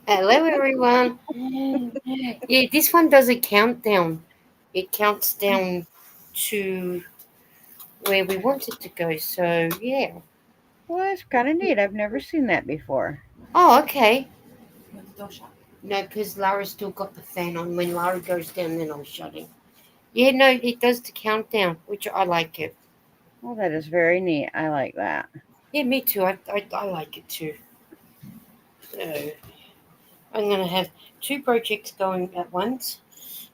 Hello, everyone. Yeah, this one does a countdown. It counts down to where we want it to go. So, yeah. Well, that's kind of neat. I've never seen that before. Oh, okay. No, because Lara still got the fan on. When Lara goes down, then I'll shut it. Yeah, no, it does the countdown, which I like it. Well, that is very neat. I like that. Yeah, me too. I like it too. So, I'm going to have two projects going at once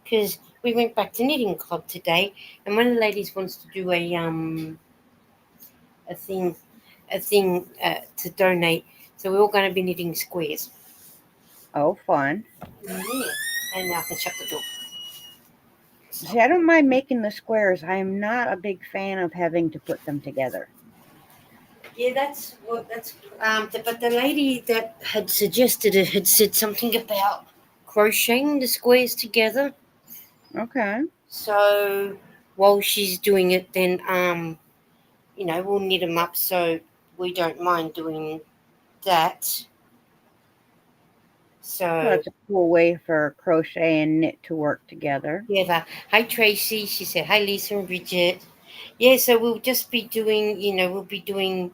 because we went back to knitting club today, and one of the ladies wants to do a thing to donate. So we're all going to be knitting squares. Oh, fun. Yeah. And now I can shut the door. So, See, I don't mind making the squares. I am not a big fan of having to put them together. yeah, but the lady that had suggested it had said something about crocheting the squares together. Okay. So while she's doing it, then we'll knit them up. So we don't mind doing that. Well, So that's a cool way for crochet and knit to work together. yeah, hi Tracy. She said hi Lisa and Bridget. Yeah, so we'll just be doing, we'll be doing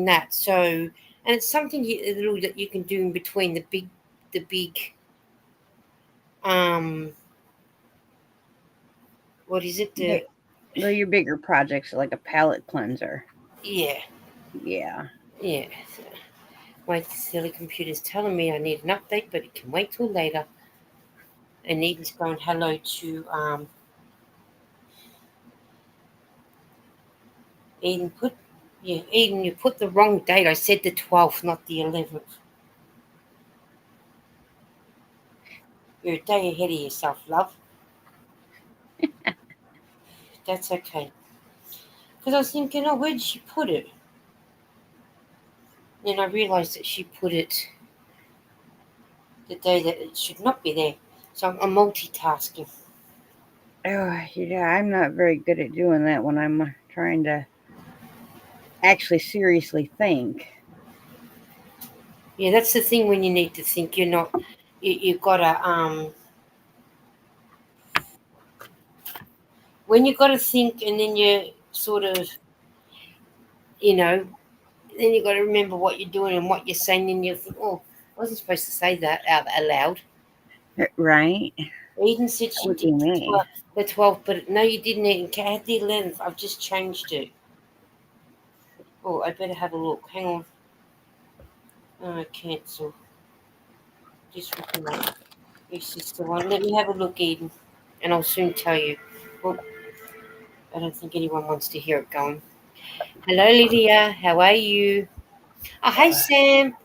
that. So, and it's something a little that you can do in between the big, um, what is it? The, your bigger projects like a palette cleanser. Yeah, Yeah. yeah. So, my silly computer's telling me I need an update, but it can wait till later. And Eden's going hello to Eden. Eden, you put the wrong date. I said the 12th, not the 11th. You're a day ahead of yourself, love. That's okay. Because I was thinking, oh, where did she put it? Then I realised that she put it the day that it should not be there. So I'm multitasking. Oh, yeah, I'm not very good at doing that when I'm trying to actually seriously think. Yeah, that's the thing when you need to think. You're not. You've got to when you got to think, and then you sort of you know then you got to remember what you're doing and what you're saying, and you think, oh, I wasn't supposed to say that out aloud. Right? Eden said That she would did be me. the 12th, but no, you didn't. Eden. I had the 11th. I've just changed it. Oh, I better have a look. Hang on. Cancel. Disregard. This is the one. Let me have a look, Eden, and I'll soon tell you. Well, I don't think anyone wants to hear it going. Hello, Lydia. How are you? Oh, hi, Sam.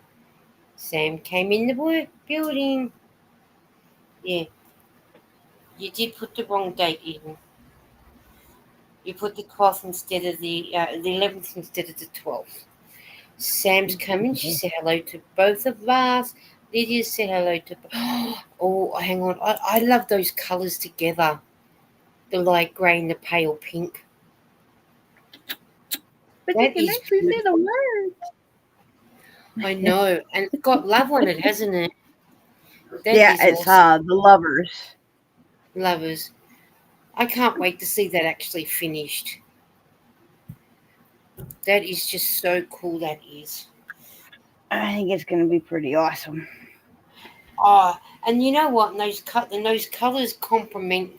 Sam came in the building. Yeah, you did put the wrong date, Eden. You put the 12th instead of the 11th instead of the 12th. Sam's coming. She said hello to both of us. Lydia said hello to. Oh, hang on. I love those colours together. The light grey and the pale pink. But you That can is actually see the beautiful. I know, and it's got love on it, hasn't it? That Yeah, is it's awesome. the lovers. Lovers. I can't wait to see that actually finished. That is just so cool. That is. I think it's going to be pretty awesome. Oh, and you know what? And those colors complement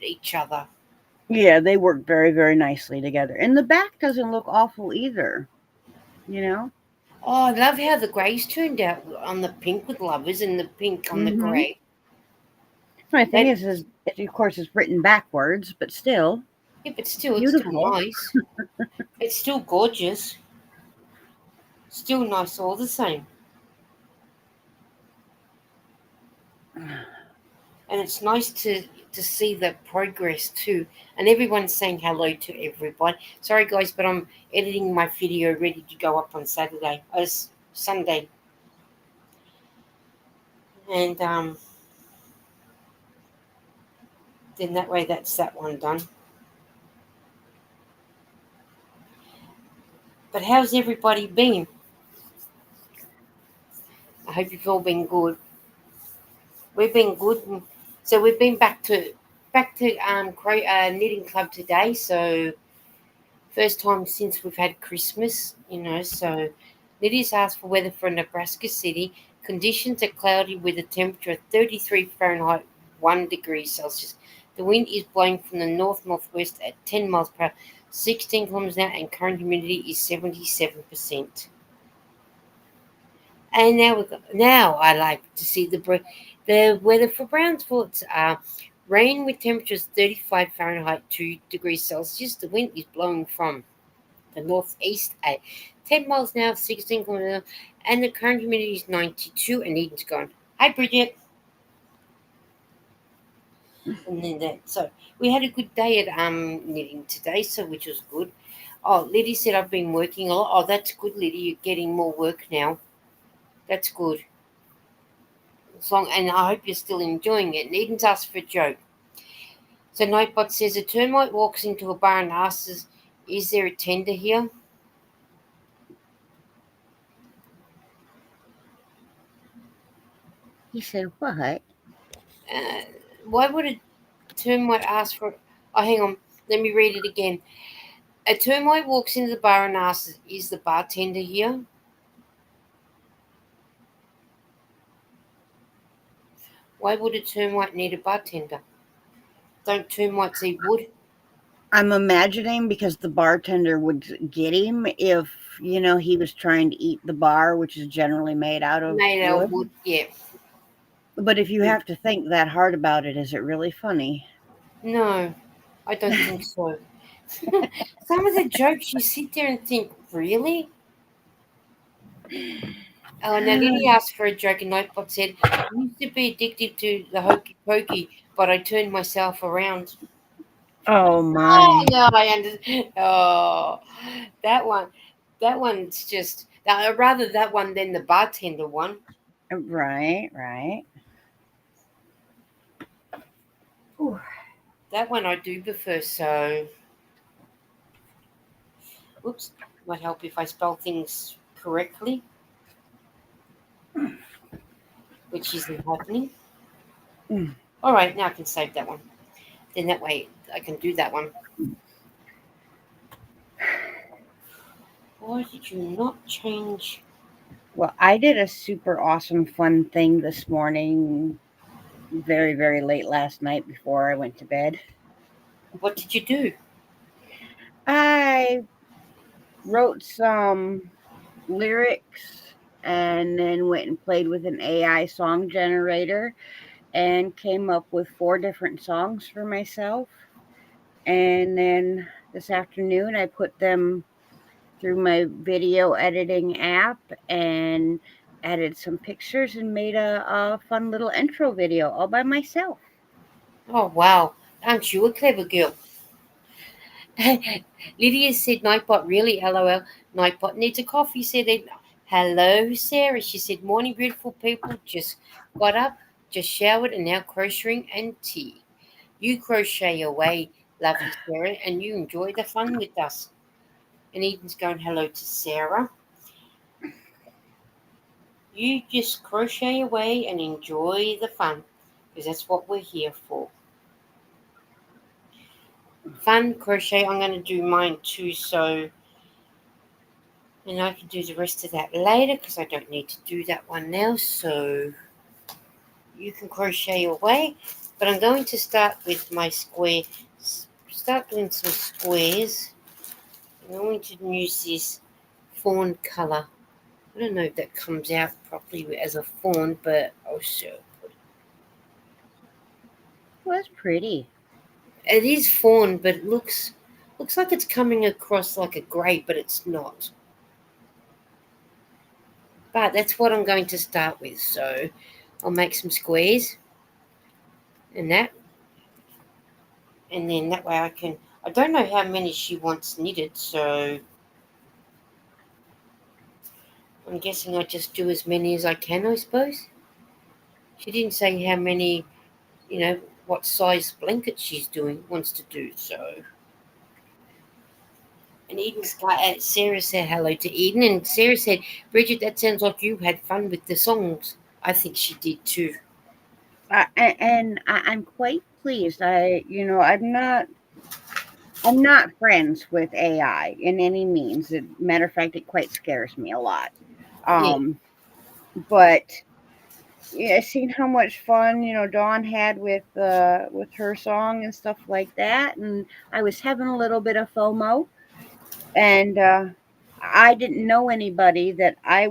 each other. Yeah, they work very, very nicely together. And the back doesn't look awful either, you know? Oh, I love how the greys turned out on the pink with lovers and the pink on the Mm-hmm. grey. My thing That is, of course, it's written backwards, but still yeah, but still, it's still beautiful. nice. It's still gorgeous. Still nice all the same. And it's nice to see the progress too. And everyone's saying hello to everyone. Sorry guys, but I'm editing my video ready to go up on Saturday. Sunday. And then that way that's that one done. But how's everybody been? I hope you've all been good. We've been good. So we've been back to knitting club today. So first time since we've had Christmas, So Lydia's asked for weather for Nebraska City. Conditions are cloudy with a temperature of 33 Fahrenheit, 1 degree Celsius. The wind is blowing from the north-northwest at 10 miles per hour, 16 kilometers an hour, and current humidity is 77%. And now I like to see the weather for Brownsville. It's rain with temperatures 35 Fahrenheit, 2 degrees Celsius. The wind is blowing from the northeast at 10 miles an hour, 16 kilometers an hour, and the current humidity is 92. And Eden's gone, "Hi, Bridget." And then so we had a good day at knitting today, so which was good. Oh, Liddy said I've been working a lot. Oh, that's good, Liddy. You're getting more work now. That's good. And I hope you're still enjoying it. Needn't ask for a joke. So Nightbot says a termite walks into a bar and asks, "Is there a tender here?" He said, "What?" Uh, why would a termite ask for? Oh, hang on. Let me read it again. A termite walks into the bar and asks, "Is the bartender here?" Why would a termite need a bartender? Don't termites eat wood? I'm imagining because the bartender would get him if, he was trying to eat the bar, which is generally made out of Made out of wood. wood, yeah. But if you have to think that hard about it, is it really funny? No, I don't think so. Some of the jokes you sit there and think, really? Oh, now Liddy asked for a joke, and Nightbot said, "I used to be addicted to the hokey pokey, but I turned myself around." Oh Oh my. no, I understand. Oh, that one, that one's just. I'd rather that one than the bartender one. Right, right. Whew. That one I do prefer. So, oops, might help if I spell things correctly, which isn't happening. Mm. All right, now I can save that one. Then that way I can do that one. Why did you not change? Well, I did a super awesome fun thing this morning, very, very late last night before I went to bed. What did you do? I wrote some lyrics and then went and played with an AI song generator and came up with 4 different songs for myself. And then this afternoon, I put them through my video editing app and added some pictures and made a fun little intro video all by myself. Oh wow, aren't you a clever girl? Lydia said, "Nightbot, really? LOL. Nightbot needs a coffee," said it. "Hello, Sarah." She said, "Morning, beautiful people. Just got up, just showered, and now crocheting and tea. You crochet away, lovely Sarah, and you enjoy the fun with us." And Eden's going, "Hello to Sarah. You just crochet away and enjoy the fun, because that's what we're here for. Fun crochet. I'm going to do mine too, so and I can do the rest of that later because I don't need to do that one now. So you can crochet away, but I'm going to start with my square. Start doing some squares. I'm going to use this fawn color. I don't know if that comes out properly as a fawn, but I'll show. Well, that's pretty. It is fawn, but it looks like it's coming across like a grey, but it's not. But that's what I'm going to start with. So I'll make some squares and that, and then that way I can. I don't know how many she wants knitted, so I'm guessing I just do as many as I can. I suppose she didn't say how many, what size blanket she's doing wants to do. So And Sarah said hello to Eden, and Sarah said, Bridget, that sounds like you had fun with the songs. I think she did too. I'm quite pleased. I'm not friends with AI in any means. Matter of fact, it quite scares me a lot. Yeah, Um, but yeah, seeing how much fun Dawn had with her song and stuff like that, and I was having a little bit of FOMO, and I didn't know anybody that I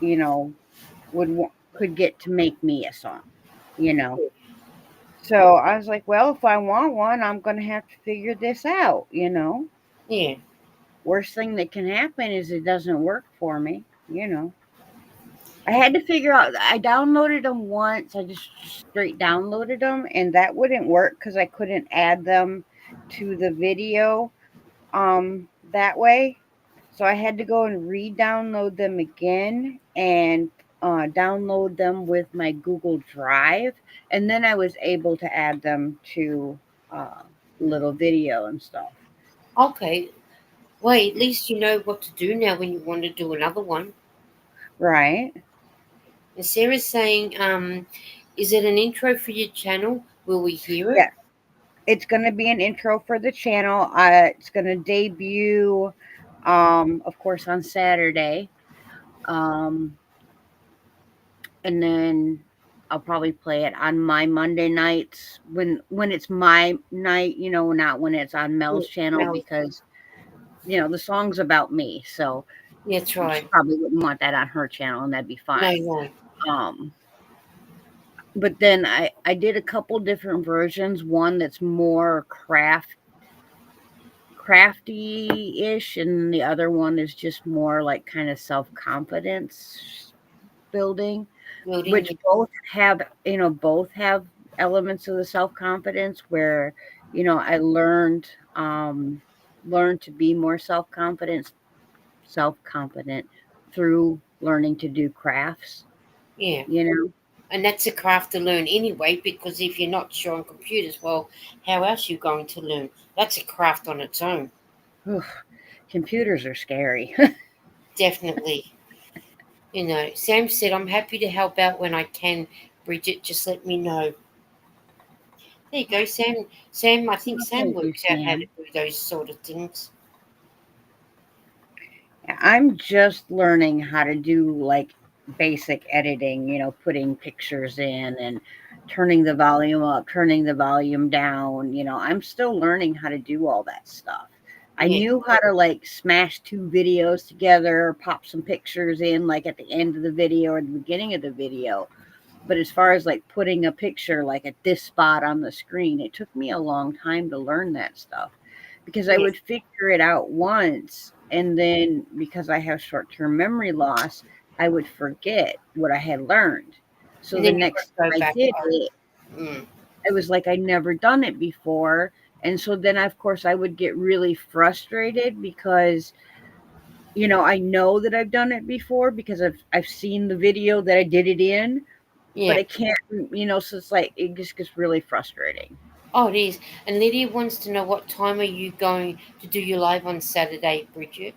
you know could get to make me a song, you know. So I was like, well, if I want one, I'm gonna have to figure this out. yeah. Worst thing that can happen is it doesn't work for me. I had to figure out. I downloaded them once. I just straight downloaded them, and that wouldn't work because I couldn't add them to the video that way. So I had to go and re-download them again and download them with my Google Drive, and then I was able to add them to uh, little video and stuff. Okay. Well, at least you know what to do now when you want to do another one. Right? And Sarah's saying, is it an intro for your channel? Will we hear it? Yeah. It's going to be an intro for the channel. It's going to debut, of course, on Saturday. Um, and then I'll probably play it on my Monday nights when it's my night, not when it's on Yeah, Mel's channel no, because the song's about me, so that's she right. probably wouldn't want that on her channel, and that'd be No, fine. no. Um, but then I did a couple different versions. One that's more crafty ish, and the other one is just more like kind of self confidence building, Building. which both have elements of the self confidence where I learned to be more self confident through learning to do crafts. Yeah. You know, And that's a craft to learn anyway, because if you're not sure on computers, well, how else are you going to learn? That's a craft on its own. Oof, computers are scary. Definitely. Sam said, I'm happy to help out when I can. Bridget, just let me know. There you go, Sam. Sam, I think Well, Sam thank you, works out how to Sam. do those sort of things. I'm just learning how to do like basic editing, putting pictures in and turning the volume up, turning the volume down. I'm still learning how to do all that stuff. I Yeah, knew how to like smash two videos together, pop some pictures in like at the end of the video or the beginning of the video. But as far as like putting a picture like at this spot on the screen, it took me a long time to learn that stuff because I yeah. would figure it out once. And then because I have short term memory loss, I would forget what I had learned. So And the then you've got next to go time I back did on. it, Mm, it was like I'd never done it before. And so then, of course, I would get really frustrated because I know that I've done it before because I've seen the video that I did it in, but yeah. I can't, so it's like it just gets really frustrating. Oh, it is. And Lydia wants to know, what time are you going to do your live on Saturday, Bridget?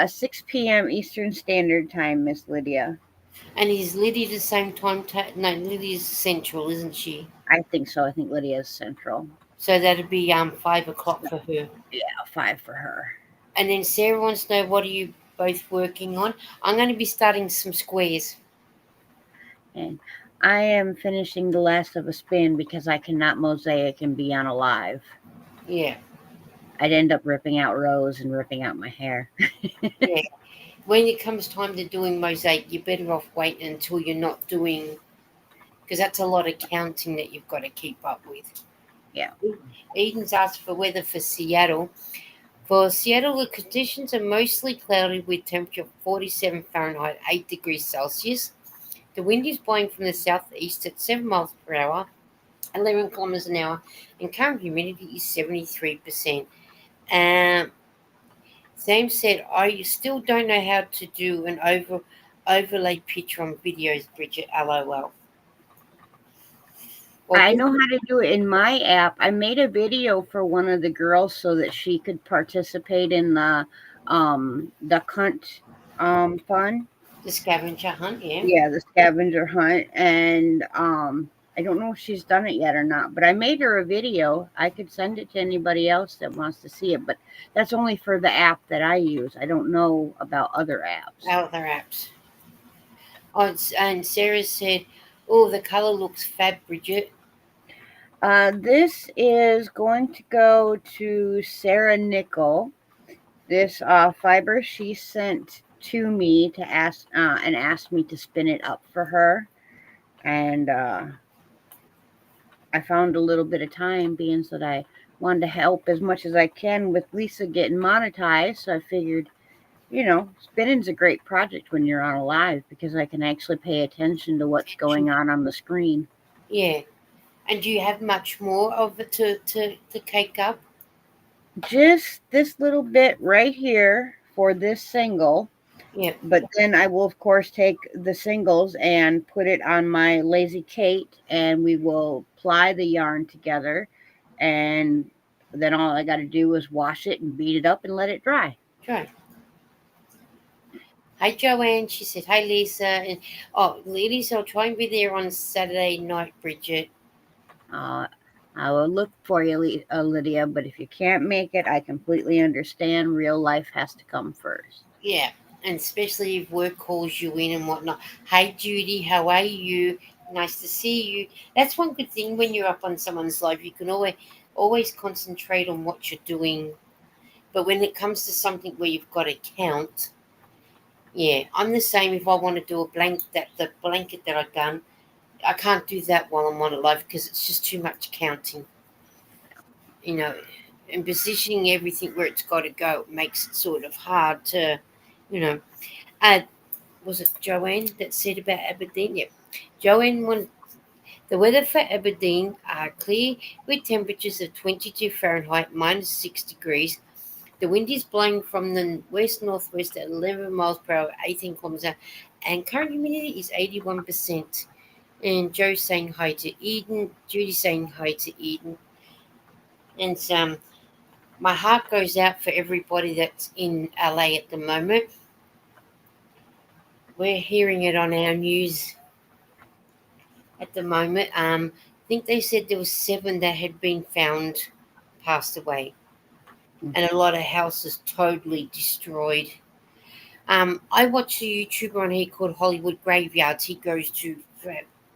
6 p.m. Eastern Standard Time, Miss Lydia. And is Lydia the same time? No, Lydia's Central, isn't she? I think so. I think Lydia is Central. So that'd be 5 o'clock So, for her. yeah, 5 for her. And then Sarah wants to know, what are you both working on? I'm going to be starting some squares. And I am finishing the last of a spin because I cannot mosaic and be on a live. Yeah, I'd end up ripping out rows and ripping out my hair. yeah. When it comes time to doing mosaic, you're better off waiting until you're not doing, because that's a lot of counting that you've got to keep up with. Yeah. Eden's asked for weather for Seattle. For Seattle, the conditions are mostly cloudy with temperature of 47 Fahrenheit, 8 degrees Celsius. The wind is blowing from the southeast at 7 miles per hour, 11 kilometers an hour, and current humidity is 73%. Um, Sam said, I still don't know how to do an overlay picture on videos, Bridget. LOL. Or I just know how to do it in my app. I made a video for one of the girls so that she could participate in the hunt fun. the scavenger hunt, yeah. Yeah, the scavenger hunt, and I don't know if she's done it yet or not, but I made her a video. I could send it to anybody else that wants to see it, but that's only for the app that I use. I don't know about other apps. Our other apps. Oh, and Sarah said, "Oh, the color looks fab, Bridget." This is going to go to Sarah Nickel. This fiber she sent to me to ask and asked me to spin it up for her, and I found a little bit of time being so that I wanted to help as much as I can with Lisa getting monetized. So I figured, spinning's a great project when you're on a live because I can actually pay attention to what's going on the screen. Yeah. And do you have much more of it to cake up? Just this little bit right here for this single. Yeah. But then I will, of course, take the singles and put it on my Lazy Kate, and we will ply the yarn together. And then all I got to do is wash it and beat it up and let it dry. Right. Hi, Joanne. She said, "Hi, Lisa." And oh, ladies, I'll try and be there on Saturday night, Bridget. Uh, I will look for you, Lydia, but if you can't make it, I completely understand. Real life has to come first. Yeah. And especially if work calls you in and whatnot. Hey, Judy, how are you? Nice to see you. That's one good thing when you're up on someone's live. You can always concentrate on what you're doing. But when it comes to something where you've got to count, yeah, I'm the same. If I want to do the blanket that I've done, I can't do that while I'm on a live because it's just too much counting, you know, and positioning everything where it's got to go makes it sort of hard to, you know. Uh, was it Joanne that said about Aberdeen? Yep. Joanne, the weather for Aberdeen are clear with temperatures of 22 Fahrenheit, -6 degrees. The wind is blowing from the west northwest at 11 miles per hour, 18 kilometers an hour, and current humidity is 81%. And Joe saying hi to Eden, Judy saying hi to Eden, and my heart goes out for everybody that's in LA at the moment. We're hearing it on our news at the moment. I think they said there was 7 that had been found passed away, and a lot of houses totally destroyed. I watch a YouTuber on here called Hollywood Graveyards. He goes to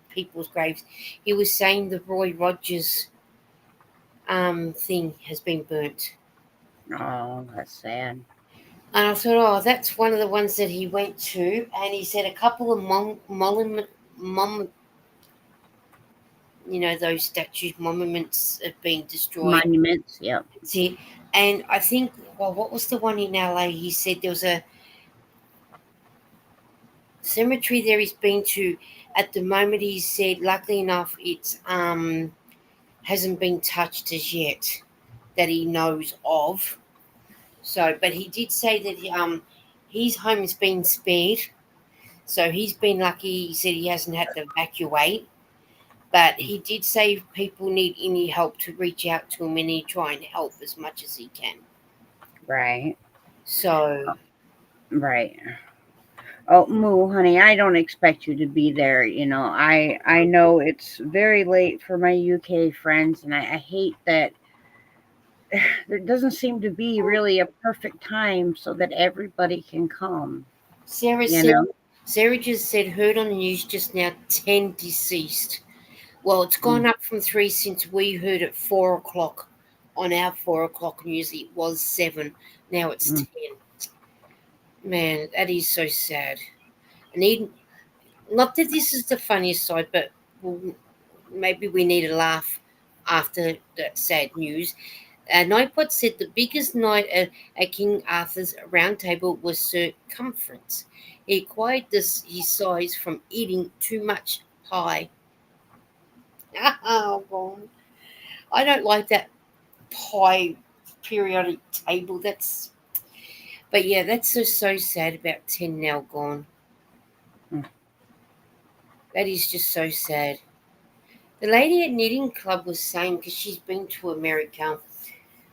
people's graves. He was saying the Roy Rogers thing has been burnt. Oh, that's sad. And I thought, oh, that's one of the ones that he went to. And he said a couple of those statues, monuments have been destroyed. Monuments, yep. See, and I think, well, what was the one in LA? He said there was a cemetery there he's been to. At the moment, he said, luckily enough, it's hasn't been touched as yet that he knows of. So, but he did say that his home has been spared. So he's been lucky. He said he hasn't had to evacuate. But he did say if people need any help to reach out to him and he try and help as much as he can. Right, So, right. Oh, Moo, honey, I don't expect you to be there. I know it's very late for my UK friends, and I hate that there doesn't seem to be really a perfect time so that everybody can come. Sarah You said, know. Sarah just said, heard on the news just now 10 deceased. Well, it's gone Mm, up from 3 since we heard at 4 o'clock. On our 4 o'clock news, it was 7. Now it's mm. 10. Man, that is so sad. I need, not that this is the funniest side, but maybe we need a laugh after that sad news. Nightbot said the biggest night at King Arthur's round table was circumference. He acquired his size from eating too much pie. Oh, God. I don't like that pie periodic table. But yeah, that's so sad about 10 now gone. Mm. That is just so sad. The lady at Knitting Club was saying, because she's been to America,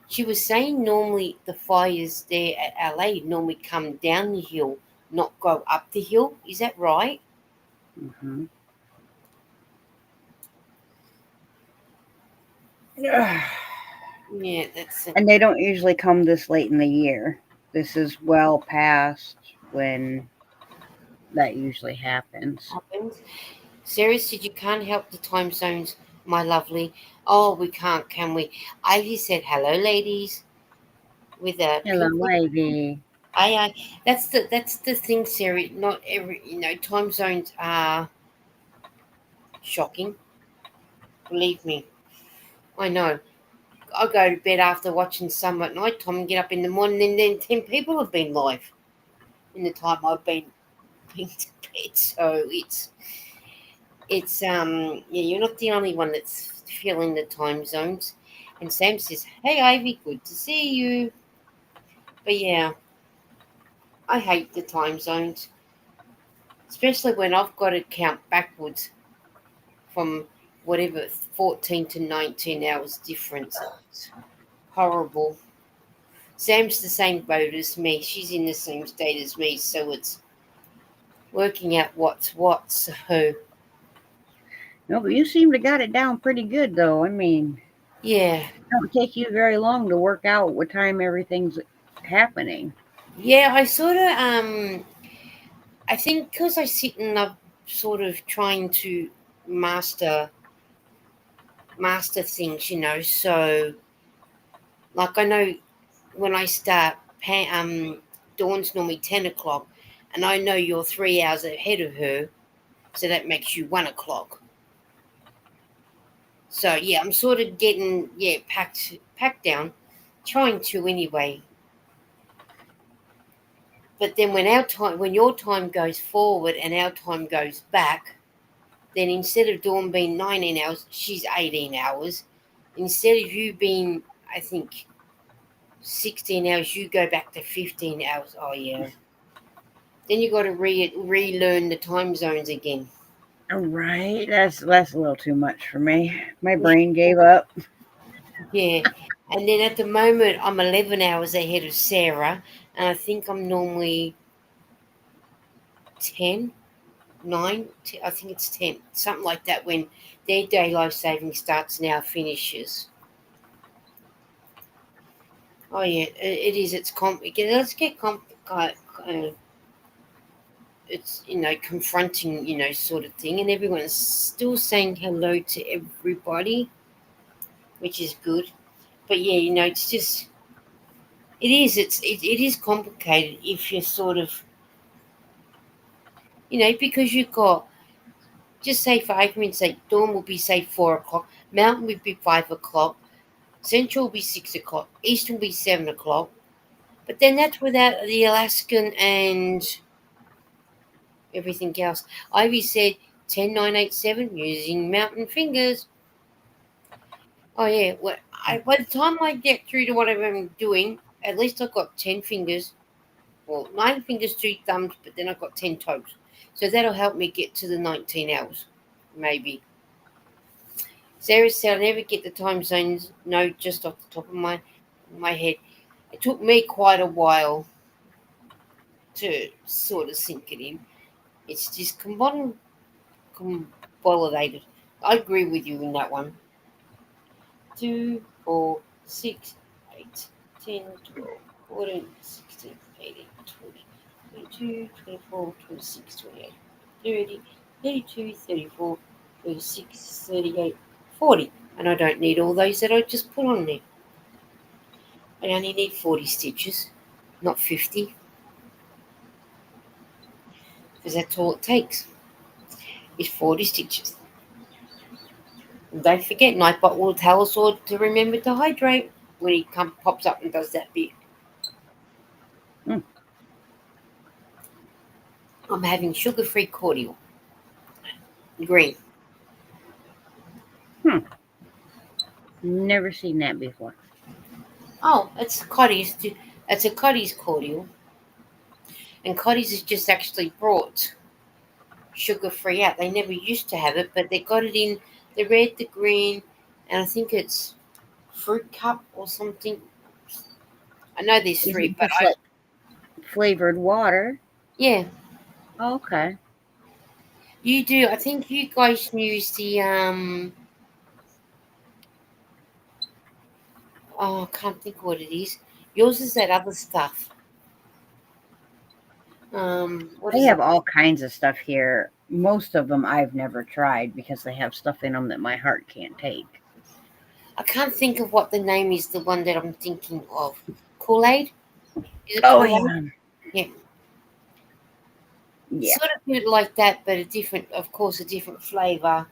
she was saying normally the fires there at LA normally come down the hill, not go up the hill. Is that right? Hmm. Yeah, that's it. And they don't usually come this late in the year. This is well past when that usually happens. Happens. Sarah said you can't help the time zones, my lovely. Oh, we can't, can we? Ivy said, hello, ladies, with a Hello, pink. lady. I. That's the thing, Sarah. Not every time zones are shocking. Believe me, I know. I go to bed after watching some at night time and get up in the morning, and then 10 people have been live in the time I've been to bed. So it's yeah, you're not the only one that's feeling the time zones. And Sam says, "Hey Ivy, good to see you." But yeah, I hate the time zones, especially when I've got to count backwards from whatever 14 to 19 hours difference. It's horrible. Sam's the same boat as me. She's in the same state as me, so it's working out what's what. So No, but you seem to got it down pretty good, though. I mean, yeah, it don't take you very long to work out what time everything's happening. yeah. I think because I sit and I'm sort of trying to master master things, So like I know when I start, Dawn's normally 10 o'clock, and I know you're 3 hours ahead of her, so that makes you 1 o'clock. So yeah, I'm sort of getting packed down, trying to anyway. But then when your time goes forward and our time goes back, then instead of Dawn being 19 hours, she's 18 hours. Instead of you being, I think, 16 hours, you go back to 15 hours. Oh yeah. Then you got to relearn the time zones again. Right, that's a little too much for me. My brain gave up. Yeah. And then at the moment, I'm 11 hours ahead of Sarah, and I think I'm normally 10, 9, I think it's 10, something like that when their daylight saving starts now finishes. Oh, yeah, it is. It's complicated. Let's get it's, confronting, sort of thing. And everyone's still saying hello to everybody, which is good. But yeah, it's just, it is complicated if you're sort of, because you've got, just say for argument's sake, Dawn will be, say, 4 o'clock, Mountain will be 5 o'clock, Central will be 6 o'clock, Eastern will be 7 o'clock. But then that's without the Alaskan and everything else. Ivy said 10987 using mountain fingers. Oh, yeah. Well, by the time I get through to whatever I'm doing, at least I've got 10 fingers. Well, 9 fingers, 2 thumbs, but then I've got 10 toes. So that'll help me get to the 19 hours, maybe. Sarah said I never get the time zones, no, just off the top of my head. It took me quite a while to sort of sink it in. It's just convoluted. I agree with you in that one. 2, 4, 6, 8, 10, 12, 14, 16, 18, 20, 22, 24, 26, 28, 30, 32, 34, 36, 38, 40. And I don't need all those that I just put on there. I only need 40 stitches, not 50, because that's all it takes is 40 stitches. And don't forget, Nightbot will tell us all to remember to hydrate when he pops up and does that bit. Hmm. I'm having sugar-free cordial, green. Hmm. Never seen that before. Oh, it's a Cotty's cordial, and Cotty's has just actually brought sugar-free out. They never used to have it, but they got it in The red, the green, and I think it's fruit cup or something. I know there's Is three, it but just like flavored water? yeah, Okay. you do. I think you guys use the oh, I can't think what it is. Yours is that other stuff. What They is it? have all kinds of stuff here. Most of them I've never tried because they have stuff in them that my heart can't take. I can't think of what the name is. The one that I'm thinking of. Kool Aid. Is it Oh Kool Aid? yeah. Yeah. Yeah. Sort of bit like that, but a different, of course, a different flavor.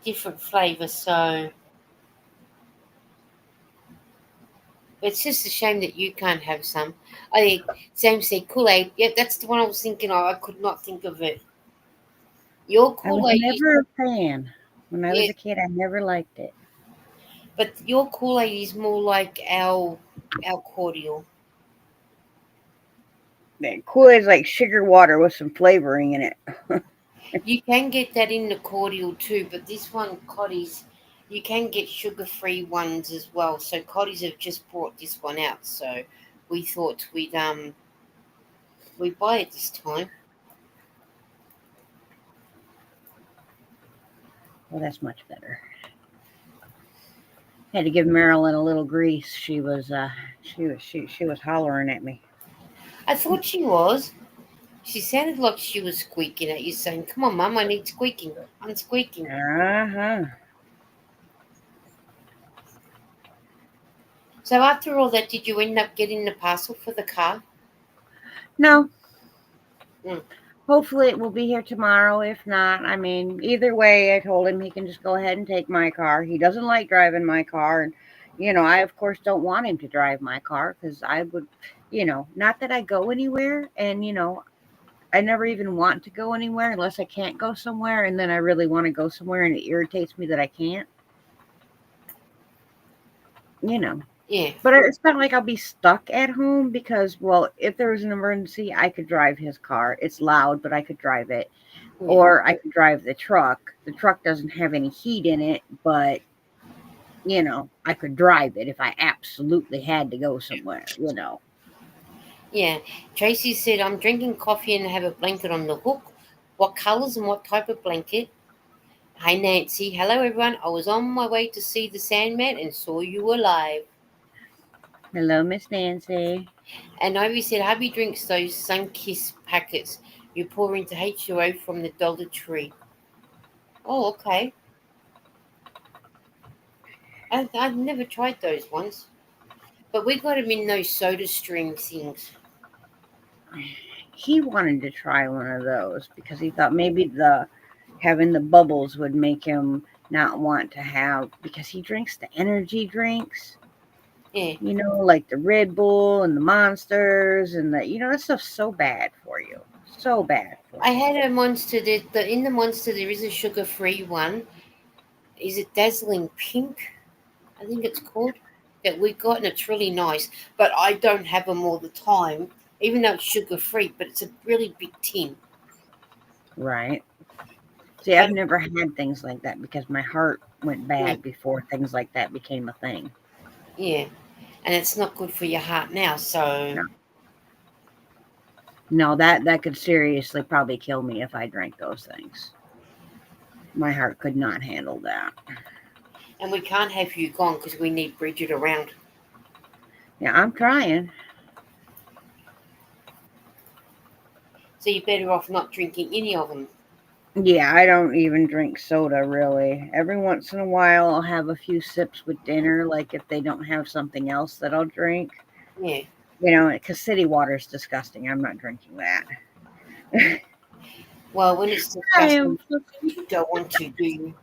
Different flavor. So it's just a shame that you can't have some. I Sam said Kool Aid. Yeah, that's the one I was thinking of. I could not think of it. Your I was Kool Aid is never a fan. When I was yeah, a kid, I never liked it. but your Kool Aid is more like our cordial. The Kool-Aid's like sugar water with some flavoring in it. You can get that in the cordial too, but this one, Cotties, you can get sugar-free ones as well. So Cotties have just brought this one out, so we thought we'd buy it this time. Well, that's much better. Had to give Marilyn a little grease. She was hollering at me. I thought she was. She sounded like she was squeaking at you, saying, "Come on, Mum, I need squeaking. I'm squeaking." Uh-huh. So after all that, did you end up getting the parcel for the car? No, Mm, hopefully it will be here tomorrow. If not, I mean, either way, I told him he can just go ahead and take my car. He doesn't like driving my car, and I of course don't want him to drive my car because I would, not that I go anywhere, and I never even want to go anywhere unless I can't go somewhere, and then I really want to go somewhere, and it irritates me that I can't, you know. yeah, But it's not like I'll be stuck at home because, well, if there was an emergency, I could drive his car. It's loud, but I could drive it. yeah, Or I could drive the truck. The truck doesn't have any heat in it, but, I could drive it if I absolutely had to go somewhere. yeah. Tracy said, "I'm drinking coffee and have a blanket on the hook. What colours and what type of blanket?" Hi Nancy. Hello everyone. I was on my way to see the Sandman and saw you alive. Hello, Miss Nancy. And Ivy said, "Hubby drinks those Sunkiss packets you pour into H2O from the Dollar Tree." Oh, okay. I've never tried those ones. But we got them in those soda stream things. He wanted to try one of those because he thought maybe the having the bubbles would make him not want to have because he drinks the energy drinks, Yeah. like the Red Bull and the Monsters and that stuff's so bad for you. So bad for I you. had a monster that in the monster there is a sugar free one. Is it Dazzling Pink? I think it's called. That we got and it's really nice. But I don't have them all the time, even though it's sugar free, but it's a really big tin. Right. See, I've But never had things like that because my heart went yeah, bad before things like that became a thing. yeah. And it's not good for your heart now, so No, no, that could seriously probably kill me if I drank those things. My heart could not handle that. and we can't have you gone because we need Bridget around. Yeah, I'm trying. So you're better off not drinking any of them. Yeah, I don't even drink soda really. Every once in a while, I'll have a few sips with dinner, like if they don't have something else that I'll drink. Yeah. Because city water is disgusting. I'm not drinking that. Well, when it's I am. disgusting, you don't want to, do you?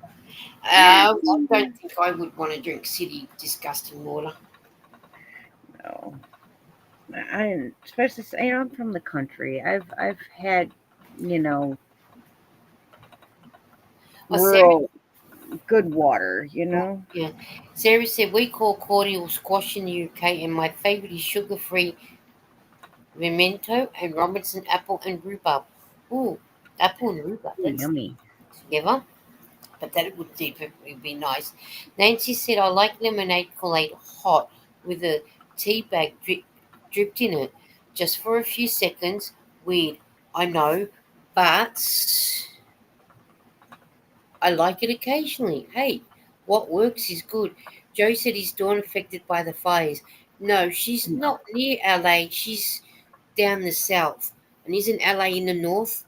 I don't think I would want to drink city disgusting water. No, I especially I'm from the country. I've had you know Oh, Sarah, rural good water. yeah. Sarah said we call cordial squash in the UK, and my favourite is sugar-free Memento and Robinson apple and rhubarb. Ooh, apple and rhubarb. Ooh, That's yummy. together. But that would be nice. Nancy said, I like lemonade Kool-Aid hot with a tea bag dripped in it. Just for a few seconds. Weird, I know, but I like it occasionally. Hey, what works is good. Joe said he's dawn affected by the fires. No, she's No, not near LA. She's down the south. And isn't LA in the north?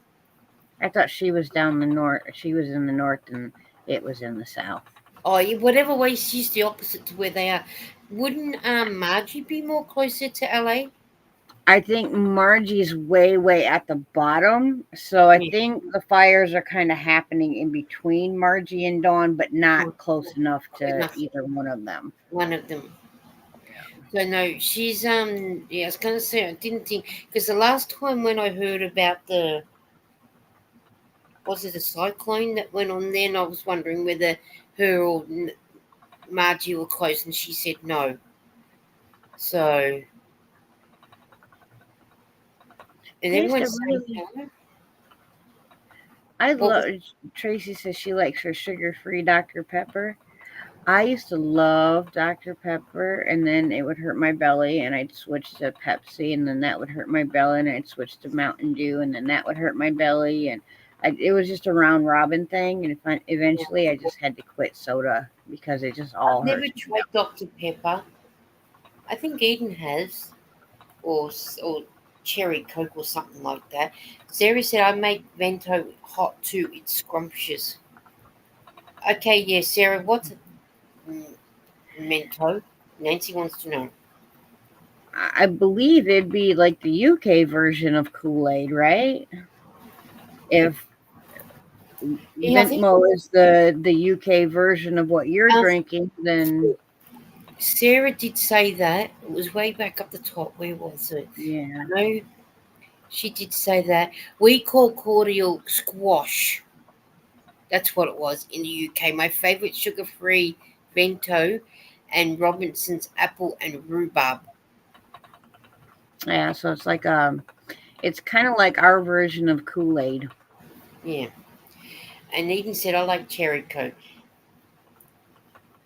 I thought she was down the north. She was in the north, and it was in the south. Oh, yeah, whatever way, she's the opposite to where they are. Wouldn't Margie be more closer to LA? I think Margie's way at the bottom. So I Yeah, think the fires are kind of happening in between Margie and Dawn, but not close enough to enough. either one of them. One of them. So no, she's yeah, I was gonna say I didn't think because the last time when I heard about the was it a cyclone that went on then I was wondering whether her or Margie were close and she said no. So and I used to everyone's saying really, no. I What love, was Tracy says she likes her sugar free Dr. Pepper. I used to love Dr. Pepper, and then it would hurt my belly, and I'd switch to Pepsi, and then that would hurt my belly, and I'd switch to Mountain Dew, and then that would hurt my belly, and it was just a round robin thing. And eventually, I just had to quit soda because it just I've all never hurts my tried Dr Pepper. I think Eden has or cherry coke or something like that. Sarah said I make vento hot too. It's scrumptious. Okay, yeah, Sarah. What's mm, mento? Nancy wants to know. belly. I believe it'd be like the UK version of Kool Aid, right? If Yeah, I think Ventmo is the UK version of what you're um, drinking, then Sarah did say that. It was way back up the top. Where was it? yeah. I know she did say that. We call cordial squash. That's what it was in the UK. My favourite sugar-free Vento and Robinson's apple and rhubarb. Yeah, so it's kind of like our version of Kool Aid. Yeah. And Eden said, I like cherry coke.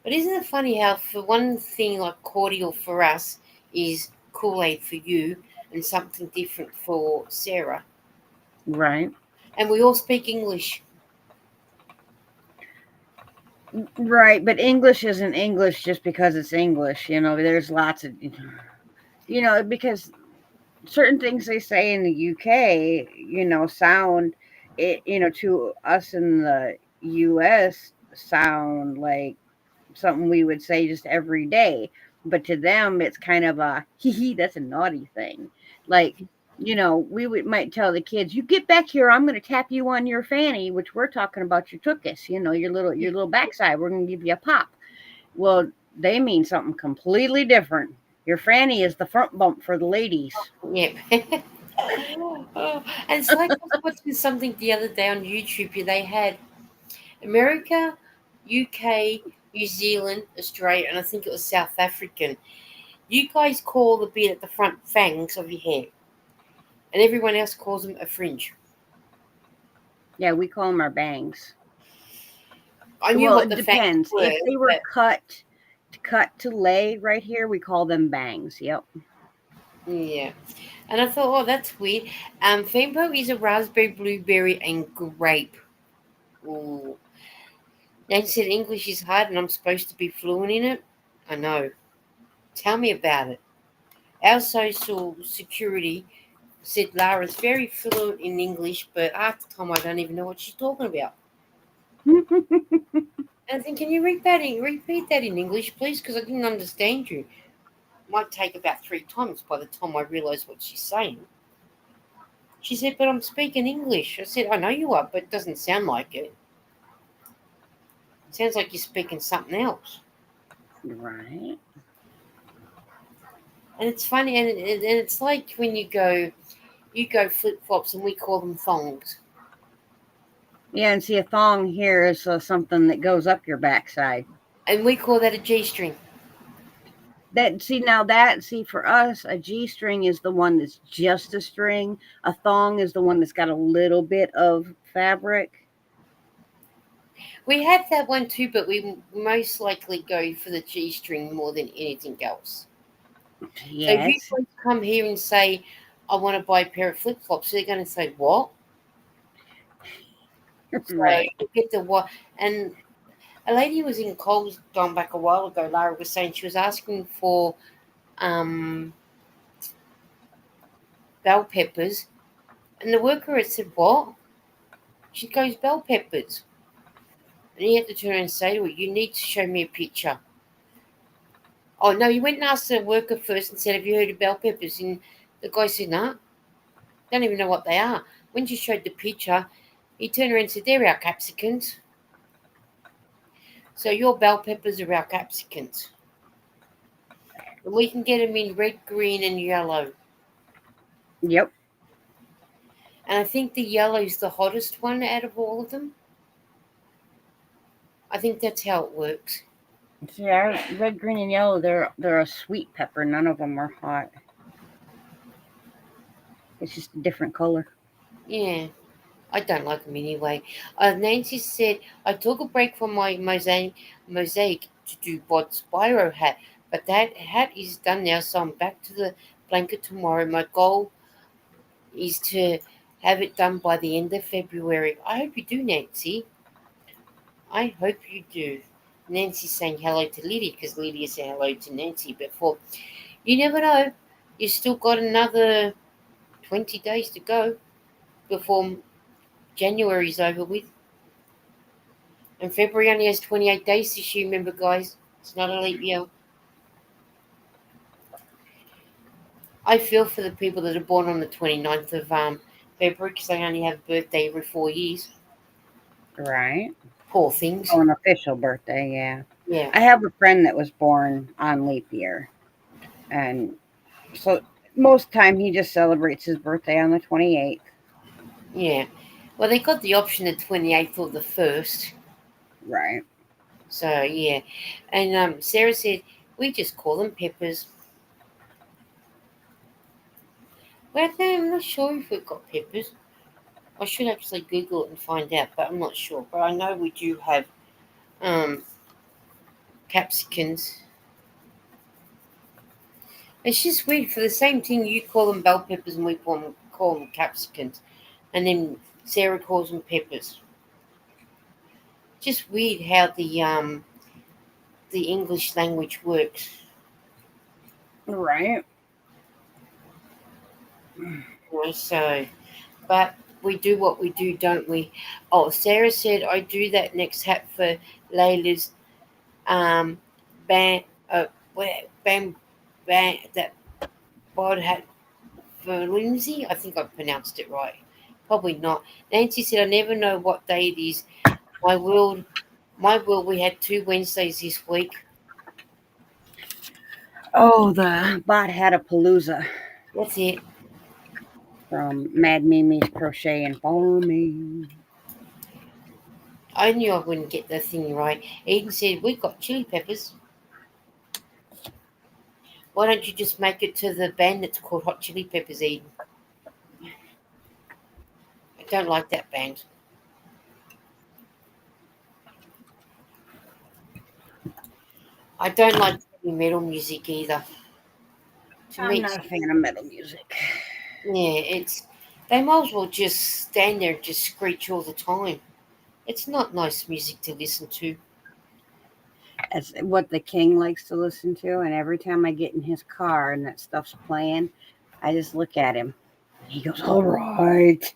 But isn't it funny how for one thing like cordial for us is Kool-Aid for you and something different for Sarah. Right. And we all speak English. Right, but English isn't English just because it's English. There's lots of, because certain things they say in the UK, sound to us in the US sound like something we would say just every day. But to them, it's kind of a hee hee, that's a naughty thing. Like, we might tell the kids, "You get back here, I'm going to tap you on your fanny," which we're talking about your tuchus, your little backside. We're going to give you a pop. Well, they mean something completely different. Your fanny is the front bump for the ladies. Yep. Oh, and it's like I was watching something the other day on YouTube. They had America, UK, New Zealand, Australia, and I think it was South African. You guys call the bit at the front fangs of your hair, and everyone else calls them a fringe. Yeah, we call them our bangs. I knew Well, what it the fangs depends. were, If they were but cut to lay right here, we call them bangs. Yep. yeah. And I thought, oh, that's weird. Fempo is a raspberry, blueberry, and grape. Ooh. Nancy said English is hard and I'm supposed to be fluent in it. I know. Tell me about it. Our social security said Lara's very fluent in English, but half the time I don't even know what she's talking about. And I think, can you repeat that in English, please? Because I didn't understand you. Might take about 3 times by the time I realise what she's saying. She said, but I'm speaking English. I said, I know you are, but it doesn't sound like it. It sounds like you're speaking something else. Right. And it's funny, and it's like when you go flip flops, and we call them thongs, Yeah, and see, a thong here is something that goes up your backside. and we call that a G string. See for us, a G string is the one that's just a string. A thong is the one that's got a little bit of fabric. We have that one too, but we most likely go for the G string more than anything else. So if you Yes. guys come here and say, I want to buy a pair of flip flops, they're going to say, what? So Right. you get the what? And a lady was in Coles gone back a while ago. Lara was saying she was asking for um, bell peppers, and the worker had said, what? She goes, bell peppers. And he had to turn around and say to her, you need to show me a picture. Oh, no, you went and asked the worker first and said, have you heard of bell peppers? And the guy said, no, don't even know what they are. When she showed the picture, he turned around and said, they're our capsicums. So your bell peppers are our capsicums. And we can get them in red, green, and yellow. Yep. And I think the yellow is the hottest one out of all of them. I think that's how it works. See, our red, green, and yellow, they're a sweet pepper. None of them are hot. It's just a different color. Yeah, I don't like them anyway. Nancy said, I took a break from my mosaic to do Bod's Spyro hat, but that hat is done now, so I'm back to the blanket tomorrow. My goal is to have it done by the end of February. I hope you do, Nancy. I hope you do. Nancy's saying hello to Lydia because Lydia said hello to Nancy before. You never know. You still got another 20 days to go before January's over with. And February only has 28 days this year, remember, guys. It's not a leap year. I feel for the people that are born on the 29th of February because they only have a birthday every 4 years. Right. Poor things. Oh, an official birthday, yeah. Yeah, I have a friend that was born on leap year, and so most time he just celebrates his birthday on the 28th. yeah. Well, they got the option the 28th or the 1st. Right. So, yeah. And Sarah said, we just call them peppers. Well, I'm not sure if we've got peppers. I should actually Google it and find out, but I'm not sure. But I know we do have um, capsicums. It's just weird for the same thing. You call them bell peppers, and we call them capsicums, and then Sarah calls them peppers. Just weird how the English language works. Right. So, but we do what we do, don't we? Oh, Sarah said I do that next hat for Layla's um band bam that bod hat for Lindsay. I think I pronounced it right. Probably not. Nancy said I never know what day it is. My world my world we had 2 Wednesdays this week. Oh, the bot had a palooza That's it. from Mad Mimi's Crochet and Farming. I knew I wouldn't get the thing right. Eden said, we've got chili peppers. Why don't you just make it to the band that's called Hot Chili Peppers, Eden? I don't like that band. I don't like heavy metal music either. To I'm me, not a fan of metal music. yeah, it's they might as well just stand there and just screech all the time. It's not nice music to listen to. That's what the king likes to listen to, and every time I get in his car and that stuff's playing, I just look at him. He goes, "All right."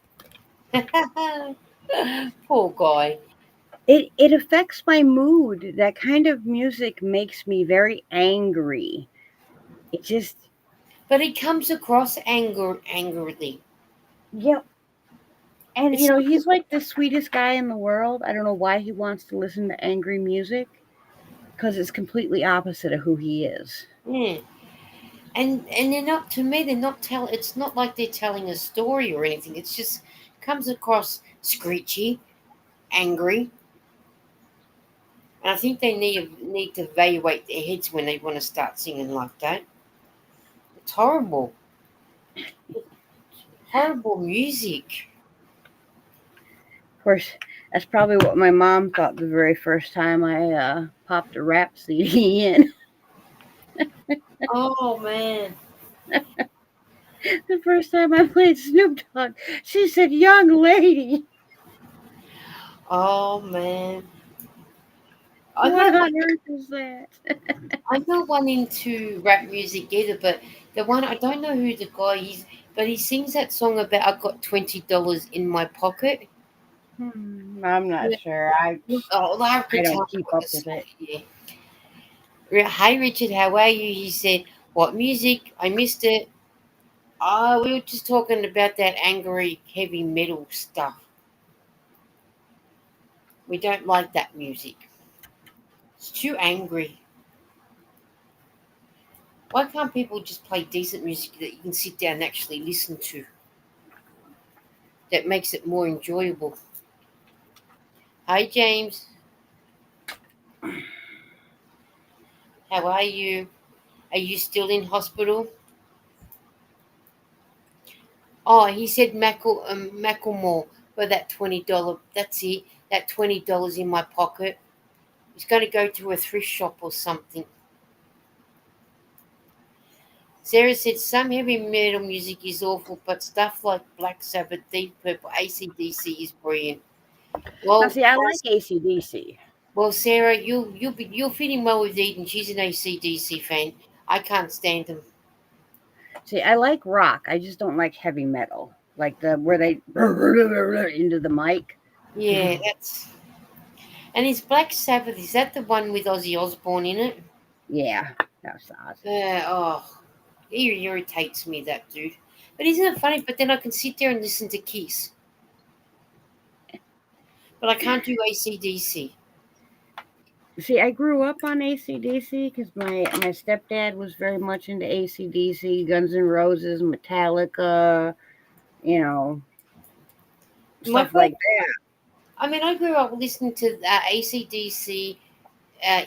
Poor guy. It affects my mood. That kind of music makes me very angry. It just But he comes across angrily. yeah. And It's not, he's like the sweetest guy in the world. I don't know why he wants to listen to angry music because it's completely opposite of who he is. yeah. And they're not to me. They're not tell. It's not like they're telling a story or anything. It's just comes across screechy, angry, and I think they need to evaluate their heads when they want to start singing like that. It's horrible, horrible music. Of course, That's probably what my mom thought the very first time I popped a rap CD in. Oh man. The first time I played Snoop Dogg, she said, "Young lady, Oh man. I'm what not on earth is that?" I'm not one into rap music either, but the one I don't know who the guy is, but he sings that song about I got $20 in my pocket. I'm not Yeah. sure. Oh, I I could tell don't you keep what up to with say. it. Yeah. Hey Richard, how are you? He said, "What music? I missed it." Oh, we were just talking about that angry heavy metal stuff. We don't like that music. It's too angry. Why can't people just play decent music that you can sit down and actually listen to? That makes it more enjoyable. Hi James, how are you? Are you still in hospital? Oh, he said Macklemore for that $20. That's it. That $20 in my pocket. He's going to go to a thrift shop or something. Sarah said some heavy metal music is awful, but stuff like Black Sabbath, Deep Purple, AC/DC is brilliant. Now, Well, see, I like ACDC. Sarah, you'll fit in well with Eden. She's an AC/DC fan. I can't stand them. See, I like rock. I just don't like heavy metal, like the where they into the mic. Yeah, that's and is Black Sabbath. Is that the one with Ozzy Osbourne in it? Yeah, that's Ozzy. Oh, he irritates me, that dude. But isn't it funny? But then I can sit there and listen to Kiss, but I can't do AC/DC. See, I grew up on ACDC because my stepdad was very much into ACDC, Guns N' Roses, Metallica, you know, My stuff brother, like that. I mean, I grew up listening to AC/DC.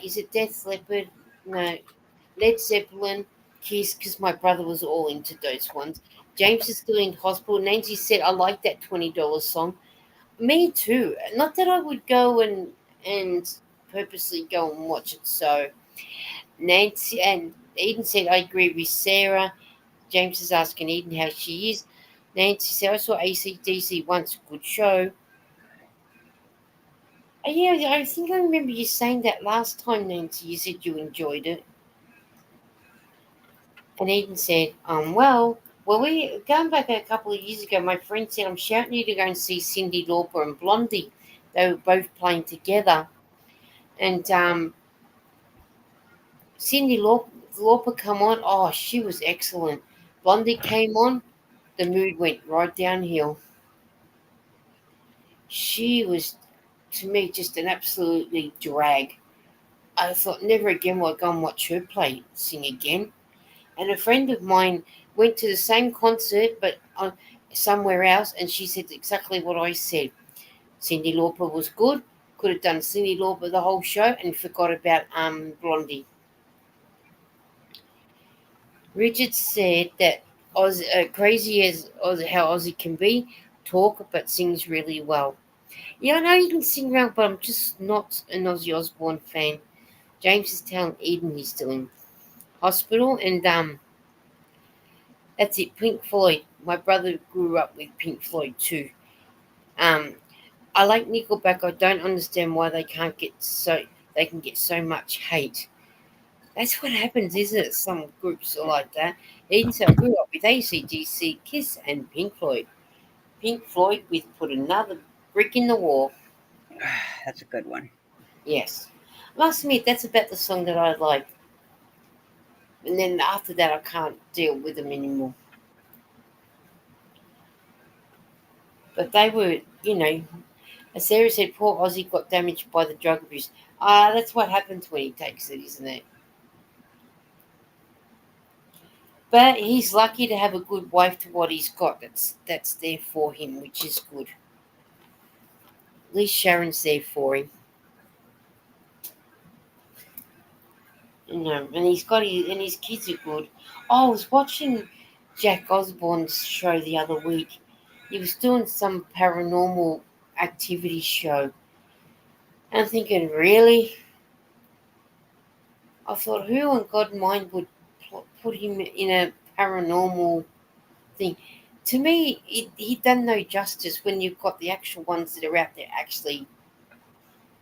Is it Death Leopard? No, Led Zeppelin, Kiss, because my brother was all into those ones. James is still in hospital. Nancy said, "I like that $20 song." Me too. Not that I would go and purposely go and watch it. So Nancy and Eden said, "I agree with Sarah." James is asking Eden how she is. Nancy said, "I saw AC/DC once. Good show." Yeah, I think I remember you saying that last time, Nancy. You said you enjoyed it. And Eden said, well, we going back a couple of years ago. My friend said, I'm shouting you to go and see Cindy Lauper and Blondie. They were both playing together, and Lauper come on. Oh, she was excellent. Blondie came on. The mood went right downhill. She was, to me, just an absolutely drag. I thought never again will I go and watch her play sing again. And a friend of mine went to the same concert, but somewhere else, and she said exactly what I said. Cindy Lauper was good. Could have done Cindy Lauper the whole show and forgot about Blondie. Richard said that crazy as how Ozzy can be, talk but sings really well. Yeah, I know you can sing well, but I'm just not an Ozzy Osbourne fan. James is telling Eden he's still in hospital, and that's it. Pink Floyd. My brother grew up with Pink Floyd too. Um, I like Nickelback. I don't understand why they can get so much hate. That's what happens, isn't it? Some groups are like that. Even so, I grew up with AC/DC, Kiss, and Pink Floyd. Pink Floyd with put another brick in the wall. That's a good one. Yes, I must admit that's about the song that I like. And then after that, I can't deal with them anymore. But they were, as Sarah said, poor Ozzy got damaged by the drug abuse. That's what happens when he takes it, isn't it? But he's lucky to have a good wife to what he's got. That's there for him, which is good. At least Sharon's there for him, And his kids are good. Oh, I was watching Jack Osborne's show the other week. He was doing some paranormal activity show, And I'm thinking, really? I thought, who in God's mind would put him in a paranormal thing? To me, he done no justice when you've got the actual ones that are out there actually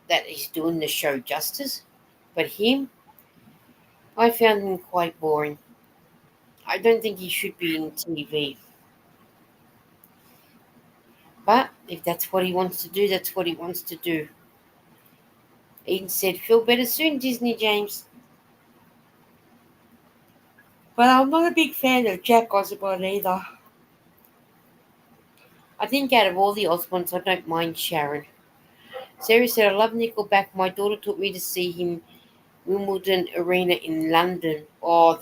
that he's doing the show justice. But him, I found him quite boring. I don't think he should be in TV. But if that's what he wants to do, that's what he wants to do. Eden said, feel better soon, Disney James. But I'm not a big fan of Jack Osborne either. I think out of all the Osborns, I don't mind Sharon. Sarah said, I love Nickelback. My daughter took me to see him Wimbledon Arena in London. Oh,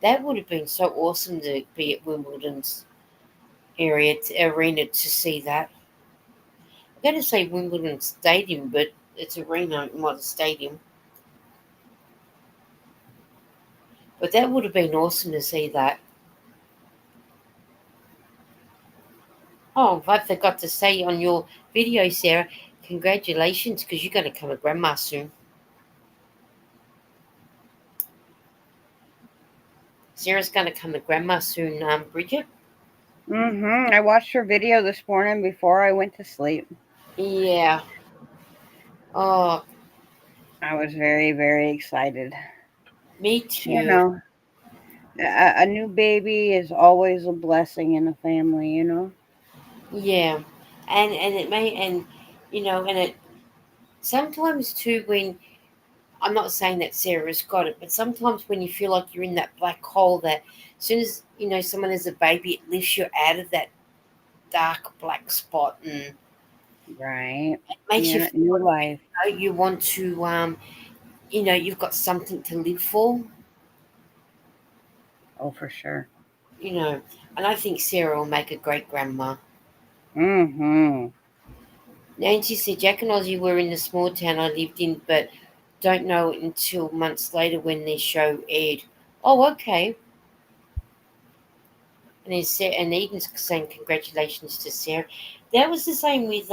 that would have been so awesome to be at Wimbledon's arena to see that. I'm going to say Wimbledon Stadium, but it's arena, not a stadium. But that would have been awesome to see that. Oh, I forgot to say on your video, Sarah, congratulations, because you're going to become a grandma soon. Sarah's going to become a grandma soon, Bridget. I watched her video this morning before I went to sleep. Yeah. Oh, I was very, very excited. me You too. know, a new baby is always a blessing in the family, you know? Yeah. And it may, and and it sometimes too, when I'm not saying that Sarah's got it, but sometimes when you feel like you're in that black hole, that as soon as someone has a baby, it lifts you out of that dark black spot and Right. makes you Yeah, feel new like life. you want to you've got something to live for, Oh, for sure. you know. And I think Sarah will make a great grandma. Mm-hmm. Nancy said Jack and Ozzy were in the small town I lived in, but don't know it until months later when their show aired. Oh, okay. And Eden's saying congratulations to Sarah. That was the same with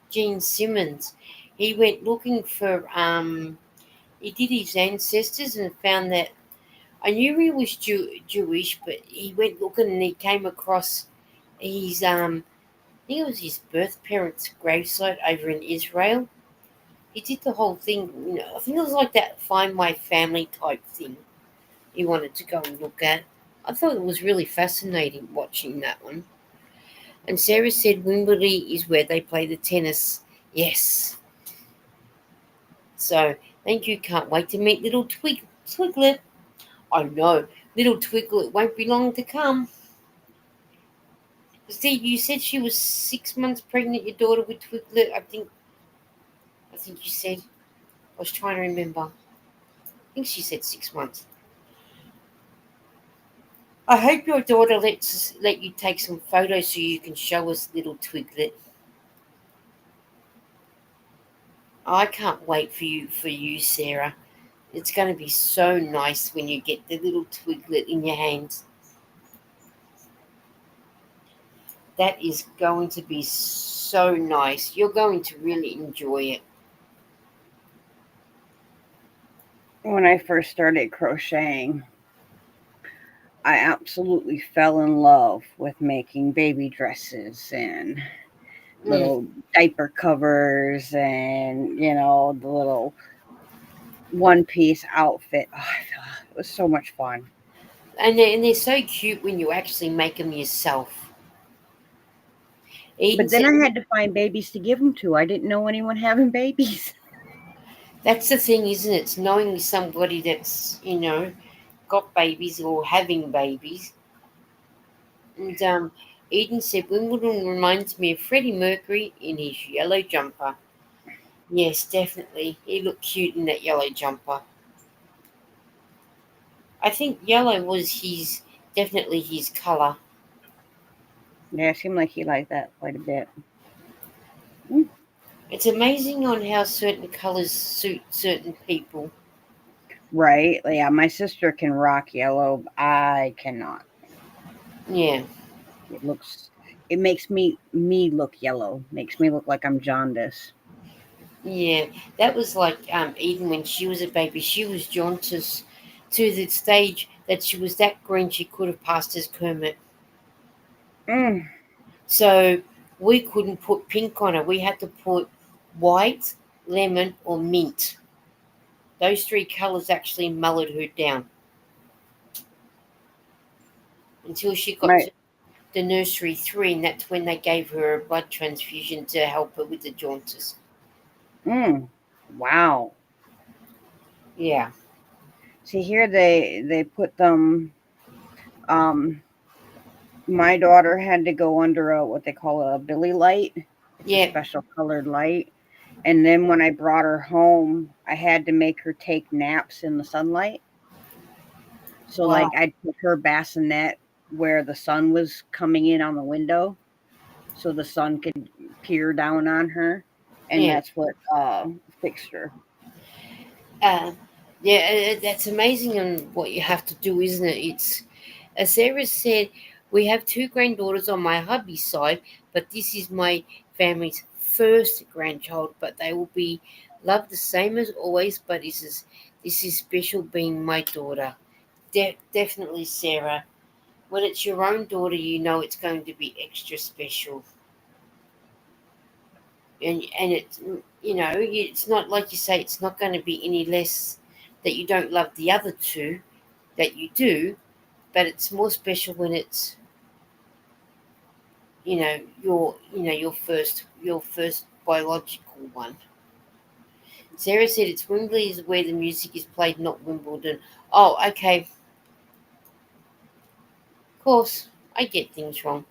Gene Simmons. He went looking for he did his ancestors and found that I knew he was Jewish, but he went looking and he came across his I think it was his birth parents' gravesite over in Israel. He did the whole thing. I think it was like that Find My Family type thing. He wanted to go and look at. I thought it was really fascinating watching that one. And Sarah said Wimbledon is where they play the tennis. Yes. So thank you. Can't wait to meet little Twiglet. I know. Little Twiglet won't be long to come. Steve, you said she was 6 months pregnant, your daughter with Twiglet. I think you said. I was trying to remember. I think she said 6 months. I hope your daughter let you take some photos so you can show us little Twiglet. I can't wait for you, Sarah. It's going to be so nice when you get the little Twiglet in your hands. That is going to be so nice. You're going to really enjoy it. When I first started crocheting, I absolutely fell in love with making baby dresses and Mm. little diaper covers and, the little one piece outfit. Oh, it was so much fun. And they're so cute when you actually make them yourself. Eden But then said, I had to find babies to give them to. I didn't know anyone having babies. that's the thing, isn't it? It's knowing somebody that's, got babies or having babies. And Eden said, Wimbledon reminds me of Freddie Mercury in his yellow jumper. Yes, definitely. He looked cute in that yellow jumper. I think yellow was definitely his colour. Yeah, it seemed like he liked that quite a bit. Mm, It's amazing on how certain colours suit certain people. right. Yeah, my sister can rock yellow. I cannot. Yeah. It makes me look yellow. Makes me look like I'm jaundiced. Yeah, that was like Eden when she was a baby. She was jaundice to the stage that she was that green she could have passed as Kermit. Mm, So we couldn't put pink on her. We had to put white, lemon, or mint. Those three colours actually mellowed her down until she got right. to the nursery 3, and that's when they gave her a blood transfusion to help her with the jaundice. Mm, wow. Yeah, See here they put them um my daughter had to go under a what they call a billy light. It's a yeah, special colored light. And then when I brought her home, I had to make her take naps in the sunlight. So wow, like I'd put her bassinet where the sun was coming in on the window so the sun could peer down on her. And yeah. that's what fixed her. Uh, yeah, that's amazing and what you have to do, isn't it? It's as Sarah said, we have two granddaughters on my hubby's side, but this is my family's first grandchild. But they will be loved the same as always. But this is special being my daughter. Definitely, Sarah. When it's your own daughter, you know it's going to be extra special. And it's it's not like you say it's not going to be any less that you don't love the other two that you do, but it's more special when it's your first biological one. Sarah said it's Wembley is where the music is played, not Wimbledon. Oh, okay, of course. I get things wrong,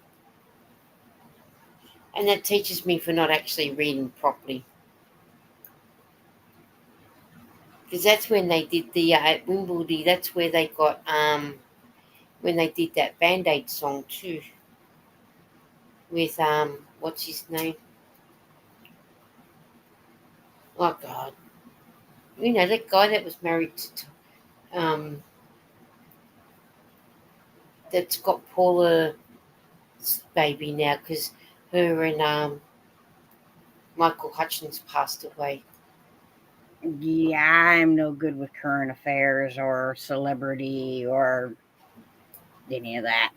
and that teaches me for not actually reading properly, because that's when they did the at Wimbledon. That's where they got when they did that Band Aid song too with what's his name? Oh God, that guy that was married to that's got Paula's baby now because her and Michael Hutchins passed away. Yeah, I'm no good with current affairs or celebrity or any of that.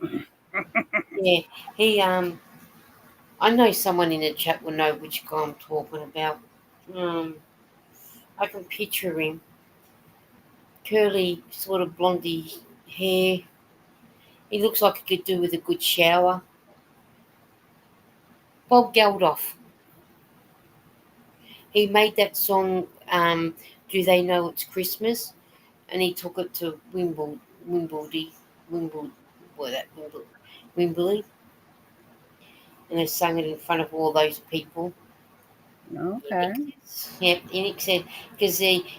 Yeah, he I know someone in the chat will know which guy I'm talking about. Um, I can picture him, curly, sort of blondie hair. He looks like he could do with a good shower. Bob Geldof. He made that song. Do they know it's Christmas? And he took it to Wimbledon, Wimbledon, what that Wimbledon, and they sang it in front of all those people. Okay. Yep, and he said because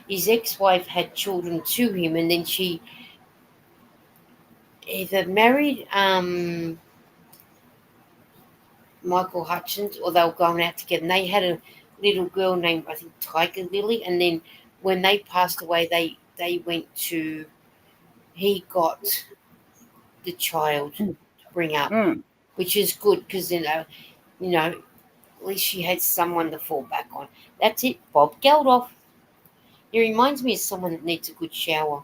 his ex-wife had children to him, and then she either married Michael Hutchins or they were going out together. And they had a little girl named I think Tiger Lily, and then when they passed away, they went to he got the child to bring up, Mm, which is good because you know at least she had someone to fall back on. That's it, Bob Geldof. He reminds me of someone that needs a good shower.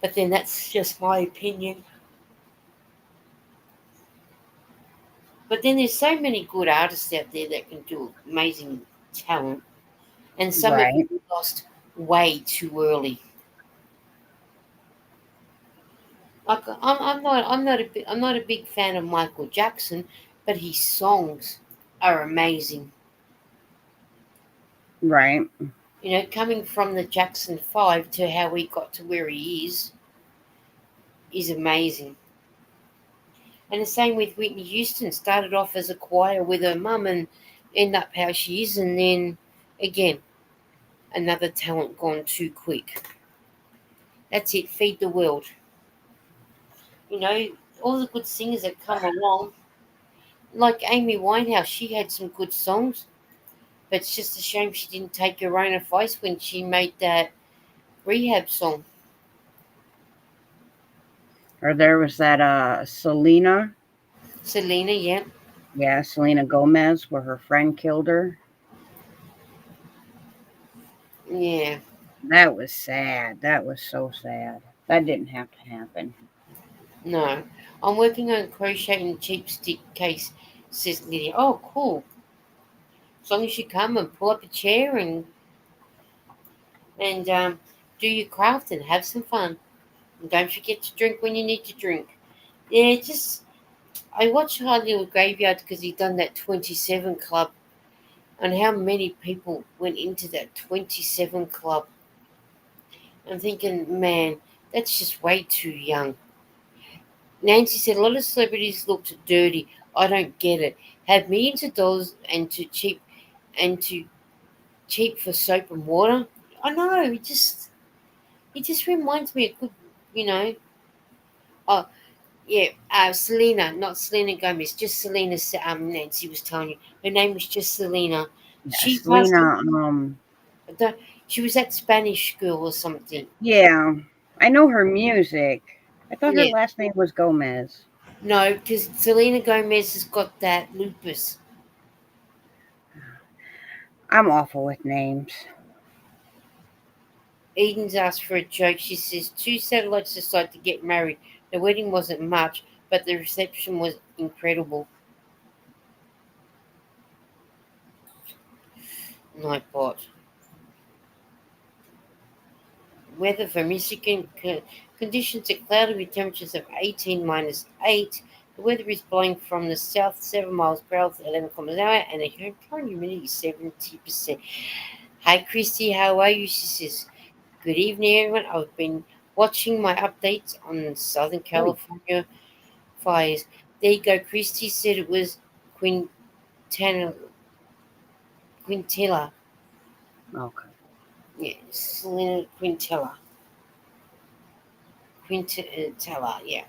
But then that's just my opinion. But then there's so many good artists out there that can do amazing talent, and some of them right. lost way too early. Like I'm not a big fan of Michael Jackson, but his songs are amazing. Right. Coming from the Jackson 5 to how he got to where he is amazing. And the same with Whitney Houston. Started off as a choir with her mum and end up how she is, and then again another talent gone too quick. That's it. Feed the world. You know, all the good singers that come along, like Amy Winehouse, she had some good songs, but it's just a shame she didn't take her own advice when she made that rehab song. Or there was that Selena. Selena, yeah, Yeah, Selena Gomez, where her friend killed her. Yeah, That was sad. That was so sad. That didn't have to happen. no. I'm working on crocheting cheap stick case, says Lydia. Oh, cool. As long as you come and pull up a chair and do your craft and have some fun. And don't forget to drink when you need to drink. Yeah, just I watched Hard Little Graveyard because he done that 27 club, and how many people went into that 27 club. I'm thinking, man, that's just way too young. Nancy said a lot of celebrities looked dirty. I don't get it. Have millions of dollars and too cheap for soap and water. I know. It just reminds me of good, you know. Oh yeah, Selena, not Selena Gomez, just Selena. Nancy was telling you her name was just Selena. Yeah, She passed Selena. away. She was at Spanish school or something. Yeah, I know her music. I thought her Yeah, last name was Gomez. no, because Selena Gomez has got that lupus. I'm awful with names. Eden's asked for a joke. She says two satellites decided to get married. The wedding wasn't much, but the reception was incredible. Nightbot. Weather for Michigan conditions are cloudy with temperatures of 18 minus 8. The weather is blowing from the south 7 miles per hour to 11 kilometers an hour, and the current humidity is 70%. Hi, Christy, how are you? She says, good evening, everyone. I've been watching my updates on Southern Oh, California fires. There you go. Christy said it was Quintana, Quintilla. okay. Yeah, Selena Quintilla. Quintilla, yeah.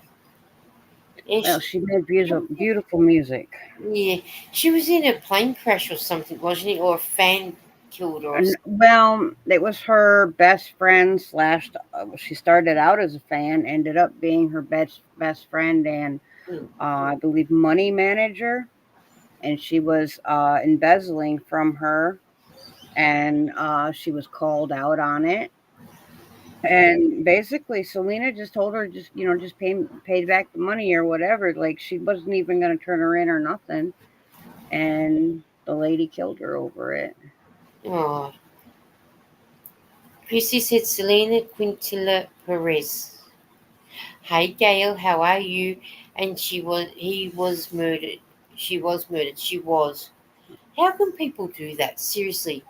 Yeah, Well, she made beautiful, beautiful music. yeah, she was in a plane crash or something, wasn't it? Or a fan killed her or And, something. well, it was her best friend slash. She started out as a fan, ended up being her best friend, and I believe money manager. And she was embezzling from her, and she was called out on it. And basically, Selena just told her, just paid back the money or whatever. Like she wasn't even going to turn her in or nothing. And the lady killed her over it. Oh, Chrissy said Selena Quintilla Perez. Hey Gail, how are you? And he was murdered. She was murdered. She was. How can people do that? Seriously.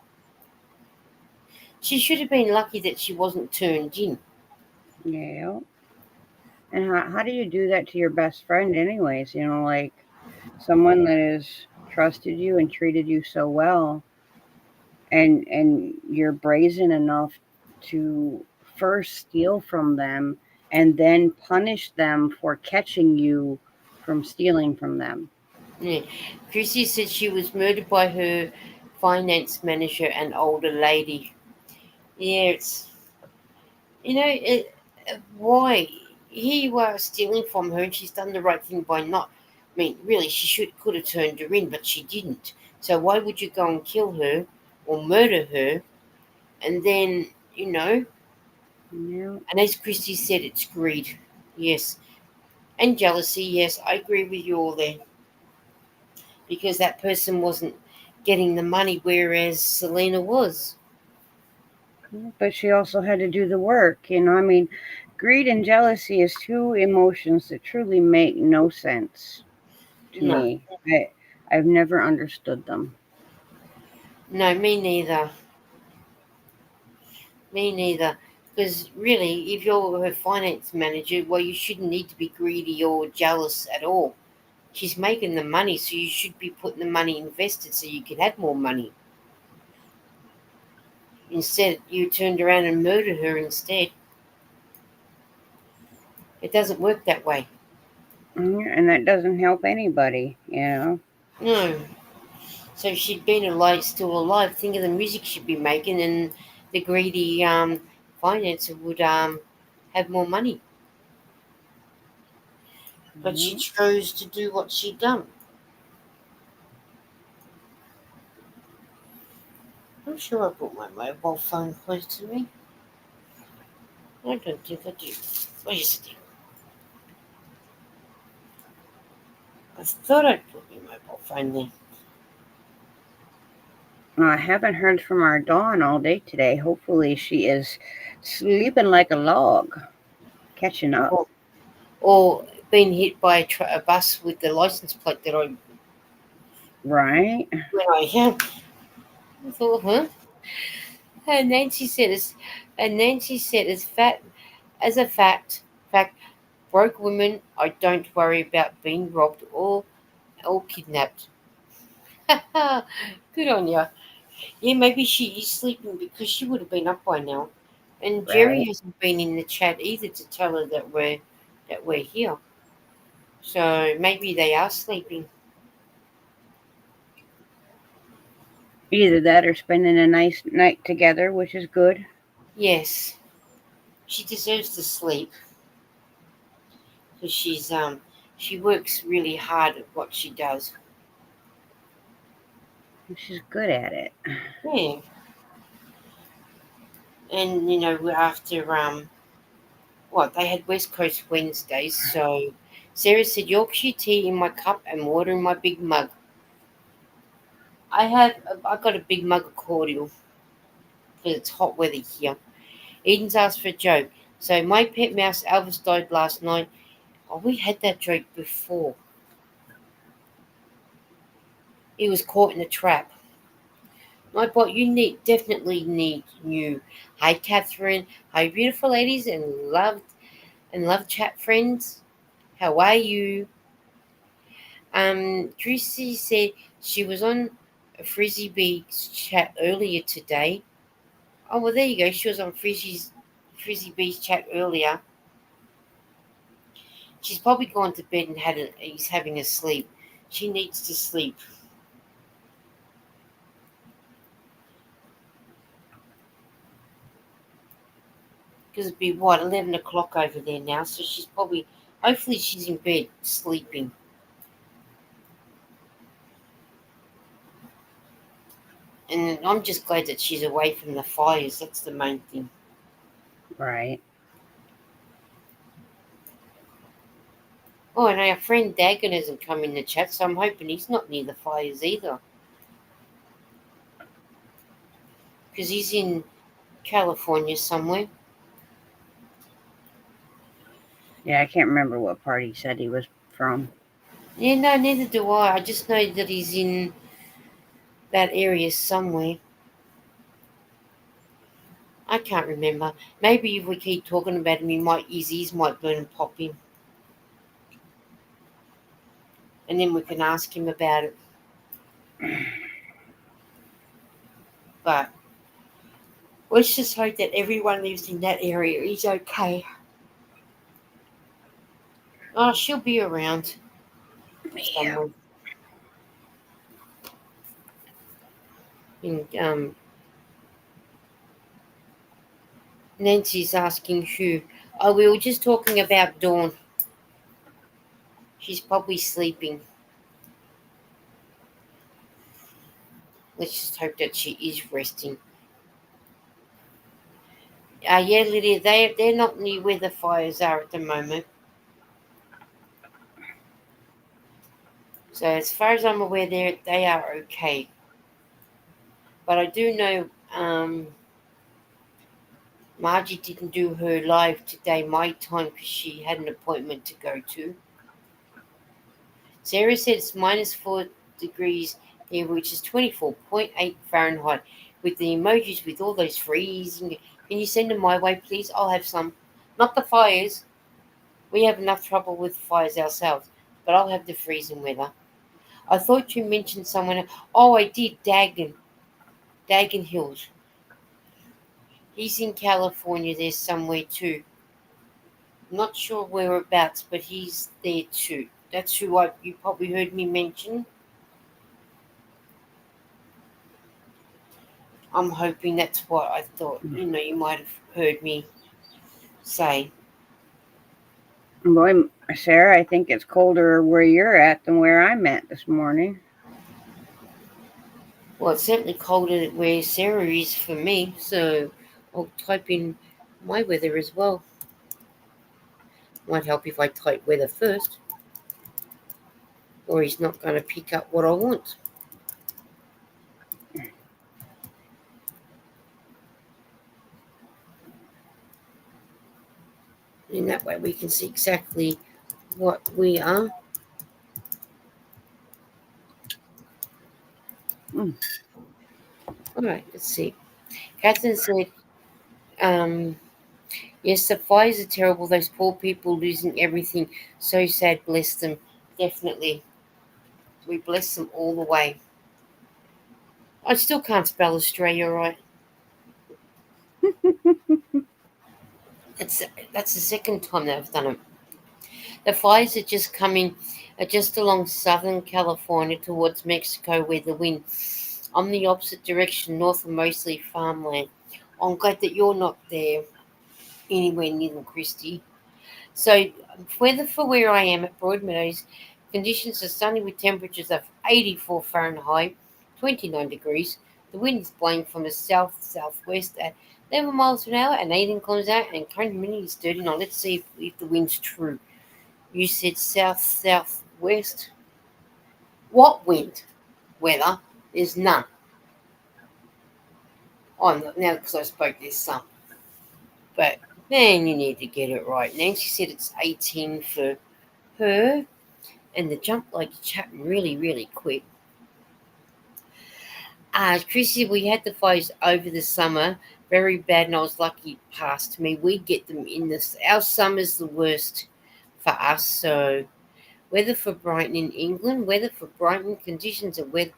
She should have been lucky that she wasn't turned in. Yeah. And how do you do that to your best friend, anyways? Like someone that has trusted you and treated you so well, and you're brazen enough to first steal from them and then punish them for catching you from stealing from them. Yeah. Chrissy said she was murdered by her finance manager, an older lady. Yeah, why? Here you are stealing from her, and she's done the right thing by not. I mean, really, she could have turned her in, but she didn't. So why would you go and kill her or murder her? And then, Yeah. and as Christy said, it's greed. Yes. And jealousy. Yes, I agree with you all there. Because that person wasn't getting the money, whereas Selena was. But she also had to do the work. I mean, greed and jealousy is two emotions that truly make no sense to No, me. I've never understood them. no, me neither. Me neither. Because really, if you're her finance manager, well, you shouldn't need to be greedy or jealous at all. She's making the money, so you should be putting the money invested so you can have more money. Instead, you turned around and murdered her instead. It doesn't work that way. And that doesn't help anybody. No. So if she'd been alive, still alive, think of the music she'd be making, and the greedy financer would have more money. But she Yeah. chose to do what she'd done. I'm sure I brought my mobile phone close to me. I don't think I do. Wait a second. I thought I'd put my mobile phone there. I haven't heard from our Dawn all day today. Hopefully, she is sleeping like a log, catching up. Or being hit by a bus with the license plate that I Right? when I thought, huh? And Nancy said, as fat as a fact, broke women. I don't worry about being robbed or kidnapped. Good on ya. Yeah, maybe she is sleeping because she would have been up by now. And Jerry Right. hasn't been in the chat either to tell her that we're here. So maybe they are sleeping. Either that or spending a nice night together, which is good. Yes, she deserves to sleep because she works really hard at what she does. She's good at it. Yeah, and after what they had West Coast Wednesdays, so Sarah said Yorkshire tea in my cup and water in my big mug. I got a big mug of cordial because it's hot weather here. Eden's asked for a joke. So my pet mouse Elvis died last night. Oh, we had that joke before. He was caught in a trap. Nightbot, you definitely need new. Hi, Catherine. Hi, beautiful ladies and love chat friends. How are you? Tracy said she was on a Frizzy Beach chat earlier today. Oh well, there you go. She was on Frizzy Beach chat earlier. She's probably gone to bed and he's having a sleep. She needs to sleep because it'd be what 11 o'clock over there now. So she's probably, hopefully, she's in bed sleeping. And I'm just glad that she's away from the fires. That's the main thing. Right. Oh, and our friend Dagon hasn't come in the chat, so I'm hoping he's not near the fires either. Because he's in California somewhere. Yeah, I can't remember what part he said he was from. Yeah, no, neither do I. I just know that he's in that area somewhere. I can't remember. Maybe if we keep talking about him, his ears might burn and pop in. And then we can ask him about it. But let's just hope that everyone lives in that area is okay. Oh, she'll be around Yeah. somewhere. And Nancy's asking who. Oh, we were just talking about Dawn. She's probably sleeping. Let's just hope that she is resting. Yeah, Lydia, they're not near where the fires are at the moment. So as far as I'm aware, they are okay. But I do know Margie didn't do her live today, my time, because she had an appointment to go to. Sarah said it's -4 degrees here, which is 24.8 Fahrenheit, with the emojis with all those freezing. Can you send them my way, please? I'll have some. Not the fires. We have enough trouble with fires ourselves, but I'll have the freezing weather. I thought you mentioned someone else. Oh, I did. Dagon Hills. He's in California there somewhere too. Not sure whereabouts, but he's there too. That's who you probably heard me mention. I'm hoping that's what I thought. You might have heard me say. Boy, Sarah, I think it's colder where you're at than where I'm at this morning. Well, it's certainly colder where Sarah is for me, so I'll type in my weather as well. Might help if I type weather first, or he's not going to pick up what I want. In that way, we can see exactly what we are. Mm, All right, let's see. Catherine said, um, yes, the fires are terrible. Those poor people losing everything. So sad. Bless them. Definitely. We bless them all the way. I still can't spell Australia right. It's that's the second time that I've done it. The fires are just coming, just along southern California towards Mexico, where the wind. I'm the opposite direction, north of mostly farmland. I'm glad that you're not there, anywhere near them, Christy. So, weather for where I am at Broadmeadows, conditions are sunny with temperatures of 84 Fahrenheit, 29 degrees. The wind is blowing from the south southwest at 11 miles an hour and 18 kilometers an hour, and current humidity is 39. Let's see if the wind's true. You said south southwest. What wind? Weather? There's none. Oh, now because I spoke, there's some. But man, you need to get it right. Nancy said it's 18 for her, and the jump like chatting really, really quick. Chrissy, we had the fires over the summer, very bad, and I was lucky it passed me. We get them in this. Our summer's the worst for us. So weather for Brighton in England, weather for Brighton, conditions of weather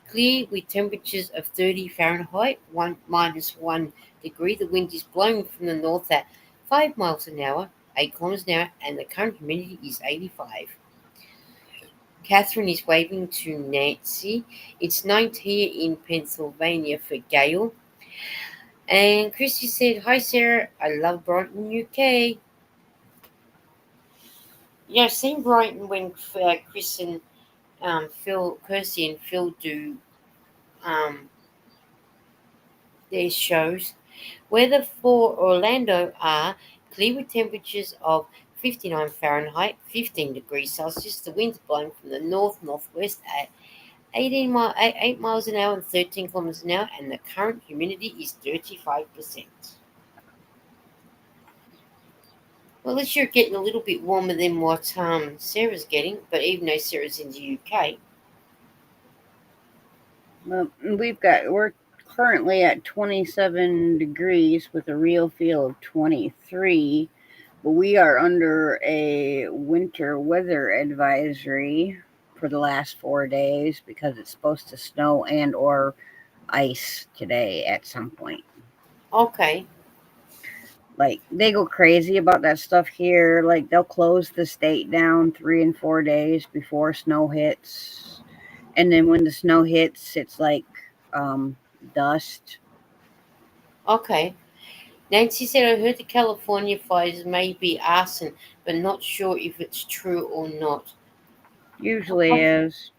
clear with temperatures of 30 Fahrenheit, 1 minus 1 degree. The wind is blowing from the north at 5 miles an hour, 8 kilometers an hour, and the current humidity is 85. Catherine is waving to Nancy. It's night here in Pennsylvania for Gail. And Christy said, hi Sarah, I love Brighton, UK. Yeah, I've seen Brighton when Chris and Phil, Kirsty and Phil do um, their shows. Weather for Orlando are clear with temperatures of 59 Fahrenheit, 15 degrees Celsius. The wind's blowing from the north northwest at 8 miles an hour and 13 kilometers an hour, and the current humidity is 35%. Well, at least you're getting a little bit warmer than what Sarah's getting, but even though Sarah's in the UK. well, we're currently at 27 degrees with a real feel of 23, but we are under a winter weather advisory for the last 4 days because it's supposed to snow and or ice today at some point. Okay, Like they go crazy about that stuff here. Like they'll close the state down 3 and 4 days before snow hits, and then when the snow hits, it's like um, dust. okay. Nancy said, I heard the California fires may be arson, but not sure if it's true or not. Usually is,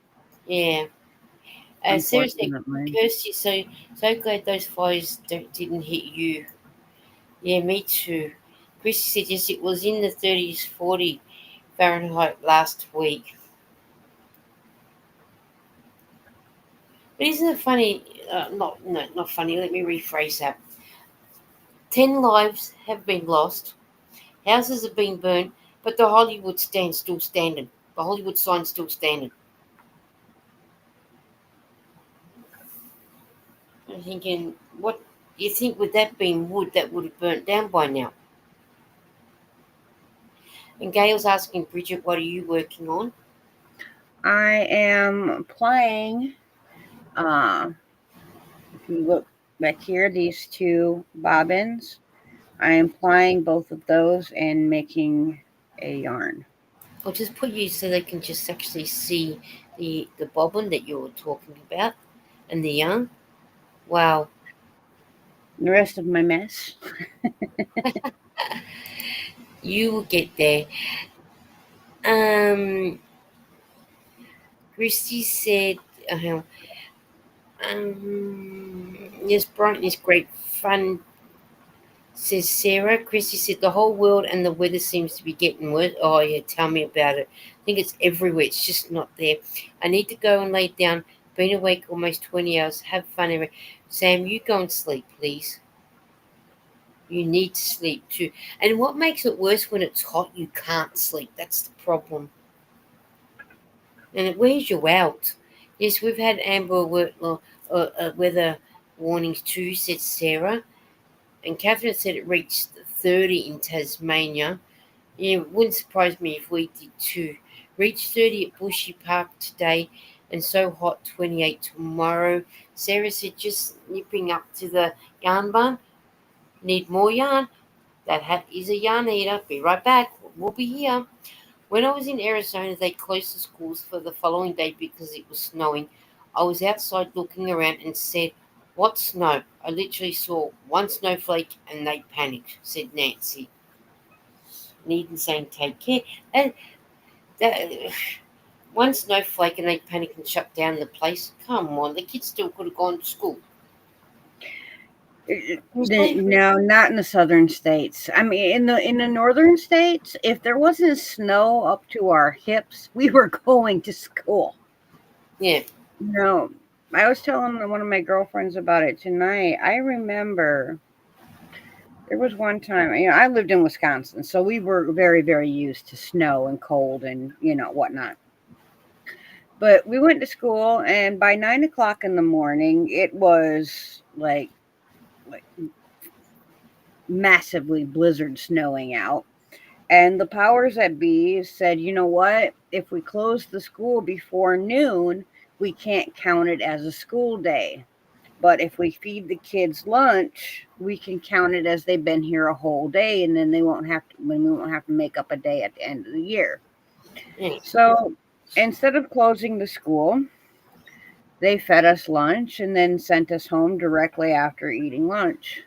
Yeah. Seriously, unfortunately. Kirsty, so glad those fires didn't hit you. Yeah, me too. Christy said, yes, it was in the 30s, 40 Fahrenheit last week. But isn't it funny? Not no, not funny. Let me rephrase that. 10 lives have been lost. Houses have been burnt, but the Hollywood stand still standing. The Hollywood sign's still standing. I'm thinking, what do you think? Would that been wood that would have burnt down by now? And Gail's asking Bridget, what are you working on? I am playing. Uh, if you look back here, these two bobbins. I am plying both of those and making a yarn. I'll just put you so they can just actually see the bobbin that you were talking about and the yarn. Wow, The rest of my mess. you will get there. Um, Christy said, uh, Yes, Brighton is great fun, says Sarah. Chrissy said the whole world and the weather seems to be getting worse. Oh, yeah, tell me about it. I think it's everywhere. It's just not there. I need to go and lay down. Been awake almost 20 hours. Have fun. Sam, you go and sleep, please. You need to sleep too. And what makes it worse when it's hot, you can't sleep. That's the problem. And it wears you out. Yes, we've had weather warnings too, said Sarah. And Catherine said it reached 30 in Tasmania. Yeah, it wouldn't surprise me if we did too. Reach 30 at Bushy Park today and so hot 28 tomorrow. Sarah said just nipping up to the yarn barn. Need more yarn. That hat is a yarn eater. Be right back. We'll be here. When I was in Arizona, they closed the schools for the following day because it was snowing. I was outside looking around and said, "What snow?" I literally saw one snowflake and they panicked, said Nancy. Needn't saying take care. And that, one snowflake and they panicked and shut down the place. Come on, the kids still could have gone to school. You say, No, not in the southern states. I mean, in the northern states, if there wasn't snow up to our hips, we were going to school. yeah, No, I was telling one of my girlfriends about it tonight. I remember there was one time, I lived in Wisconsin, so we were very, very used to snow and cold and whatnot. But we went to school, and by 9 o'clock in the morning, it was like massively blizzard snowing out. And the powers that be said, you know what? If we close the school before noon, we can't count it as a school day. But if we feed the kids lunch, we can count it as they've been here a whole day, and then we won't have to make up a day at the end of the year. yeah. So instead of closing the school, they fed us lunch and then sent us home directly after eating lunch.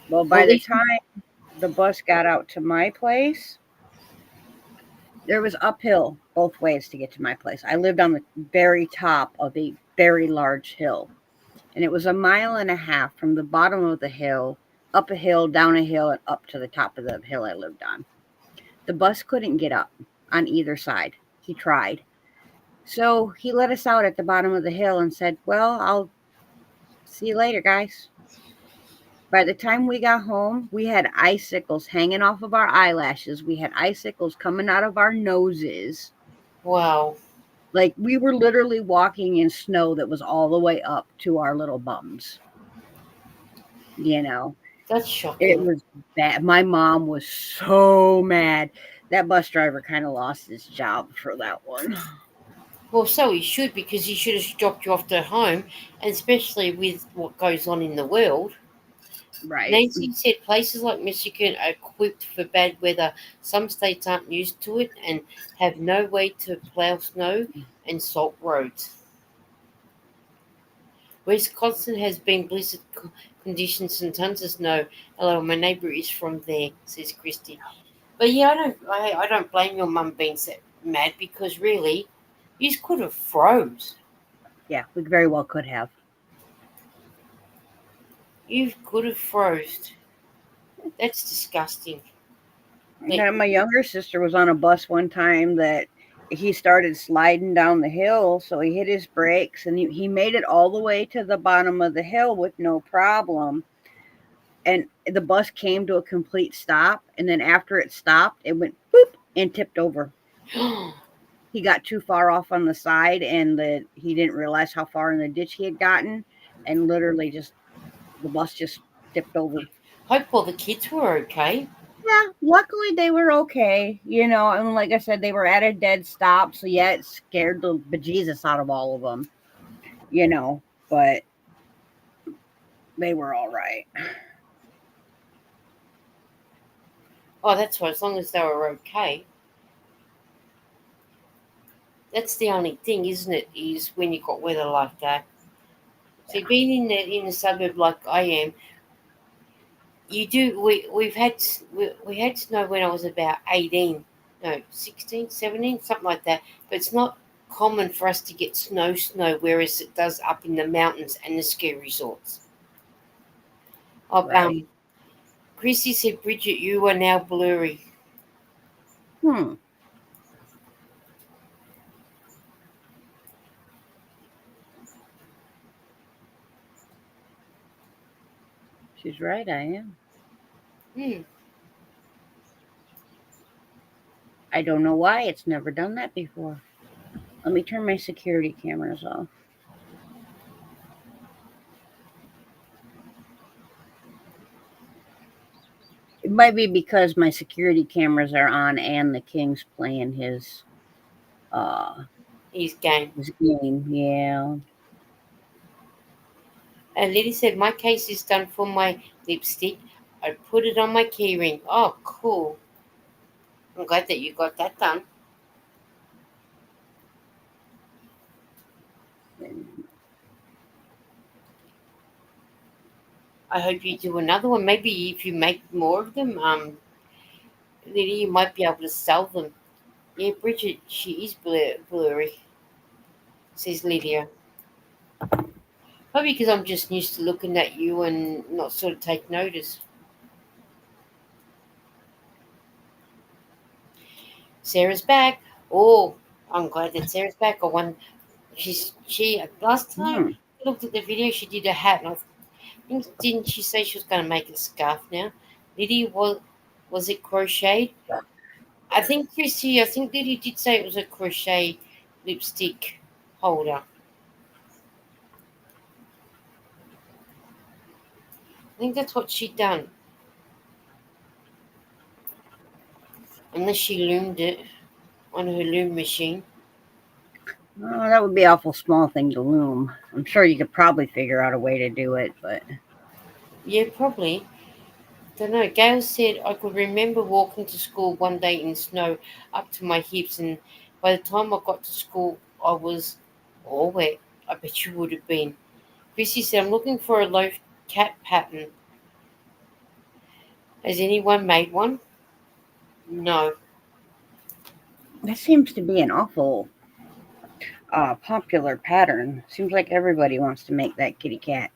Well, Well, by at the least, time the bus got out to my place, there was uphill both ways to get to my place. I lived on the very top of a very large hill, and it was a mile and a half from the bottom of the hill, up a hill, down a hill, and up to the top of the hill I lived on. The bus couldn't get up on either side. He tried. So he let us out at the bottom of the hill and said, "Well, I'll see you later, guys." By the time we got home, we had icicles hanging off of our eyelashes. We had icicles coming out of our noses. wow, Like we were literally walking in snow that was all the way up to our little bums. You know, that's it shocking. was bad. My mom was so mad. That bus driver kind of lost his job for that one. Well, so he should because he should have dropped you off to home, and especially with what goes on in the world. Right. Nancy said places like Michigan are equipped for bad weather. Some states aren't used to it and have no way to plow snow and salt roads. Wisconsin has been blizzard conditions and tons of snow. Hello, my neighbour is from there, says Christy. But yeah, I don't blame your mum being so mad because really, you could have froze. Yeah, we very well could have. You could have froze. That's disgusting. Like, Now, my younger sister was on a bus one time that he started sliding down the hill, so he hit his brakes and he made it all the way to the bottom of the hill with no problem. And the bus came to a complete stop, and then after it stopped, it went boop and tipped over. He got too far off on the side, and he didn't realize how far in the ditch he had gotten, and literally just the bus just tipped over. hope all the kids were okay. Yeah, luckily they were okay, and like I said, they were at a dead stop, so yeah, it scared the bejesus out of all of them, you know, but they were all right. Oh, that's right. As long as they were okay. That's the only thing, isn't it? Is when you got weather like that. See, being in the suburb like I am, you do. We had snow when I was about 18, no 16, 17, something like that. But it's not. common for us to get snow, whereas it does up in the mountains and the ski resorts. Oh, Right. Chrissy said, Bridget, you are now blurry. Hmm. She's right, I am. Hmm. I don't know why it's never done that before. Let me turn my security cameras off. It might be because my security cameras are on and the king's playing uh His game. his game. Yeah. And Lily said, my case is done for my lipstick. I put it on my keyring. Oh, cool. I'm glad that you got that done. I hope you do another one. Maybe if you make more of them, Lily, you might be able to sell them. Yeah, Bridget, she is blurry, says Lydia. Probably because I'm just used to looking at you and not sort of take notice. Sarah's back. Oh, I'm glad that Sarah's back. I won. She last time Hmm. I looked at the video, she did a hat, and I think didn't she say she was going to make a scarf now? Lydia, was it crocheted? I think Chrissy. I think Lydia did say it was a crochet lipstick holder. I think that's what she done, unless she loomed it on her loom machine. Oh, that would be an awful small thing to loom. I'm sure you could probably figure out a way to do it, but Yeah, probably. Don't know. Gail said I could remember walking to school one day in snow up to my hips, and by the time I got to school, I was all wet. I bet you would have been. Chrissy said, I'm looking for a loaf cat pattern. Has anyone made one? No. that seems to be an awful popular pattern. Seems like everybody wants to make that kitty cat.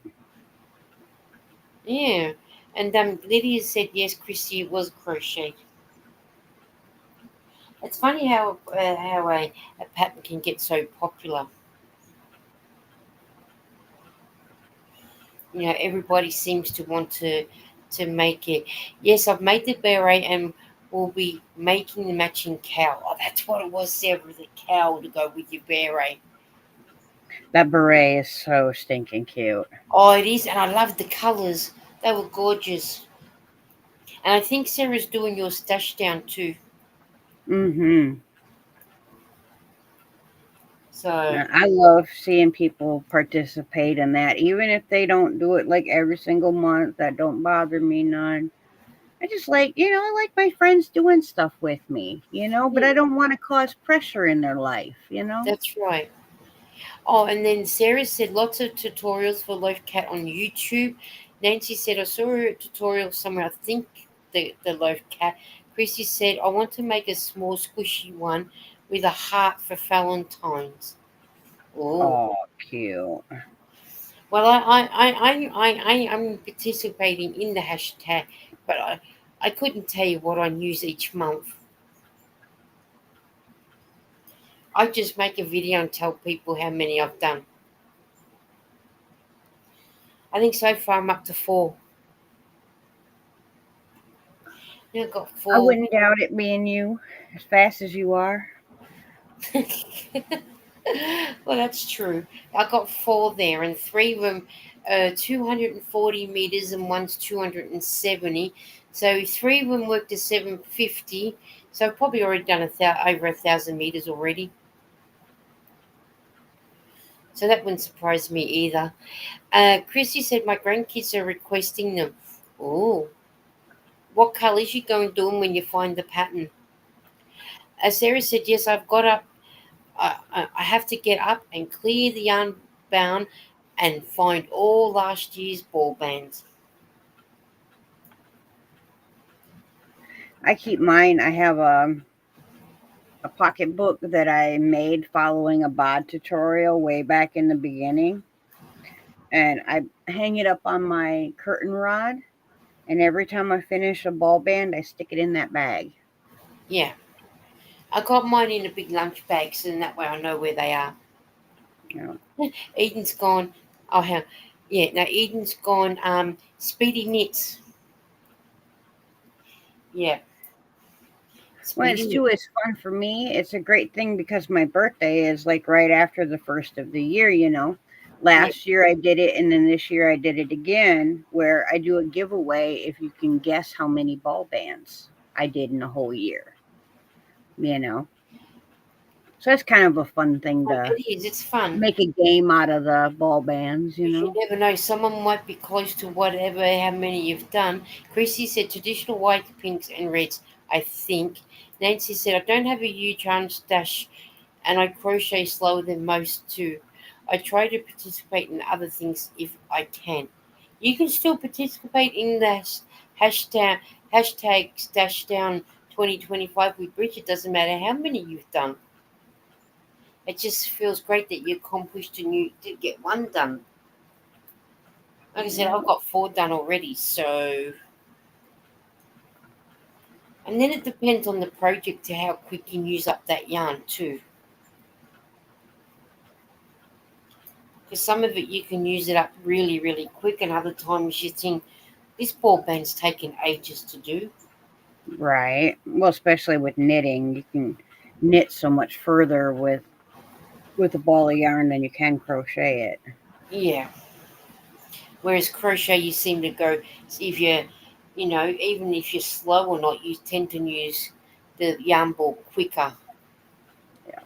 Yeah. And Lydia said, yes, Chrissy, it was crochet. It's funny how a pattern can get so popular. You know, everybody seems to want to make it. Yes, I've made the beret and we'll be making the matching cowl. Oh, that's what it was, Sarah, the cowl to go with your beret. That beret is so stinking cute. Oh, it is, and I love the colours. They were gorgeous. And I think Sarah's doing your stash down too. Mm-hmm. So I love seeing people participate in that, even if they don't do it like every single month. That don't bother me none. I just like, I like my friends doing stuff with me, but I yeah, don't want to cause pressure in their life. that's right. Oh, and then Sarah said lots of tutorials for Loaf Cat on YouTube. Nancy said I saw a tutorial somewhere. I think the Loaf Cat. Chrissy said I want to make a small squishy one with a heart for Valentine's. Oh, Oh, cute. well, I'm participating in the hashtag, but I couldn't tell you what I use each month. I just make a video and tell people how many I've done. I think so far I'm up to four. Yeah, I've got I four. wouldn't doubt it being you, as fast as you are. Well, that's true. I got four there, and three of them 240 meters, and one's 270. So three of them worked to 750. So I've probably already done over 1,000 meters already. So that wouldn't surprise me either. Chrissy said my grandkids are requesting them. Oh, what colours you going to do 'em when you find the pattern? Sarah said yes. I've got up. I have to get up and clear the yarn bound and find all last year's ball bands. I keep mine. I have a pocketbook that I made following a bod tutorial way back in the beginning, and I hang it up on my curtain rod. And every time I finish a ball band, I stick it in that bag. Yeah. I got mine in a big lunch bag, so that way I know where they are. You know, Eden's gone. Oh, hell. Yeah, no, Eden's gone. Speedy knits. Yeah, when it's Speedy too knits. it's fun for me. It's a great thing because my birthday is like right after the first of the year. Yeah. Last year I did it, and then this year I did it again, where I do a giveaway if you can guess how many ball bands I did in a whole year. You know, so that's kind of a fun thing Oh, to it is. It's fun. make a game out of the ball bands. You Because you know, never know. Someone might be close to whatever, how many you've done. Chrissy said traditional white, pinks, and reds, I think. Nancy said, I don't have a huge yarn stash and I crochet slower than most too. I try to participate in other things if I can. You can still participate in the hashtag hashtag stash down 2025 with Bridget. Doesn't matter how many you've done. It just feels great that you accomplished and you did get one done. Like I said, yeah. I've got four done already. So, and then it depends on the project to how quick you use up that yarn too. Because some of it you can use it up really, really quick, and other times you think this ball band's taken ages to do. Right. Well, especially with knitting, you can knit so much further with a ball of yarn than you can crochet it. Yeah. Whereas crochet, you seem to go if you're, even if you're slow or not, you tend to use the yarn ball quicker. Yeah.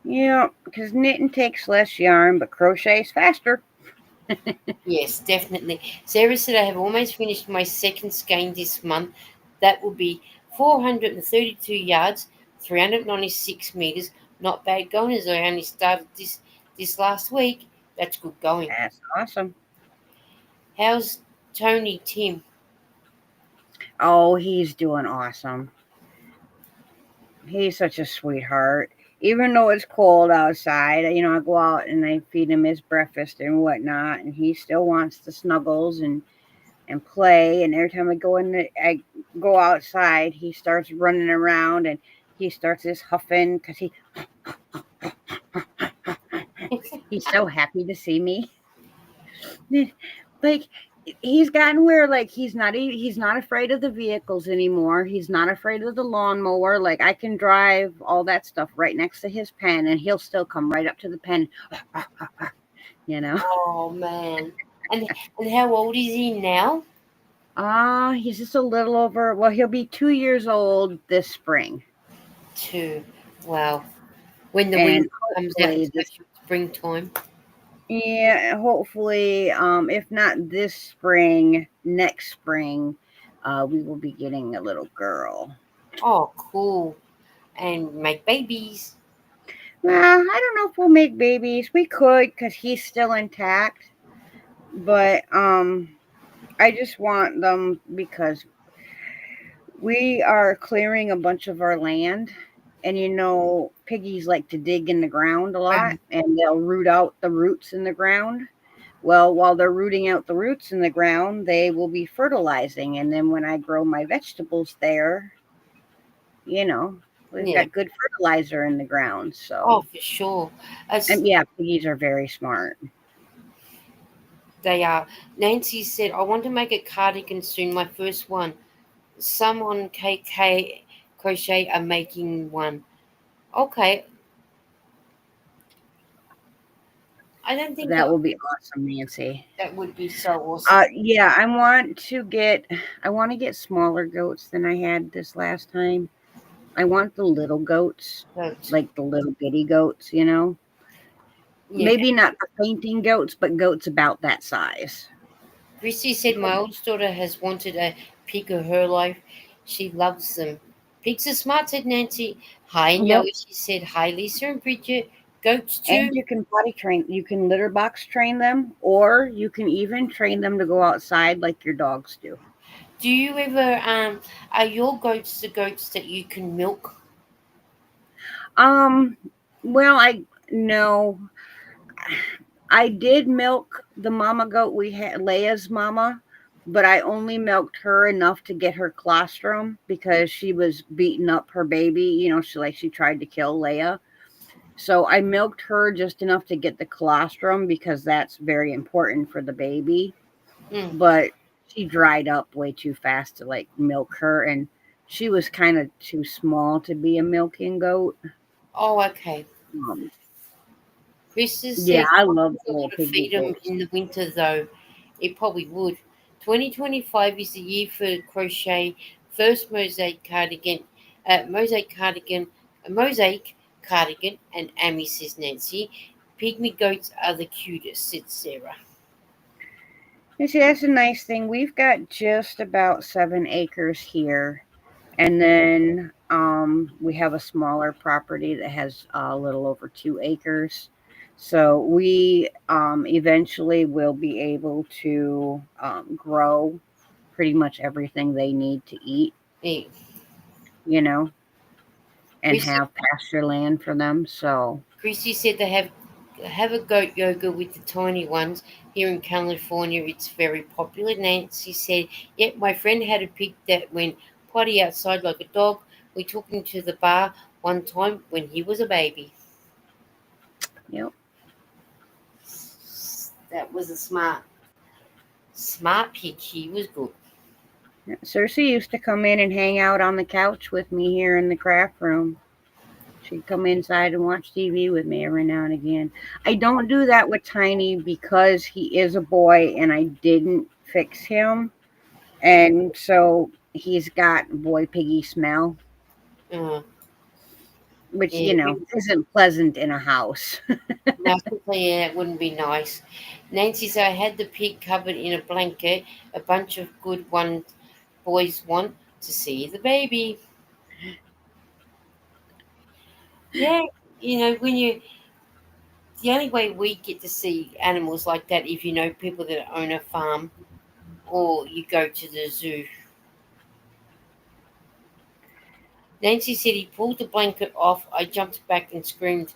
Yeah, because knitting takes less yarn, but crochet's faster. Yes, definitely. Sarah said I have almost finished my second skein this month. That will be 432 yards, 396 meters. Not bad going as I only started this last week. That's good going. That's awesome. How's Tony Tim? Oh, he's doing awesome. He's such a sweetheart. Even though it's cold outside, I go out and I feed him his breakfast and whatnot, and he still wants the snuggles and play. And every time I go outside, he starts running around and he starts this huffing because he's so happy to see me. Like he's gotten where like he's not afraid of the vehicles anymore. He's not afraid of the lawnmower. Like I can drive all that stuff right next to his pen, and he'll still come right up to the pen. You know. Oh man. And how old is he now? He's just a little over. Well, he'll be 2 years old this spring, Two. Wow. When the and wind comes out and hopefully this. stuff, springtime. Yeah, hopefully, if not this spring, next spring, we will be getting a little girl. Oh, cool. And make babies. Well, I don't know if we'll make babies. We could because he's still intact, but I just want them because we are clearing a bunch of our land, and piggies like to dig in the ground a lot, and they'll root out the roots in the ground. Well, while they're rooting out the roots in the ground, they will be fertilizing, and then when I grow my vegetables there, you know, we've Yeah. got good fertilizer in the ground. So, Oh, for sure. As and yeah, piggies are very smart. they are. Nancy said, I want to make a cardigan soon, my first one. Some on KK Crochet are making one. Okay. I don't think That will be awesome, Nancy. that would be so awesome. Yeah, I want to get smaller goats than I had this last time. I want the little goats, But, like the little bitty goats. yeah. Maybe not the fainting goats, but goats about that size. Chrissy said, my oldest daughter has wanted a pig of her life. She loves them. Pigs are smart, said Nancy. Hi, Noah, Yep. she said. Hi, Lisa and Bridget. Goats, And too. you can potty train, you can litter box train them, or you can even train them to go outside like your dogs do. Do you ever, are your goats the goats that you can milk? Um, well, I no, I did milk the mama goat we had, Leia's mama, but I only milked her enough to get her colostrum because she was beating up her baby. She tried to kill Leia. So I milked her just enough to get the colostrum because that's very important for the baby. Mm. But she dried up way too fast to like milk her, and she was kind of too small to be a milking goat. Oh, okay. Um, Krista yeah, said, I "I love wouldn't little want to piggy feed them goats. in the winter, though. It probably would. 2025 is the year for crochet. First mosaic cardigan, a mosaic cardigan, and Amy says Nancy. Pygmy goats are the cutest," said Sarah. You see, that's a nice thing. We've got just about 7 acres here, and then we have a smaller property that has a little over 2 acres. So we eventually will be able to grow pretty much everything they need to eat, Yeah. you know, and Chrissy, have pasture land for them. So, Chrissy said they have a goat yoga with the tiny ones here in California. It's very popular. Nancy said, "Yep, my friend had a pig that went potty outside like a dog. We took him to the bar one time when he was a baby." yep. That was a smart pig. He was good. Cersei used to come in and hang out on the couch with me here in the craft room. She'd come inside and watch TV with me every now and again. I don't do that with Tiny because he is a boy and I didn't fix him. And so he's got boy piggy smell, Uh, which, yeah, isn't pleasant in a house. no, yeah, it wouldn't be nice. Nancy said, "I had the pig covered in a blanket. A bunch of good ones boys want to see the baby." Yeah, when the only way we get to see animals like that if you know people that own a farm or you go to the zoo. Nancy said he pulled the blanket off. I jumped back and screamed,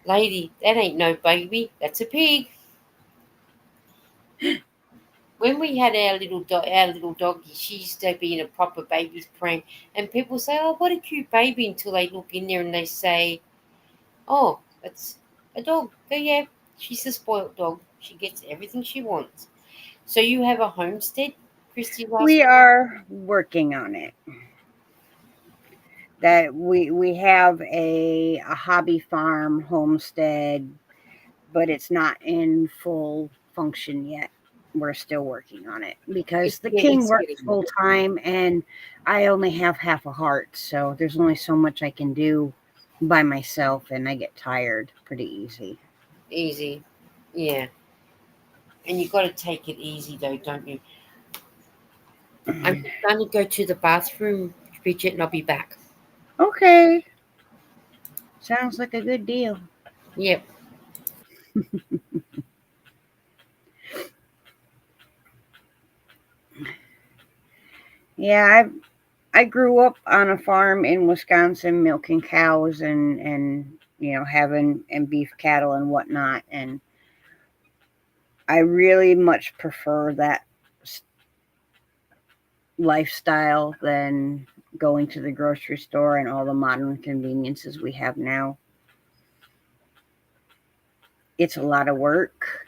"Lady, that ain't no baby, that's a pig." When we had our little doggy, she used to be in a proper baby's pram, and people say, "Oh, what a cute baby," until they look in there and they say, "Oh, that's a dog." Oh yeah, she's a spoilt dog. She gets everything she wants. So you have a homestead, Christy last We week? are working on it. That we have a hobby farm homestead, but it's not in full function yet. We're still working on it because the Yeah, king it's works getting full time and I only have half a heart. So there's only so much I can do by myself and I get tired pretty easy. easy. Yeah. And you got to take it easy though, don't you? I'm just going to go to the bathroom, Bridget, and I'll be back. Okay. Sounds like a good deal. Yep. Yeah, I grew up on a farm in Wisconsin milking cows and having and beef cattle and whatnot, and I really much prefer that lifestyle than going to the grocery store and all the modern conveniences we have now. It's a lot of work,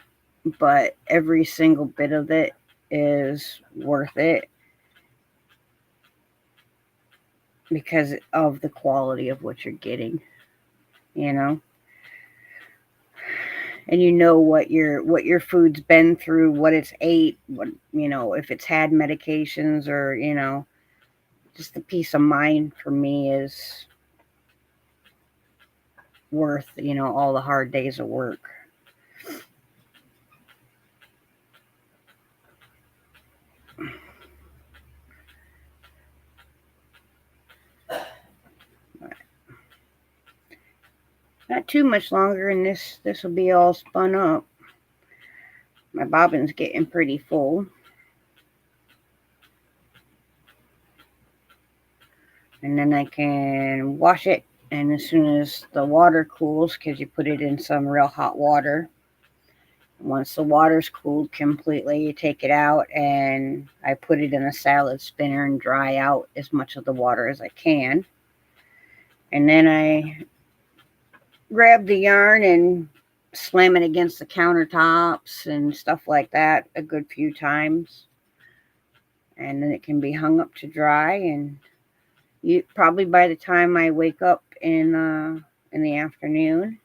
but every single bit of it is worth it because of the quality of what you're getting, you know? And you know what your food's been through, what it's ate, what if it's had medications or just the peace of mind for me is worth all the hard days of work. Not too much longer, and this will be all spun up. My bobbin's getting pretty full, and then I can wash it And as soon as the water cools, because you put it in some real hot water, once the water's cooled completely, you take it out and I put it in a salad spinner and dry out as much of the water as I can. And then I grab the yarn and slam it against the countertops and stuff like that a good few times. And then it can be hung up to dry. And you probably by the time I wake up in the afternoon,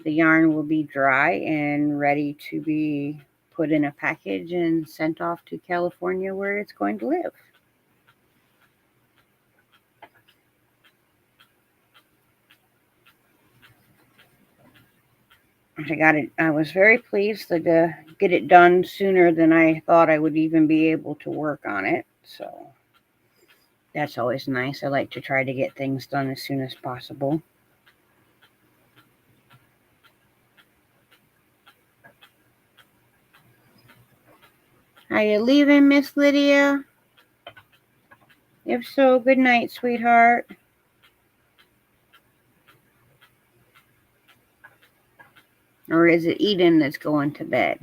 the yarn will be dry and ready to be put in a package and sent off to California where it's going to live. I was very pleased to get it done sooner than I thought I would even be able to work on it. So that's always nice. I like to try to get things done as soon as possible. Are you leaving, Miss Lydia? If so, good night, sweetheart. Or is it Eden that's going to bed?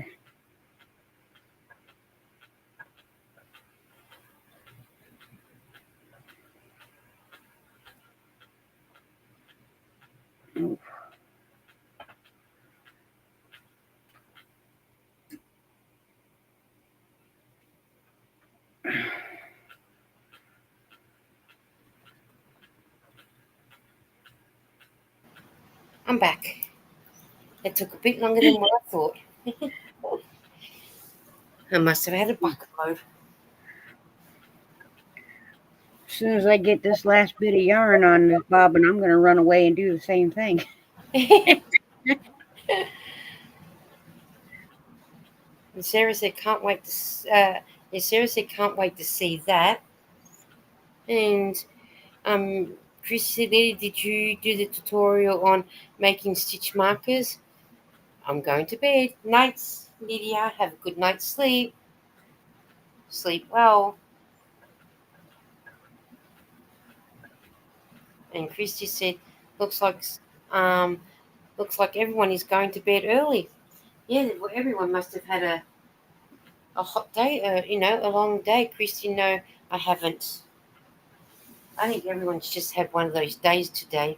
Oof. I'm back. It took a bit longer than what I thought. I must have had a bucket load. As soon as I get this last bit of yarn on this bobbin, I'm going to run away and do the same thing. And Sarah said, "Can't wait to." Yeah, Sarah said, "Can't wait to see that." And Chris said, "Lily, did you do the tutorial on making stitch markers?" I'm going to bed. Nights, Lydia. Have a good night's sleep. Sleep well. And Christy said, "Looks like um, looks like everyone is going to bed early." Yeah, well, everyone must have had a hot day. A long day. Christy, no, I haven't. I think everyone's just had one of those days today.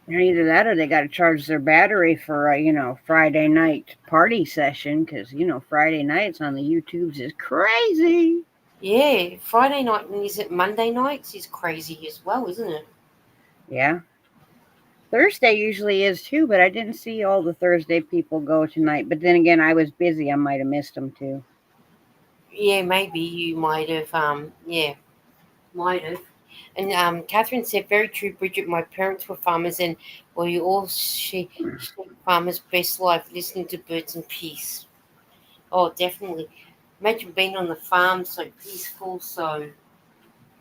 And either that or they got to charge their battery for a Friday night party session because Friday nights on the YouTubes is crazy. Yeah, Friday night and is it Monday nights is crazy as well, isn't it? Yeah. Thursday usually is too, but I didn't see all the Thursday people go tonight. But then again, I was busy. I might have missed them too. Yeah, maybe you might have. Yeah, might have. And Catherine said, "Very true, Bridget. My parents were farmers, and we all sheep farmers' best life, listening to birds in peace." Oh, definitely. Imagine being on the farm, so peaceful, so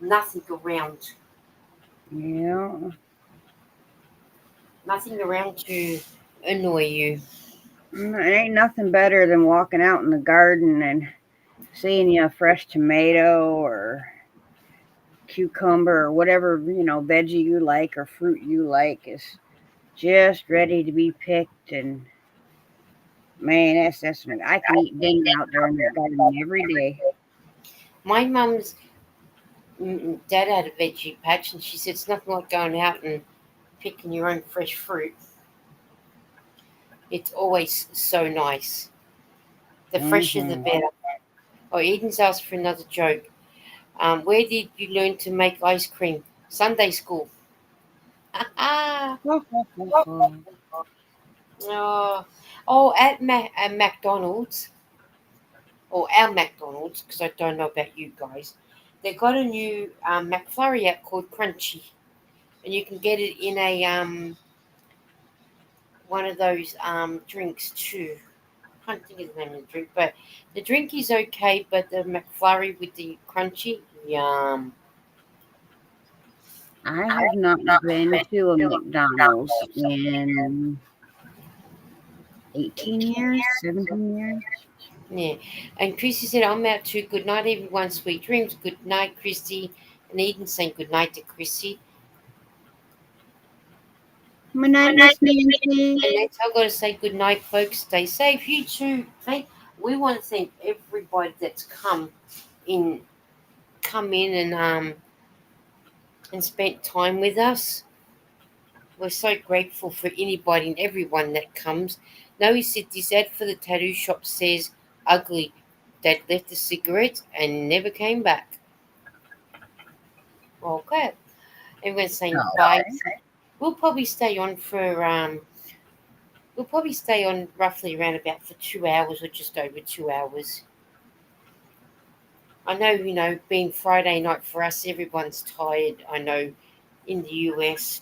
nothing around, Yeah. nothing around to annoy you. It ain't nothing better than walking out in the garden and seeing you a fresh tomato or cucumber or whatever, veggie you like or fruit you like is just ready to be picked. And man, that's I can eat dinner out there in the garden every day. My mum's dad had a veggie patch, and she said it's nothing like going out and picking your own fresh fruit. It's always so nice. The fresher, the Mm-hmm. better. Oh, Eden's asked for another joke. Where did you learn to make ice cream? Sunday school. Ah, oh, at McDonald's, or our McDonald's, because I don't know about you guys. They got a new McFlurry out called Crunchy, and you can get it in a one of those drinks too. I can't think of the name of the drink, but the drink is okay. But the McFlurry with the crunchy, yum. I have not been to a McDonald's in 18 years, 17 years. Yeah. And Chrissy said, "I'm out too. Good night, everyone. Sweet dreams. Good night, Chrissy." And Eden saying good night to Chrissy. Good night, Miss Nancy. And that's I've got to say good night, folks. Stay safe. You too. We want to thank everybody that's in, come in and spent time with us. We're so grateful for anybody and everyone that comes. Now he said this ad for the tattoo shop says ugly. Dad left the cigarettes and never came back. Okay. Everyone's saying bye. We'll probably stay on for we'll probably stay on roughly around about for 2 hours or just over 2 hours. I know, being Friday night for us, everyone's tired. I know in the US,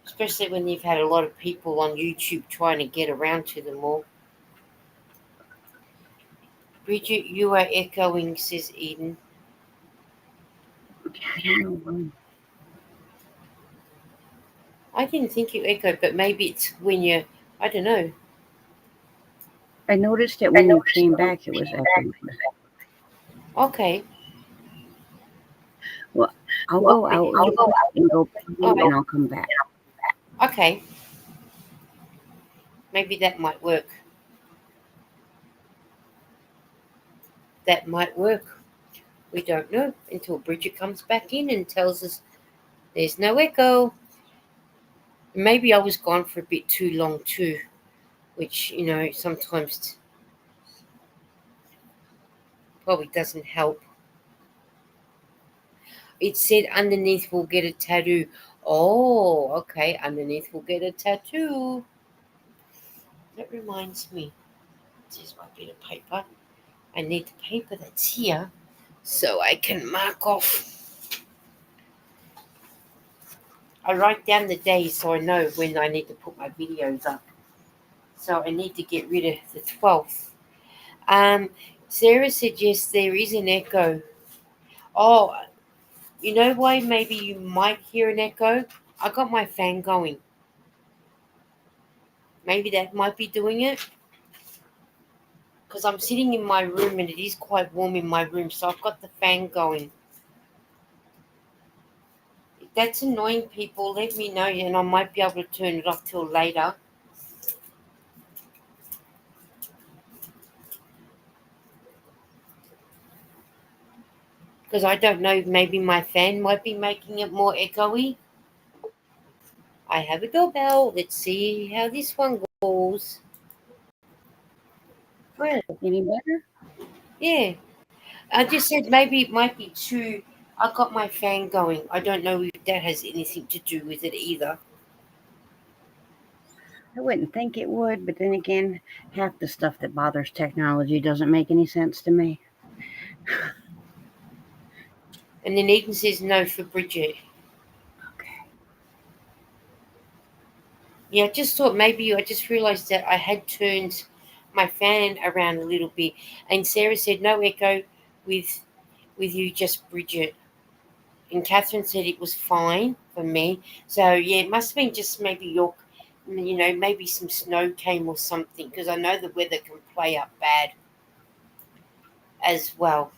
especially when you've had a lot of people on YouTube trying to get around to them all. Bridget, you are echoing, says Eden. I don't know why. I didn't think you echoed, but maybe it's when I don't know. I noticed that when you came back, it was echoing. Okay. Well, I'll go out real quick and go pee, and I'll come back. Okay. Maybe that might work. That might work. We don't know until Bridget comes back in and tells us there's no echo. Maybe I was gone for a bit too long too, which, sometimes probably doesn't help. It said underneath we'll get a tattoo. Oh, okay. Underneath we'll get a tattoo. That reminds me. Here's my bit of paper. I need the paper that's here so I can mark off. I write down the days so I know when I need to put my videos up. So I need to get rid of the 12th. Sarah said yes, there is an echo. Oh, you know why maybe you might hear an echo? I got my fan going. Maybe that might be doing it. Because I'm sitting in my room and it is quite warm in my room, so I've got the fan going. If that's annoying people, let me know and I might be able to turn it off till later. Because I don't know, maybe my fan might be making it more echoey. I have a doorbell. Let's see how this one goes. Well, Any better? yeah. I just said maybe it might be too. I got my fan going. I don't know if that has anything to do with it either. I wouldn't think it would, but then again, half the stuff that bothers technology doesn't make any sense to me. And then Eden says no for Bridget. Okay. Yeah, I just thought maybe I just realised that I had turned my fan around a little bit. And Sarah said no echo with you, just Bridget. And Catherine said it was fine for me. So yeah, it must have been just maybe maybe some snow came or something because I know the weather can play up bad as well.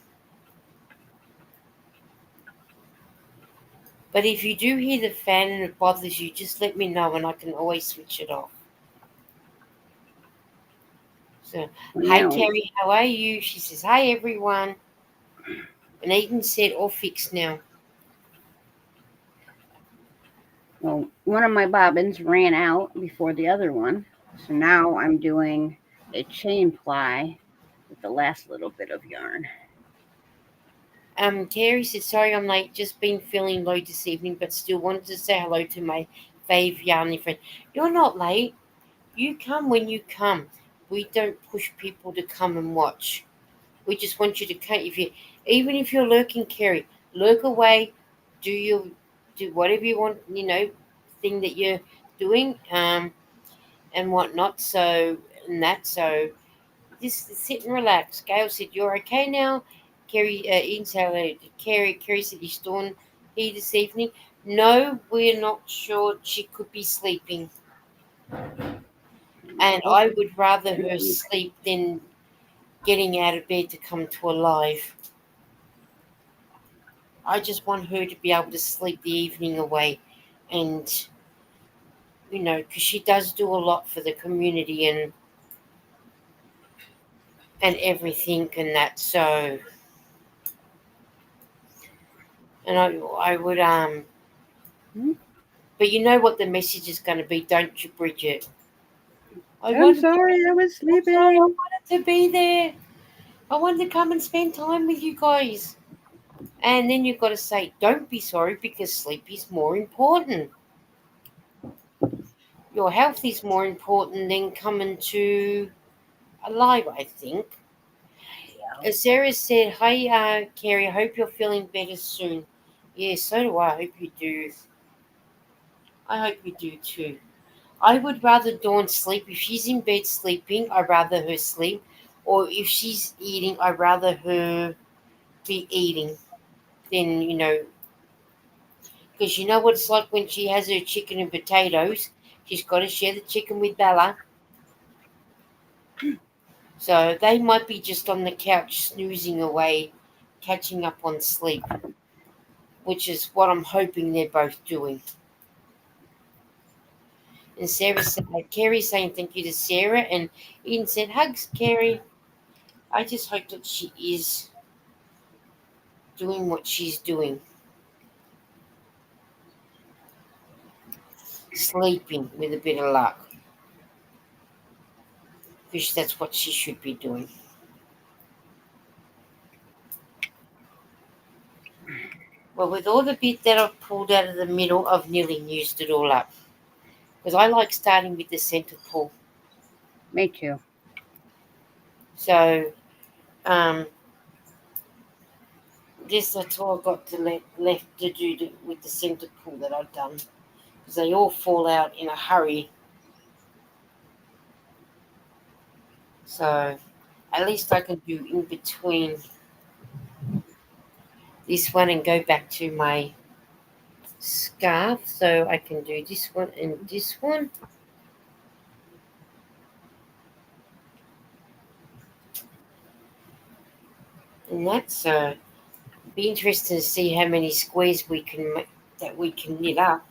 But if you do hear the fan and it bothers you, just let me know and I can always switch it off. So, hi Now, Terry, how are you? She says, hi everyone. And Eden said, all fixed now. well, one of my bobbins ran out before the other one, so now I'm doing a chain ply with the last little bit of yarn. Terry said, sorry I'm late, just been feeling low this evening, but still wanted to say hello to my fave yarny friend. You're not late. You come when you come. We don't push people to come and watch. We just want you to come. Even if you're lurking, Kerry, lurk away. Do whatever you want. Thing that you're doing, and whatnot. So just sit and relax. Gail said you're okay now. Kerry, Ian said hello to Kerry. Kerry said he's doing here this evening. No, we're not sure. She could be sleeping, and I would rather her sleep than getting out of bed to come to a live. I just want her to be able to sleep the evening away and because she does do a lot for the community and everything and that. So, and I would Hmm? but you know what the message is going to be, don't you, Bridget? I I'm wanted, sorry, I was I'm sorry, I sleeping. wanted to be there. I wanted to come and spend time with you guys. And then you've got to say, don't be sorry because sleep is more important. Your health is more important than coming to alive, I think. As Sarah said, hi, Carrie, I hope you're feeling better soon. Yeah, so do I. I hope you do. I hope you do too. I would rather Dawn sleep. If she's in bed sleeping, I'd rather her sleep. Or if she's eating, I'd rather her be eating than, because you know what it's like when she has her chicken and potatoes. She's got to share the chicken with Bella. So they might be just on the couch snoozing away, catching up on sleep, which is what I'm hoping they're both doing. And Sarah said, Carrie saying thank you to Sarah, and Ian said, hugs, Carrie. I just hope that she is doing what she's doing, sleeping with a bit of luck, because that's what she should be doing. Well, with all the bit that I've pulled out of the middle, I've nearly used it all up. Because I like starting with the centre pull. Me too. So, um, that's all I've got to left to do with the centre pull that I've done. Because they all fall out in a hurry. So, at least I can do in between this one and go back to my scarf. So, I can do this one and this one. And that's be interesting to see how many squares we can that we can knit up.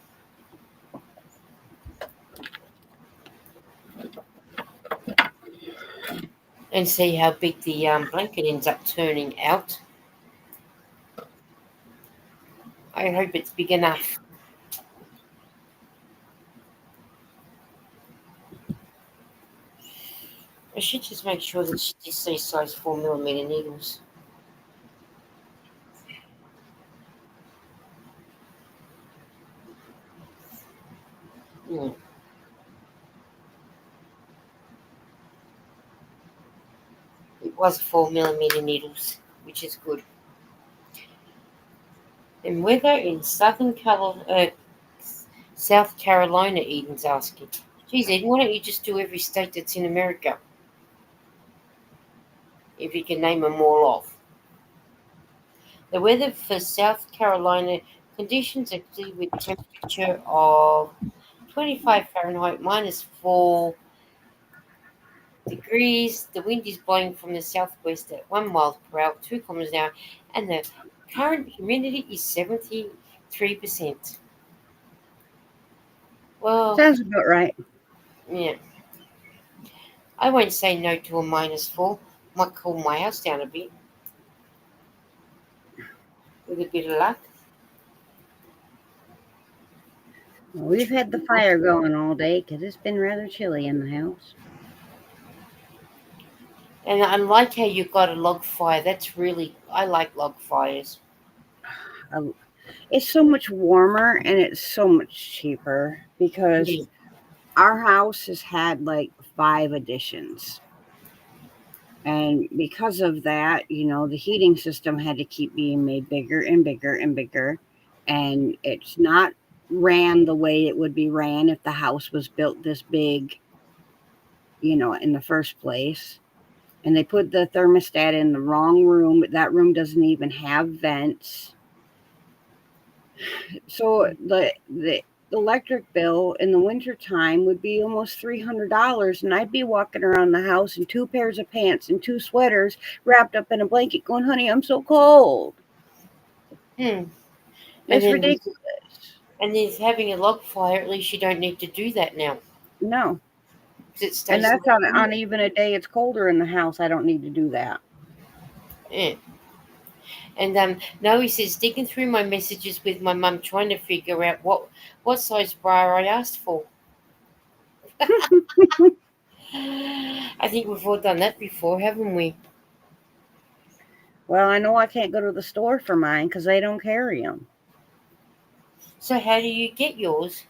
And see how big the blanket ends up turning out. I hope it's big enough. I should just make sure that she just says size 4mm needles. Mm, it was 4mm needles, which is good. And weather in South Carolina, Eden's asking. Geez, Eden, why don't you just do every state that's in America? If you can name them all off. The weather for South Carolina conditions are clear with temperature of 25 Fahrenheit -4 degrees. The wind is blowing from the southwest at 1 mile per hour, 2 kilometers an hour, and the current humidity is 73%. Well, Sounds about right. yeah, I won't say no to a -4. Might cool my house down a bit with a bit of luck. Well, we've had the fire going all day because it's been rather chilly in the house. And I like how you got a log fire. I like log fires. Uh, It's so much warmer and it's so much cheaper because Yeah. our house has had like 5 additions. And because of that, the heating system had to keep being made bigger and bigger and bigger. And it's not ran the way it would be ran if the house was built this big, in the first place. And they put the thermostat in the wrong room, but that room doesn't even have vents. So the electric bill in the wintertime would be almost $300, and I'd be walking around the house in 2 pairs of pants and 2 sweaters wrapped up in a blanket going, honey, I'm so cold. Hmm. And It's then ridiculous. And there's having a log fire. At least you don't need to do that now No. because it And stays that's on nice. even a day it's colder in the house. I don't need to do that. Yeah. And Noe says digging through my messages with my mum, trying to figure out what size bra I asked for. I think we've all done that before, haven't we? Well, I know I can't go to the store for mine because they don't carry them. So how do you get yours?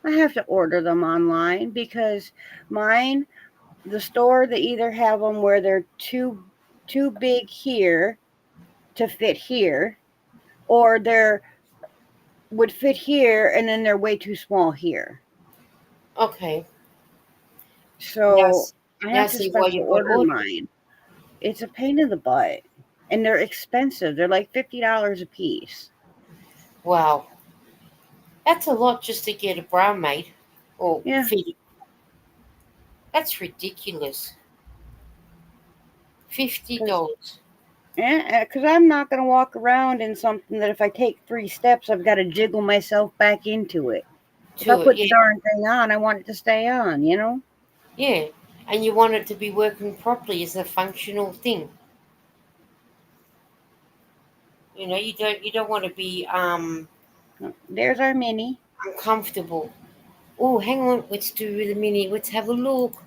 I have to order them online because mine, the store, they either have them where they're too big here to fit here, or they're would fit here and then they're way too small here. Okay. Now, So I now have to see why special you've got to order order. mine. It's a pain in the butt. And they're expensive. They're like $50 a piece. Wow, that's a lot just to get a bra made or Yeah. fitted. That's ridiculous. Because $50 I'm not going to walk around in something that if I take 3 steps, I've got to jiggle myself back into it. If I to it. put the Yeah, darn thing on, I want it to stay on, you know? yeah. And you want it to be working properly as a functional thing. You don't want to be There's our mini. uncomfortable. Oh, hang on. Let's do the mini. Let's have a look.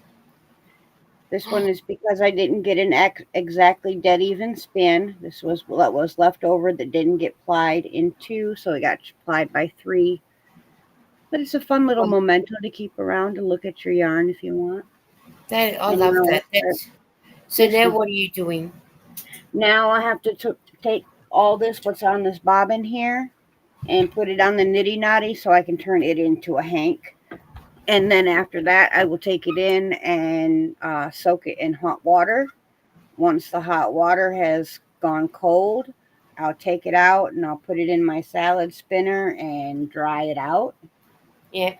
This one is because I didn't get an exactly dead even spin. This was what was left over that didn't get plied in 2, so it got plied by 3. But it's a fun little Um, memento to keep around and look at your yarn if you want. that I And then love I'll that. start That's so. this Now, one. what are you doing? Now I have to take all this, what's on this bobbin here, and put it on the nitty knotty so I can turn it into a hank. And then after that, I will take it in and soak it in hot water. Once the hot water has gone cold, I'll take it out and I'll put it in my salad spinner and dry it out. Yeah,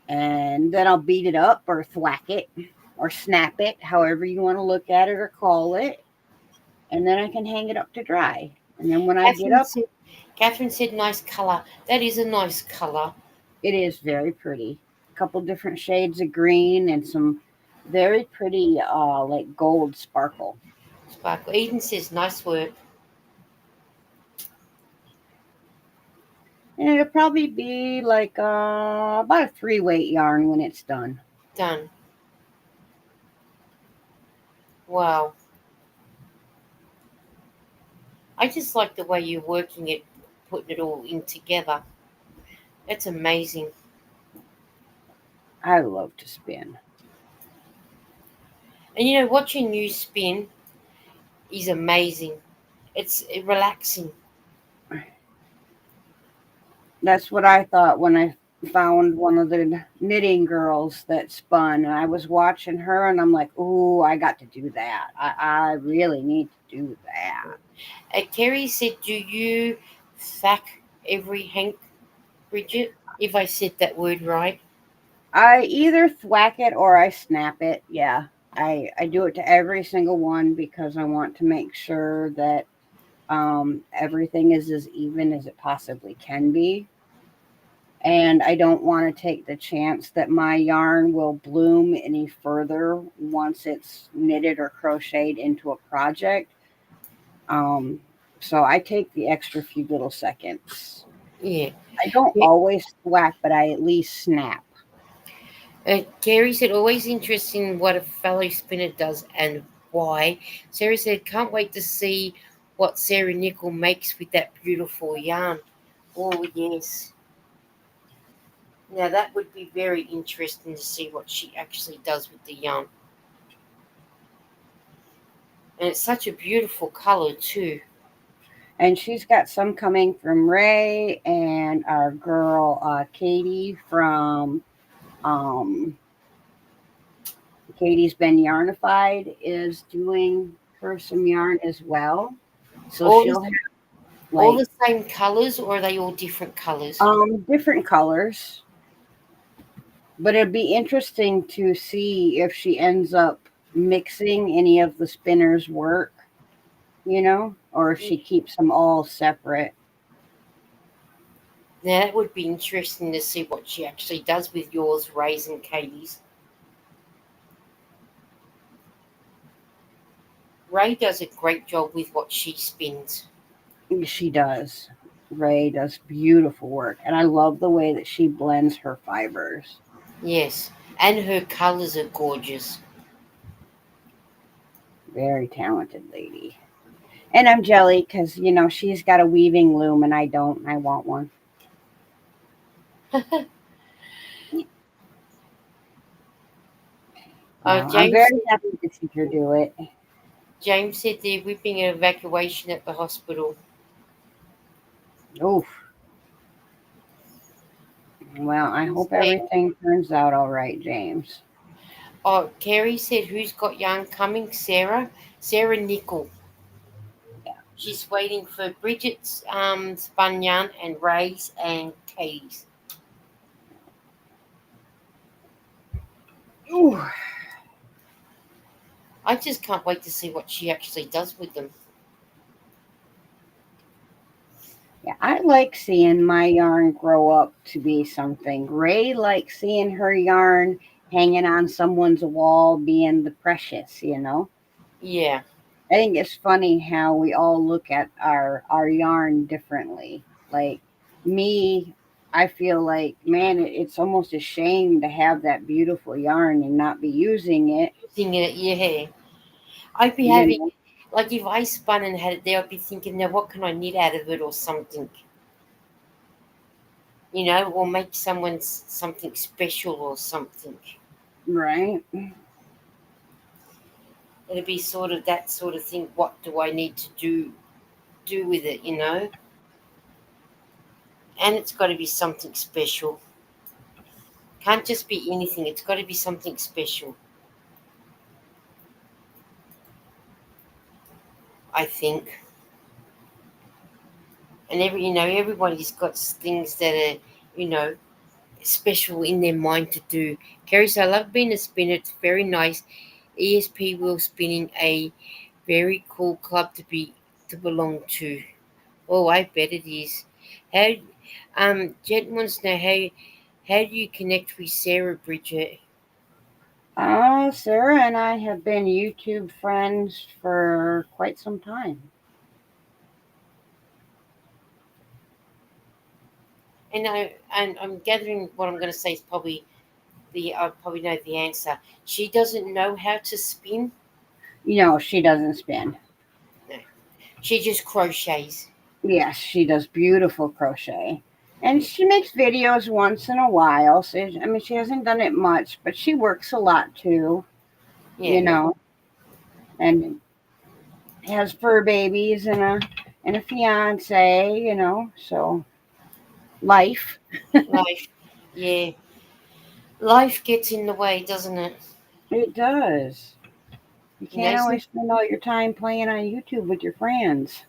And then I'll beat it up or thwack it or snap it, however you want to look at it or call it. And then I can hang it up to dry. And then when I get Catherine up, said. Catherine said, "Nice color. That is a nice color." it is very pretty. A couple different shades of green and some very pretty like gold sparkle. Sparkle. Eden says, "Nice work. And it'll probably be like about a 3 weight yarn when it's done. Done." Wow. I just like the way you're working it, putting it all in together. That's amazing. I love to spin. And watching you spin is amazing. It's relaxing. That's what I thought when I found one of the knitting girls that spun. And I was watching her and I'm like, ooh, I got to do that. I really need to do that. Kerry said, "Do you thack every hank, Bridget?" If I said that word right. I either thwack it or I snap it. Yeah. I do it to every single one because I want to make sure that everything is as even as it possibly can be. And I don't want to take the chance that my yarn will bloom any further once it's knitted or crocheted into a project. Um, so I take the extra few little seconds. Yeah. I don't Yeah. always thwack, but I at least snap. Gary said, "Always interesting what a fellow spinner does and why." Sarah said, "Can't wait to see what Sarah Nickel makes with that beautiful yarn." Oh, yes. Now, that would be very interesting to see what she actually does with the yarn. And it's such a beautiful color, too. And she's got some coming from Ray and our girl Katie from um, Katie's Been Yarnified is doing her some yarn as well. So All the, she'll have all like the same colors, or are they all different colors? different colors. But it'd be interesting to see if she ends up mixing any of the spinner's work, or if she keeps them all separate. Now that would be interesting to see what she actually does with yours, Ray's and Katie's. Ray does a great job with what she spins. She does. Ray does beautiful work, and I love the way that she blends her fibers. Yes, and her colours are gorgeous. Very talented lady. And I'm jelly because, she's got a weaving loom and I don't, and I want one. I'm James very happy to see her do it. James said they're whipping an evacuation at the hospital. Oof. Well, I He's hope saying, everything turns out all right, James. oh, Kerry said, who's got yarn coming? Sarah? Sarah Nickel. She's waiting for Bridget's spun yarn and Ray's and Katie's. Ooh. I just can't wait to see what she actually does with them. Yeah, I like seeing my yarn grow up to be something. Ray likes seeing her yarn hanging on someone's wall being the precious. Yeah, I think it's funny how we all look at our yarn differently. Like me, I feel like, man, it's almost a shame to have that beautiful yarn and not be using it. using it, yeah. I'd be You having, know, like, if I spun and had it there, I'd be thinking, now what can I knit out of it or something, or make someone's something special or something. right? It'd be sort of that sort of thing. What do I need to do with it? And it's got to be something special. Can't just be anything. It's got to be something special. I think. And everybody's got things that are you know special in their mind to do. Kerry said, I love being a spinner. It's very nice. ESP wheel spinning, a very cool club to belong to. Oh, I bet it is. How Jet wants to know how do you connect with Sarah, Bridget? Sarah and I have been YouTube friends for quite some time. And I'm gathering what I'm going to say is probably I probably know the answer. She doesn't know how to spin. She doesn't spin. No, she just crochets. Yes, she does beautiful crochet. And she makes videos once in a while. So, I mean, she hasn't done it much, but she works a lot too, you Yeah, know, and has fur babies and a fiance. So life. life. Yeah, life gets in the way, doesn't it? It does. You You know, can't always spend all your time playing on YouTube with your friends.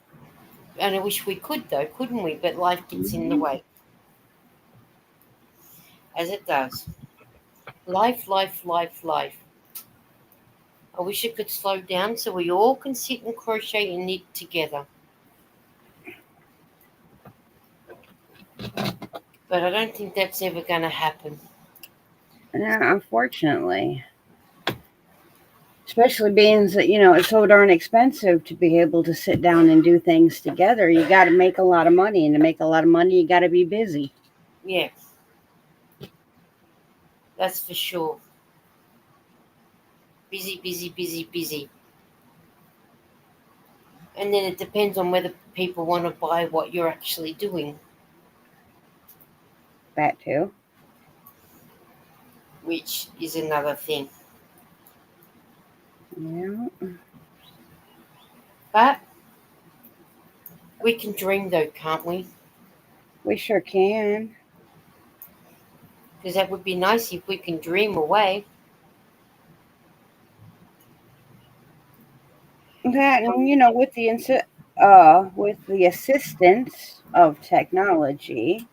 and I wish we could though, couldn't we? But life gets in the Mhm. way, as it does. Life, life, life, life. I wish it could slow down so we all can sit and crochet and knit together. But I don't think that's ever going to happen. Yeah, unfortunately. Especially being that, it's so darn expensive to be able to sit down and do things together. You got to make a lot of money. And to make a lot of money, you got to be busy. Yeah, that's for sure. Busy, busy, busy, busy. And then it depends on whether people want to buy what you're actually doing, That too. which is another thing. Yeah, But we can dream though, can't we? we sure can. Because that would be nice if we can dream away. That and with the assistance of technology,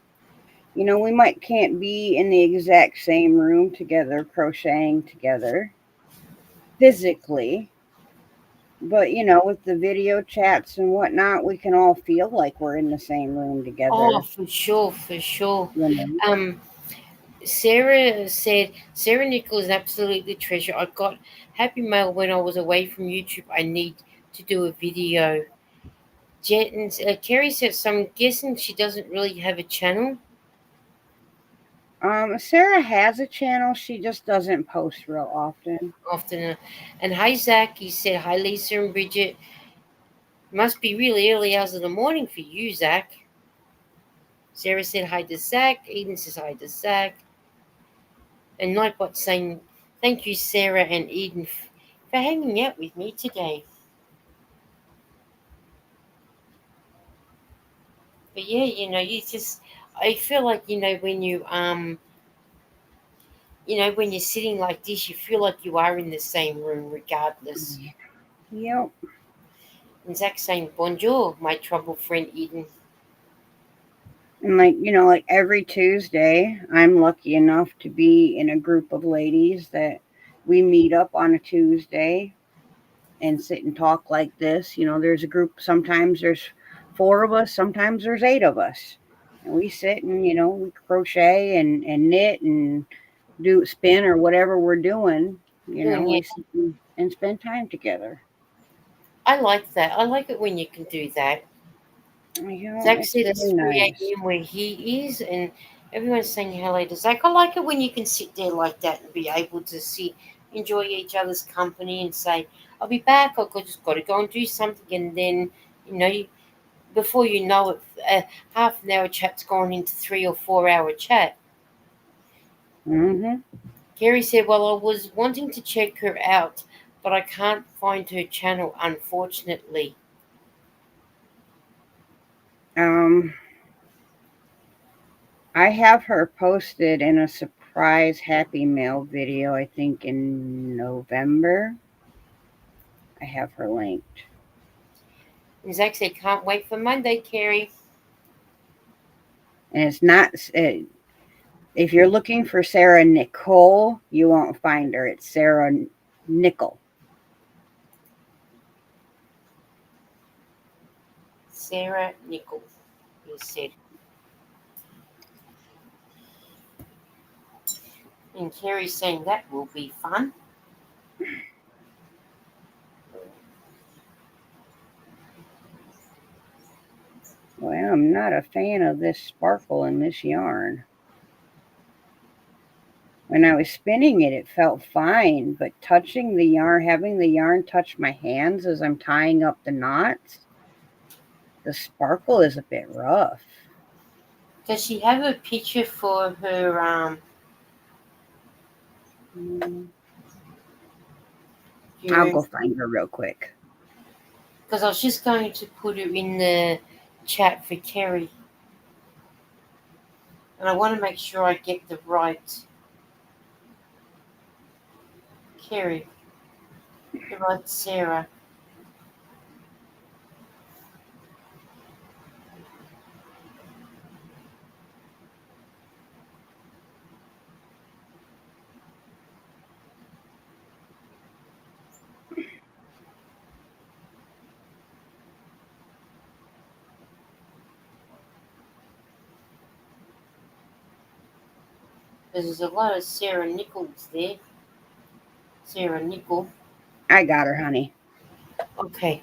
we might can't be in the exact same room together, crocheting together physically, But with the video chats and whatnot, we can all feel like we're in the same room Oh, together. for sure, for sure. You know. Um, Sarah said, Sarah Nichols, absolutely treasure. I got happy mail when I was away from YouTube. I need to do a video. Kerry said, so I'm guessing she doesn't really have a channel Sarah has a channel. She just doesn't post real often. often. And hi, Zach. He said, hi, Lisa and Bridget. Must be really early hours of the morning for you, Zach. Sarah said hi to Zach. Eden says hi to Zach. And Nightbot saying, thank you, Sarah and Eden, for hanging out with me today. But yeah, you just, I feel like, when you're sitting like this, you feel like you are in the same room regardless. Yep. And Zach saying, bonjour, my trouble friend Eden. And like every Tuesday, I'm lucky enough to be in a group of ladies that we meet up on a Tuesday and sit and talk like this. There's a group, sometimes there's four of us, sometimes there's eight of us. And we sit and, we crochet and knit and do spin or whatever we're doing. Yeah, We sit and spend time together. I like that. I like it when you can do that. Zach It's said it's very 3 nice. a.m. where he is, and everyone's saying hello to Zach. I like it when you can sit there like that and be able to enjoy each other's company and say, I'll be back, just got to go and do something. And then, you know, before you know it, half an hour chat's gone into 3 or 4 hour chat. Hmm. Gary said, well, I was wanting to check her out, but I can't find her channel, unfortunately. Um, I have her posted in a surprise Happy Mail video, I think in November. I have her linked. And Zach said, can't wait for Monday, Carrie. And it's not, if you're looking for Sarah Nicole, you won't find her. It's Sarah Nickel. Sarah Nichols, he said. And Carrie's saying that will be fun. Well, I'm not a fan of this sparkle in this yarn. When I was spinning it, it felt fine, but touching the yarn, having the yarn touch my hands as I'm tying up the knots, the sparkle is a bit rough. Does she have a picture for her Mm, I'll your go find her real quick. because I was just going to put her in the chat for Kerry. And I want to make sure I get the right Kerry, the right Sarah. There's a lot of Sarah Nichols there. Sarah Nickel. I got her, honey. Okay.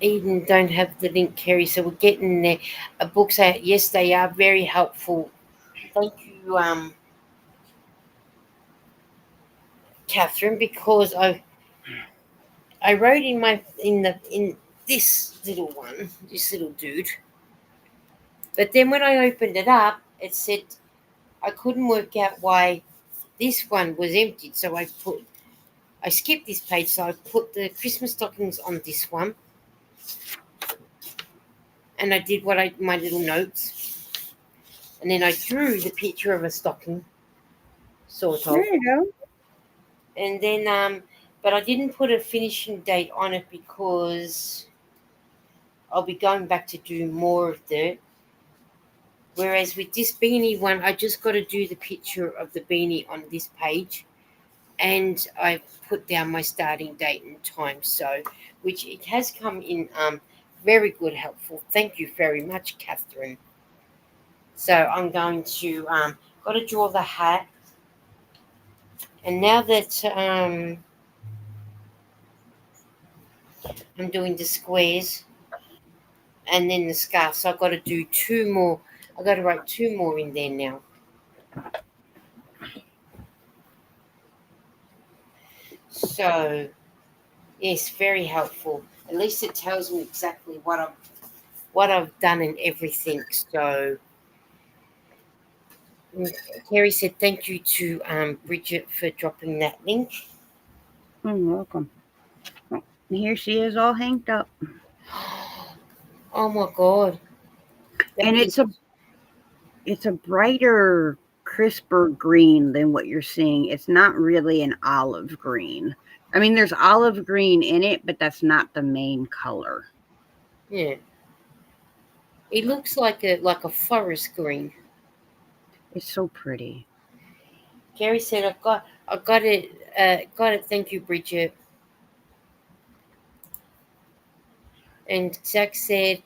Eden don't have the link, Kerry, so we're getting there. Books out. Yes, they are very helpful. Thank you, Catherine, because I wrote in this little one, this little dude. But then when I opened it up, it said I couldn't work out why this one was emptied. So I skipped this page. So I put the Christmas stockings on this one, and I did my little notes, and then I drew the picture of a stocking, sort There of, you go. and then but I didn't put a finishing date on it because I'll be going back to do more of the. Whereas with this beanie one, I just got to do the picture of the beanie on this page, and I put down my starting date and time. So, which it has come in very good, helpful. Thank you very much, Catherine. So I'm going to got to draw the hat, and now that I'm doing the squares and then the scarf, so I've got to do two more. I've got to write two more in there now. So yes, very helpful. At least it tells me exactly what I've done and everything. So mm, Terry said thank you to Bridget for dropping that link. You're welcome. Oh, here she is, all hanged up, Oh my god, that and is it's a brighter, crisper green than what you're seeing. It's not really an olive green. I mean, there's olive green in it, but that's not the main color. yeah. It looks like a forest green. It's so pretty. Gary said I got it got it. Thank you, Bridget. And Zach said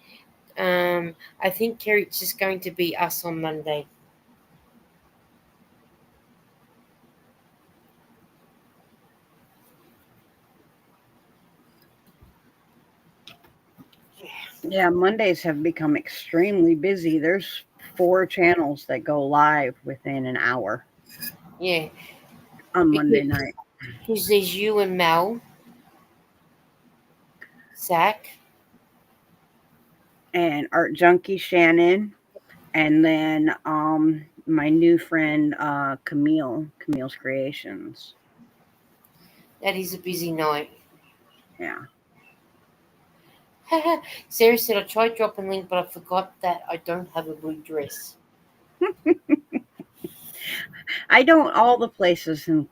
I think Kerry it's just going to be us on Monday. Yeah, Mondays have become extremely busy. There's 4 channels that go live within an hour Yeah, on Monday because night. there's you and Mel, Zach. And Art Junkie Shannon, and then my new friend Camille's Creations. That is a busy night. Yeah. Sarah said I tried dropping link, but I forgot that I don't have a blue dress. I don't all the places, and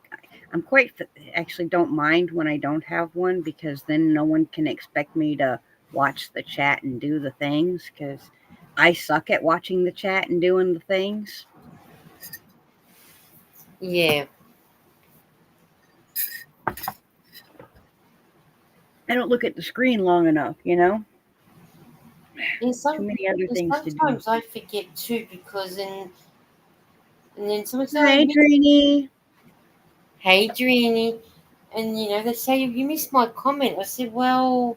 I'm quite actually don't mind when I don't have one, because then no one can expect me to watch the chat and do the things, because I suck at watching the chat and doing the things. Yeah, I don't look at the screen long enough, and Too many other things to do. sometimes I forget too because and then someone said, "Oh, Hi, Trini. hey, Dreamy," and they say you missed my comment. I said, "Well,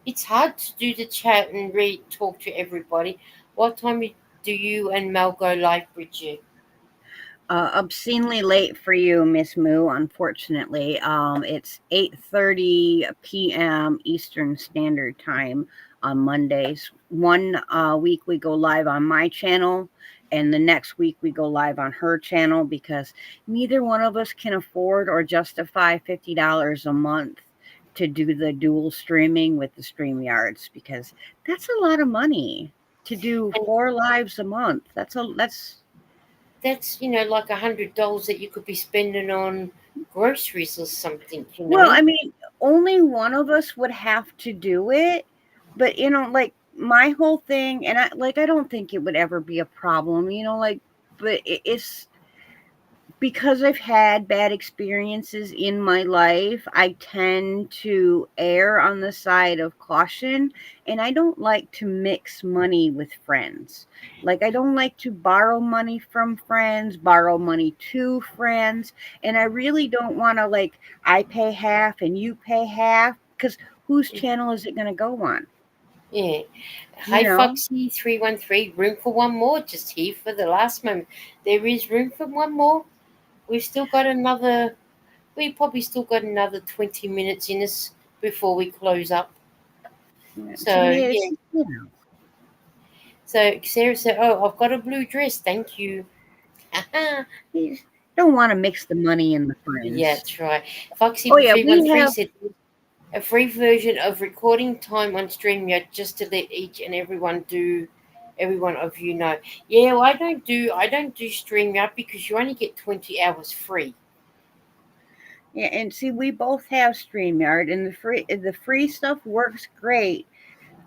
it's hard to do the chat and talk to everybody. What time do you and Mel go live, Bridget?" Obscenely late for you, Miss Moo. Unfortunately, it's 8:30 p.m. Eastern Standard Time on Mondays. One week we go live on my channel, and the next week we go live on her channel, because neither one of us can afford or justify $50 a month to do the dual streaming with the StreamYards, because that's a lot of money to do And 4 lives a month. that's like $100 that you could be spending on groceries or something. Well, I mean, only one of us would have to do it, but like my whole thing, and I don't think it would ever be a problem, but it's because I've had bad experiences in my life. I tend to err on the side of caution, and I don't like to mix money with friends. Like, I don't like to borrow money from friends, borrow money to friends, and I really don't want to, like, I pay half and you pay half, because whose channel is it going to go on? Yeah. You Hi, know? Foxy 313. Room for one more. Just here for the last moment. There is room for one more. We've still got another. We probably still got another 20 minutes in us before we close up. To So me, yeah. it's. So Sarah said, "Oh, I've got a blue dress. Thank you." You don't want to mix the money and the Yeah, friends. that's right. Foxy Oh yeah, we 313 have. said a free version of recording time on StreamYard just to let each and every one of you know. Yeah, well, I don't do StreamYard because you only get 20 hours free. Yeah, and see, we both have StreamYard, and the free stuff works great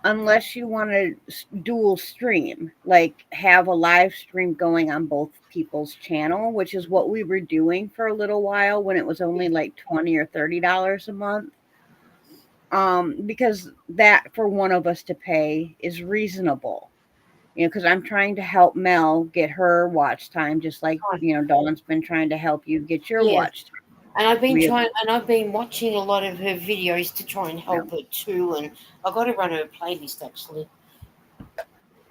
unless you want to dual stream, like have a live stream going on both people's channel, which is what we were doing for a little while when it was only like $20 or $30 a month. Because that for one of us to pay is reasonable. Because I'm trying to help Mel get her watch time, just like Oh, Dawn's been trying to help you get your yeah. watch time. And I've been We, trying, and I've been watching a lot of her videos to try and yeah, help her too. And I've got to run her a playlist actually,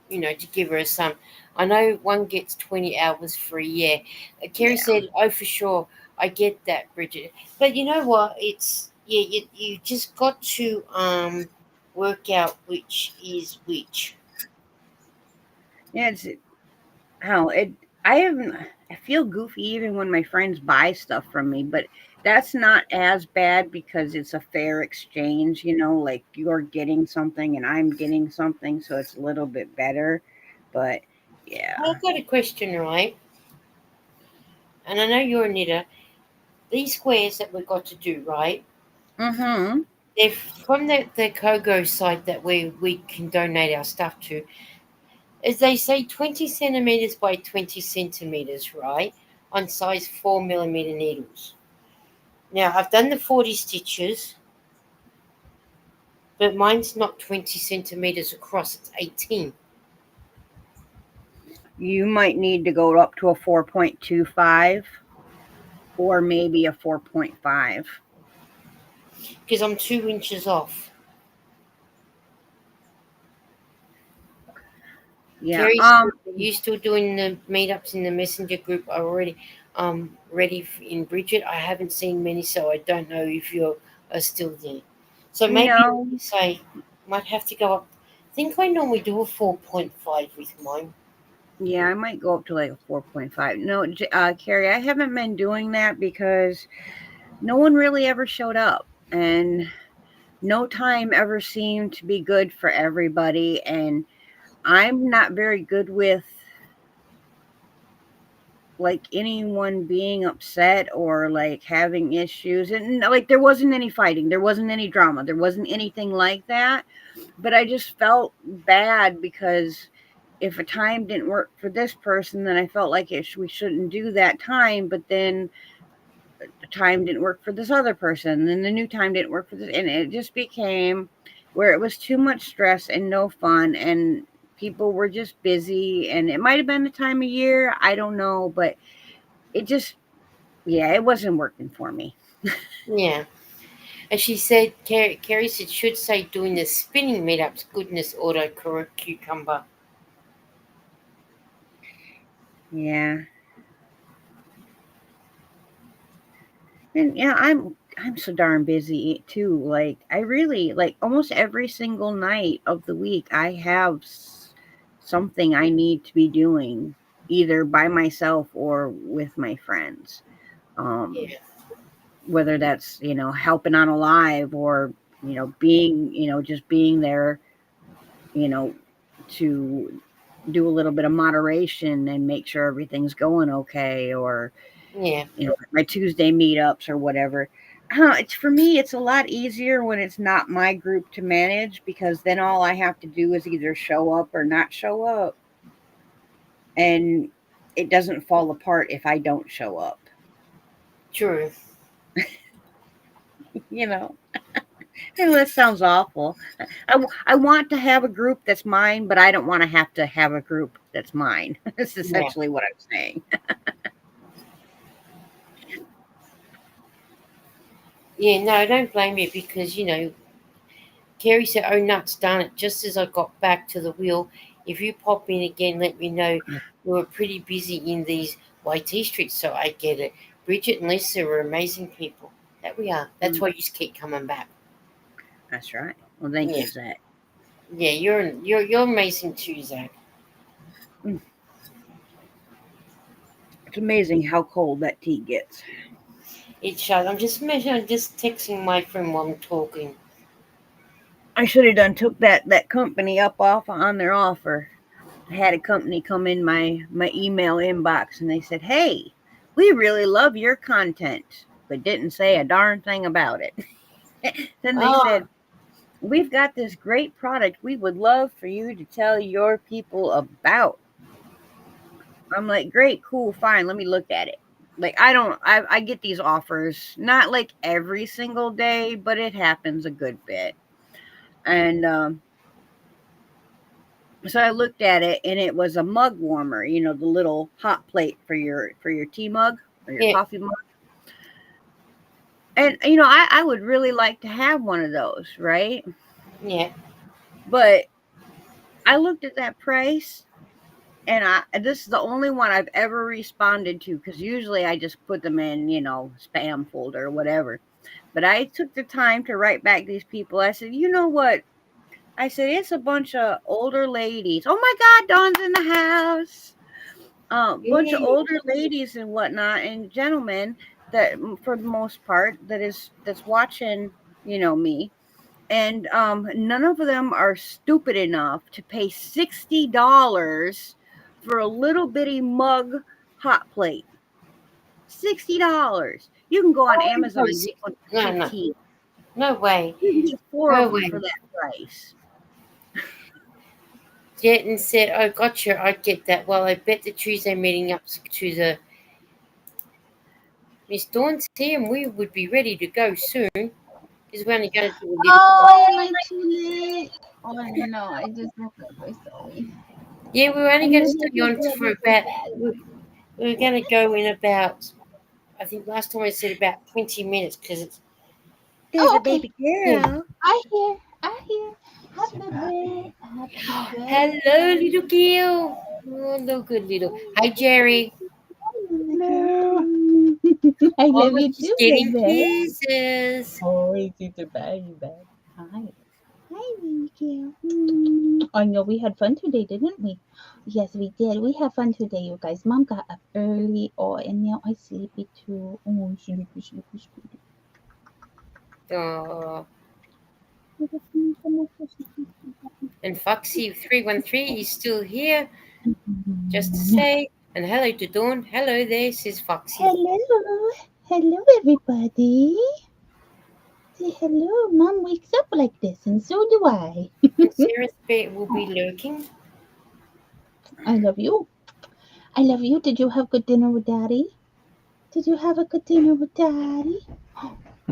to give her some. I know one gets 20 hours free. Yeah. Kerry yeah. said, "Oh, for sure, I get that, Bridget." But you know what? It's yeah, you just got to work out which is which. Yeah, it's how it. I haven't. I feel goofy even when my friends buy stuff from me, but that's not as bad because it's a fair exchange. Like you're getting something and I'm getting something, so it's a little bit better. But yeah. I've got a question, right? And I know you're a knitter. These squares that we've got to do, right? Mm-hmm. They're from the Kogo site that we can donate our stuff to. As they say, 20 centimeters by 20 centimeters, right? On size 4 millimeter needles. Now, I've done the 40 stitches, but mine's not 20 centimeters across, it's 18. You might need to go up to a 4.25 or maybe a 4.5. Because I'm 2 inches off. Yeah. Kerry said, "Are you still doing the meetups in the messenger group already? Ready in Bridget? I haven't seen many, so I don't know if you are still there. So maybe No. say might have to go up. I think I normally do a 4.5 with mine. Yeah, I might go up to like a 4.5. No, Carrie, I haven't been doing that because no one really ever showed up. And no time ever seemed to be good for everybody. And I'm not very good with like anyone being upset or like having issues. And like there wasn't any fighting, there wasn't any drama, there wasn't anything like that. But I just felt bad because if a time didn't work for this person, then I felt like we shouldn't do that time. But then the time didn't work for this other person, and then the new time didn't work for this, and it just became where it was too much stress and no fun, and people were just busy. And it might have been the time of year, I don't know, but it just, yeah, it wasn't working for me. Yeah. And she said, Kerry said, should say doing the spinning meetups. Goodness, auto correct cucumber. Yeah. And yeah, I'm so darn busy too. Like I really like almost every single night of the week I have something I need to be doing either by myself or with my friends. Um Yeah. whether that's, helping on a live or, being, just being there, you know, to do a little bit of moderation and make sure everything's going okay, or Yeah. my Tuesday meetups or whatever. It's for me, it's a lot easier when it's not my group to manage because then all I have to do is either show up or not show up, and it doesn't fall apart if I don't show up. True. You know, and that sounds awful. I want to have a group that's mine, but I don't want to have a group that's mine. That's Yeah. essentially what I'm saying. Yeah, no, I don't blame you because, Kerry said, "Oh, nuts, darn it. Just as I got back to the wheel, if you pop in again, let me know. We were pretty busy in these YT streets, so I get it. Bridget and Lisa are amazing people. That we are. That's why you just keep coming back. That's right. Well, thank Yeah. you, Zach. Yeah, you're amazing too, Zach. Mm, it's amazing how cold that tea gets. It shut. I'm just texting my friend while I'm talking. I should have done took that company up off on their offer. I had a company come in my email inbox and they said, "Hey, we really love your content," but didn't say a darn thing about it. Then they Oh, said, "We've got this great product we would love for you to tell your people about." I'm like, great, cool, fine. Let me look at it. Like, I get these offers, not like every single day, but it happens a good bit. And so I looked at it, and it was a mug warmer, the little hot plate for your tea mug or your Yeah, coffee mug. And I would really like to have one of those, right? yeah. But I looked at that price, and this is the only one I've ever responded to, because usually I just put them in, spam folder or whatever. But I took the time to write back these people. I said, you know what? I said, it's a bunch of older ladies. Oh my God, Dawn's in the house. Bunch of Yeah. older ladies and whatnot, and gentlemen that, for the most part, that's watching, me. And none of them are stupid enough to pay $60 for a little bitty mug hot plate. $60. You can go on I wouldn't Amazon pay and get 60. one for No, no, 15. no way. You can get 4 No of them for way. that price. Jet said, "Oh, gotcha. I get that. Well, I bet the Tuesday meeting up to the Miss Dawn's here, and we would be ready to go soon because we're only going to do a little while." Oh, am I too late? Oh no, I just woke up. I'm sorry. Yeah, we were only I going to know that stay you on love for me so about. bad. We were going to go in about. I think last time I said about 20 minutes because it's. There's Oh, a okay. baby Yeah. girl. I hear. Happy Hello, birthday. little girl. Oh, look good little. Hi, Jerry. Hello. I Oh, love you she's too, getting baby. kisses. Oh, it's a baby. Hi. Hi, baby girl. I know we had fun today, didn't we? Yes, we did. We had fun today, you guys. Mom got up early. Oh, and now I sleepy too. Oh, sleepy, sleepy, sleepy. Oh, and Foxy313 is still here just to say. And hello to Dawn. Hello there, says Foxy. Hello. Hello, everybody. Say hello. Mom wakes up like this, and so do I. And Sarah's bear will be lurking. I love you. I love you. Did you have good dinner with Daddy? Did you have a good dinner with Daddy?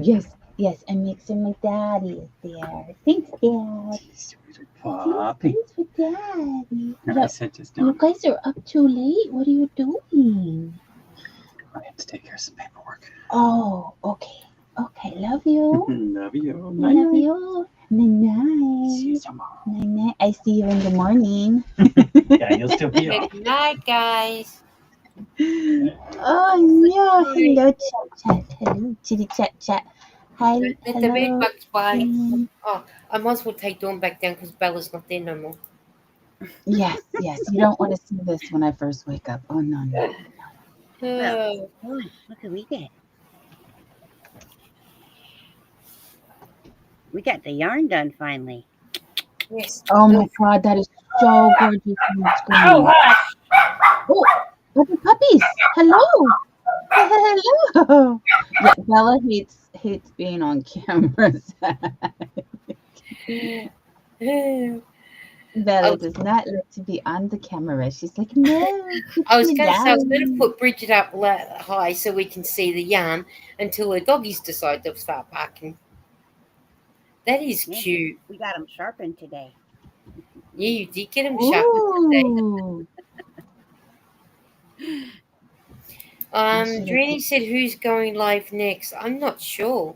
Yes, yes. And mixing with Daddy is there. Thanks, Dad. Poppy. Thanks for Daddy. No, I Yeah, said just you down. guys are up too late. What are you doing? I have to take care of some paperwork. Oh, okay. Okay, love you. Love you. Love Night-night. you. Night See you night. tomorrow. Night night. I see you in the morning. Yeah, you'll still be up. Good night, guys. Oh no! Hello, chat chat. Hello, chitty chat chat. Hi, Don't let the bed hello. bugs bite. Oh, I might as well take Dawn back down because Bella's not there no more. Yes, yes. You don't want to see this when I first wake up. Oh no, no. Oh, Oh, look what we did. We got the yarn done finally. yes. Oh my God, that is so gorgeous on the screen. Oh, puppy puppies. Hello. Hello. Yeah, Bella hates being on camera. Bella does not like to be on the camera. She's like, no, keep I was me going to say, I was going to down. put Bridget up high so we can see the yarn until the doggies decide to start barking. That is Yeah, cute. we got them sharpened today. Yeah, you did get them sharpened today. Ooh. I should have. Drini said, "Who's going live next?" I'm not sure.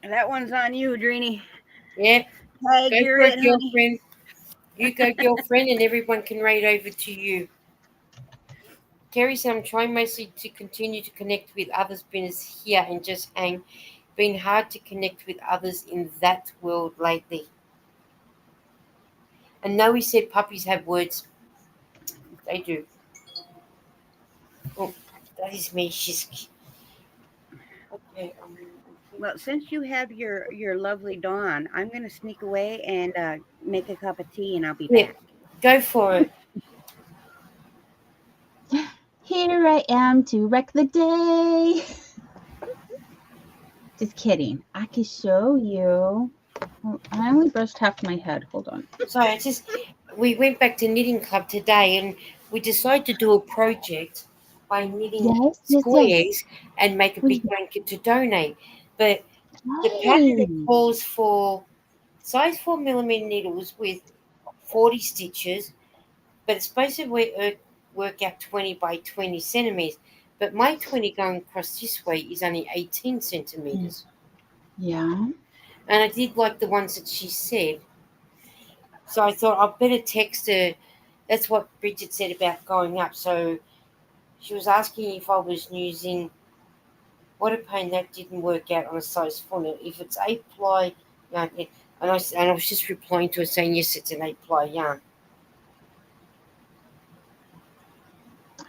That one's on you, Dreeny. Yeah, Tag go you're for it, it, honey. girlfriend. You go, girlfriend, and everyone can raid over to you. Kerry said, "I'm trying mostly to continue to connect with others, been here and just hang. Been hard to connect with others in that world lately." And Noe said, "Puppies have words. They do." Oh, that is me. She's okay. Well, since you have your lovely Dawn, I'm gonna sneak away and make a cup of tea, and I'll be Yeah, back. go for it. Here I am to wreck the day. Just kidding. I can show you. Oh, I only brushed half my head. Hold on. So we went back to knitting club today, and we decided to do a project by knitting Yes, yes, yes. squares and make a We big blanket to donate. But the pattern right. calls for size 4 millimeter needles with 40 stitches, but it's supposed to work out 20 by 20 centimeters. But my 20 going across this way is only 18 centimeters. Yeah. And I did like the ones that she said. So I thought I'd better text her. That's what Bridget said about going up. So she was asking if I was using what a pain that didn't work out on a size 4. Now, if it's 8 ply yarn, and I was just replying to her saying, yes, it's an 8 ply yarn.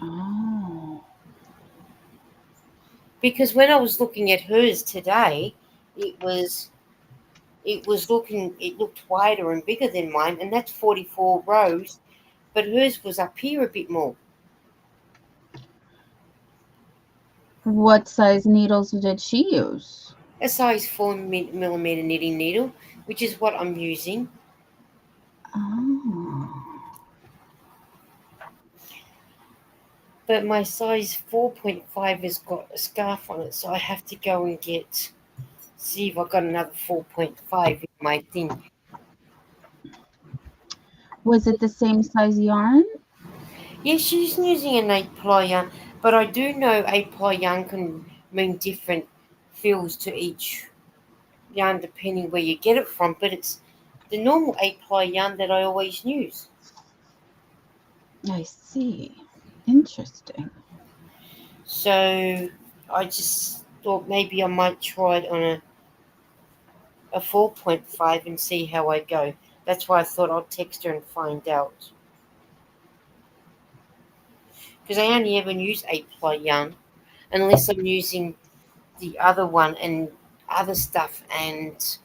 Oh. Because when I was looking at hers today, it was it looked wider and bigger than mine, and that's 44 rows, but hers was up here a bit more. What size needles did she use? A size 4 millimeter knitting needle, which is what I'm using. Oh. But my size 4.5 has got a scarf on it, so I have to go and see if I got another 4.5 in my thing. Was it the same size yarn? Yeah, she's using an 8 ply yarn, but I do know 8 ply yarn can mean different feels to each yarn depending where you get it from, but it's the normal 8 ply yarn that I always use. I see. Interesting. So I just thought maybe I might try it on a 4.5 and see how I go. That's why I thought I'll text her and find out. Because I only ever use 8 ply yarn unless I'm using the other one and other stuff and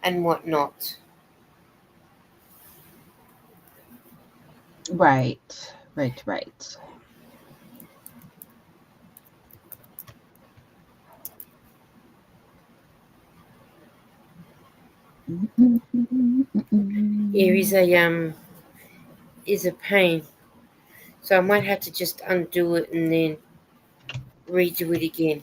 whatnot. Right. Right, right. Here is a pain. So I might have to just undo it and then redo it again.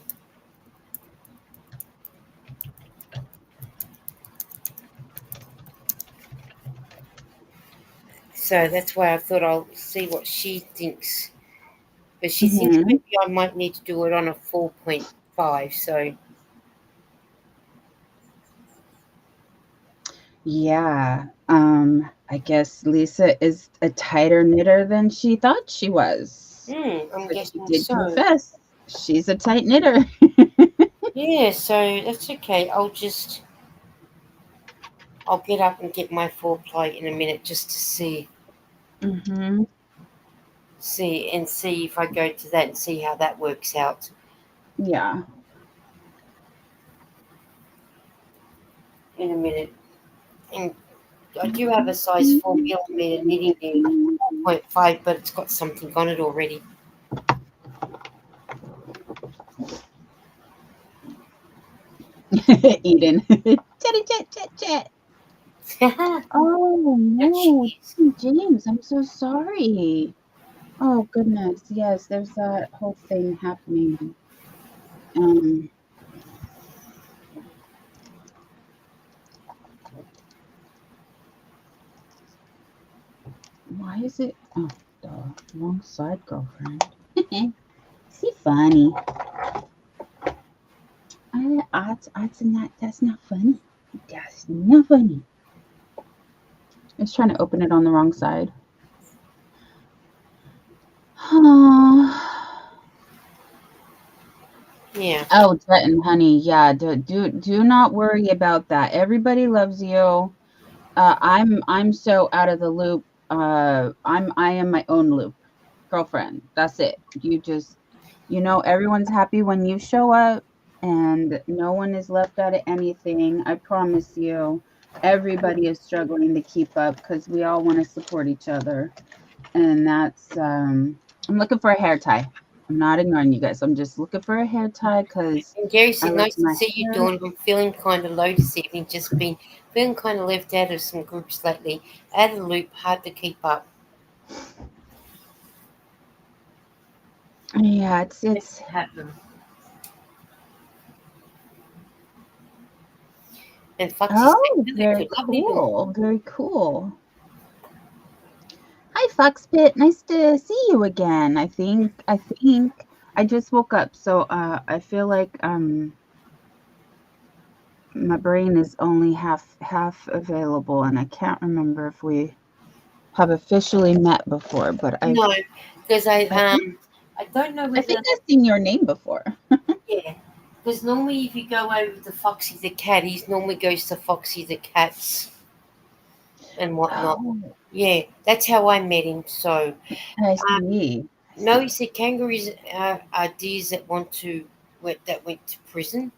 So that's why I thought I'll see what she thinks. But she thinks Mhm. maybe I might need to do it on a 4.5. So Yeah. I guess Lisa is a tighter knitter than she thought she was. I'm But she guessing did so. confess she's a tight knitter. Yeah, so that's okay. I'll get up and get my 4 ply in a minute just to Mhm. see if I go to that and see how that works out Yeah. in a minute. And I do have a size 4 millimeter knitting needle, 4.5, but it's got something on it already. Eden. Chatty chat chat chat. Oh That no, she is. James, I'm so sorry. Oh goodness, yes, there's that whole thing happening. Um, why is it? Oh, the wrong side, girlfriend. See, funny. Odds and that's not funny. That's not funny. I was trying to open it on the wrong side. Yeah. Oh, Jet honey, yeah. Do not worry about that. Everybody loves you. I'm so out of the loop. I am my own loop, girlfriend. That's it. Everyone's happy when you show up, and no one is left out of anything. I promise you. Everybody is struggling to keep up because we all want to support each other, and that's. I'm looking for a hair tie. I'm not ignoring you guys. I'm just looking for a hair tie because And Gary I said, like nice to my see you, hair. Dawn. I'm feeling kind of low this evening. Just been feeling kind of left out of some groups lately. Out of the loop, hard to keep up. Yeah, Make it's it happen. And Foxy's oh, taking very a lovely look. cool. Very cool. Hi, Foxpit. Nice to see you again. I think I just woke up, so I feel like my brain is only half available, and I can't remember if we have officially met before, but No, because I think I don't know I think whether I've seen your name before. yeah. Because normally, if you go over to Foxy the cat, he normally goes to Foxy the cats and whatnot. Oh, Yeah, that's how I met him. So, I um, see. I no, see. he said kangaroos are deers that went to prison.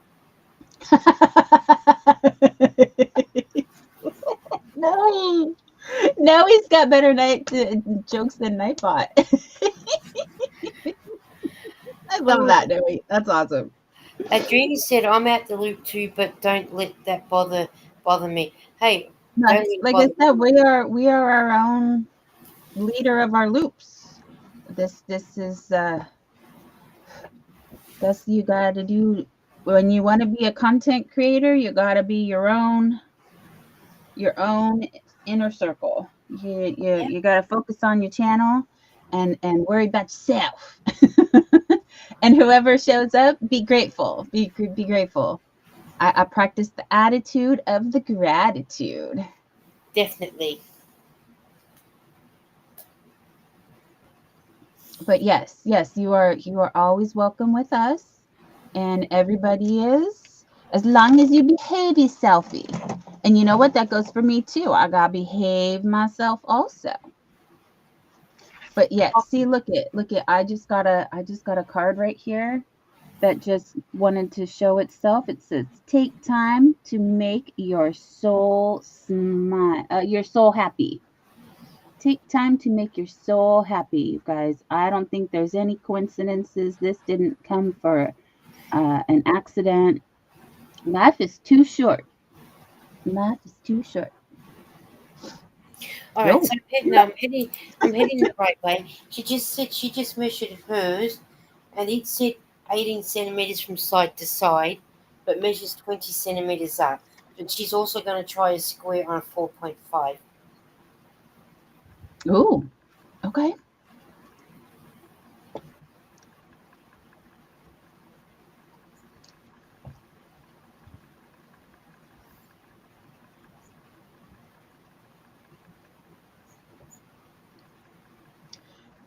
No, now he's got better night jokes than Nightbot. I love Oh, that, Noe. That's awesome. Adrini said, "I'm out the loop too, but don't let that bother me." Hey, don't let Yes, it like I bother. said, we are our own leader of our loops. This is that's you gotta do when you want to be a content creator, you gotta be your own inner circle. You gotta focus on your channel and worry about yourself. And whoever shows up, be grateful. Be grateful. I practice the attitude of the gratitude. Definitely. But yes, you are always welcome with us, and everybody is, as long as you behave yourselfy. And you know what? That goes for me too. I gotta behave myself also. But yet, see, look at. I just got a card right here that just wanted to show itself. It says, "Take time to make your soul smile, your soul happy." Take time to make your soul happy, you guys. I don't think there's any coincidences. This didn't come for an accident. Life is too short. Life is too short. All right, Oh, so I'm heading the right way. She just said she just measured hers, and it said 18 centimeters from side to side, but measures 20 centimeters up. But she's also going to try a square on a 4.5. oh, okay.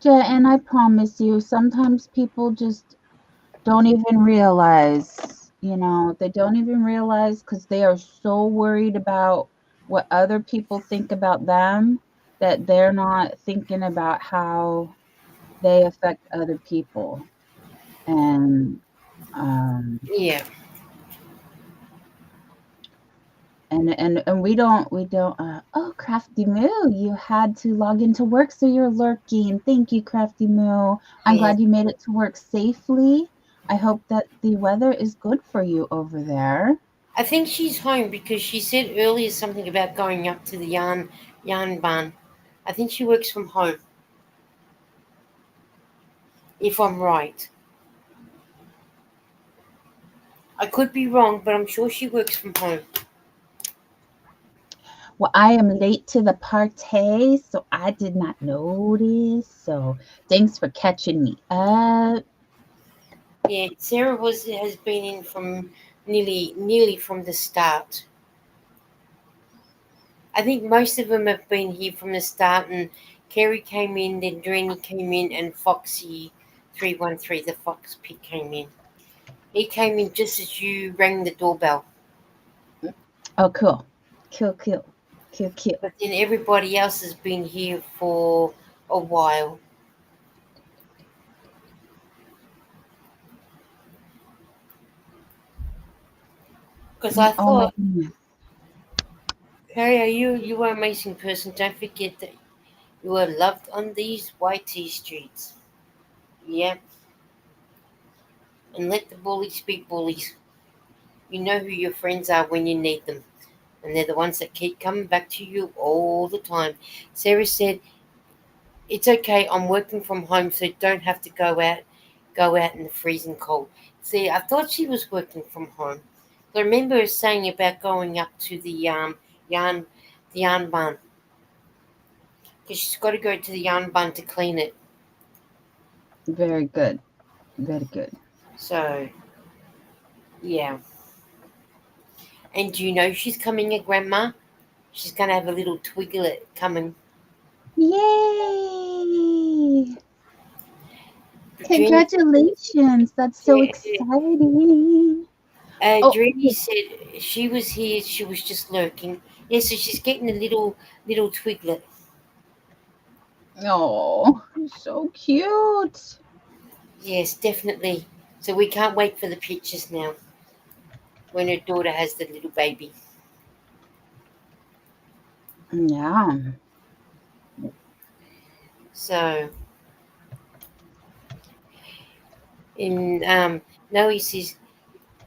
Yeah, and I promise you, sometimes people just don't even realize, they don't even realize because they are so worried about what other people think about them that they're not thinking about how they affect other people. And um Yeah. and we don't oh, Crafty Moo, you had to log into work, so you're lurking. Thank you, Crafty Moo. I'm Yeah. glad you made it to work safely. I hope that the weather is good for you over there. I think she's home because she said earlier something about going up to the yarn barn. I think she works from home, if I'm right. I could be wrong, but I'm sure she works from home. Well, I am late to the party, so I did not notice. So thanks for catching me up. Yeah, Sarah has been in from nearly from the start. I think most of them have been here from the start, and Kerry came in, then Drenny came in, and Foxy 313, the Fox pig, came in. He came in just as you rang the doorbell. Oh, cool. Cool, cool. Cool, cool. But then everybody else has been here for a while. Because I Oh my thought, goodness. Carrie, you are an amazing person. Don't forget that you are loved on these YT streets. Yep. And let the bullies be bullies. You know who your friends are when you need them. And they're the ones that keep coming back to you all the time. Sarah said It's okay. I'm working from home, so don't have to go out in the freezing cold. See, I thought she was working from home. I remember her saying about going up to yarn the yarn barn because she's got to go to the yarn barn to clean it. Very good. Very good. So yeah. And do you know she's coming a grandma? She's gonna have a little twiglet coming. Yay! Dreamy, Congratulations. That's so yeah, exciting. Oh, Dreamy said she was here. She was just lurking. Yeah, so she's getting a little twiglet. oh, so cute. Yes, definitely. So we can't wait for the pictures now when her daughter has the little baby. Yeah. So, in Noe says,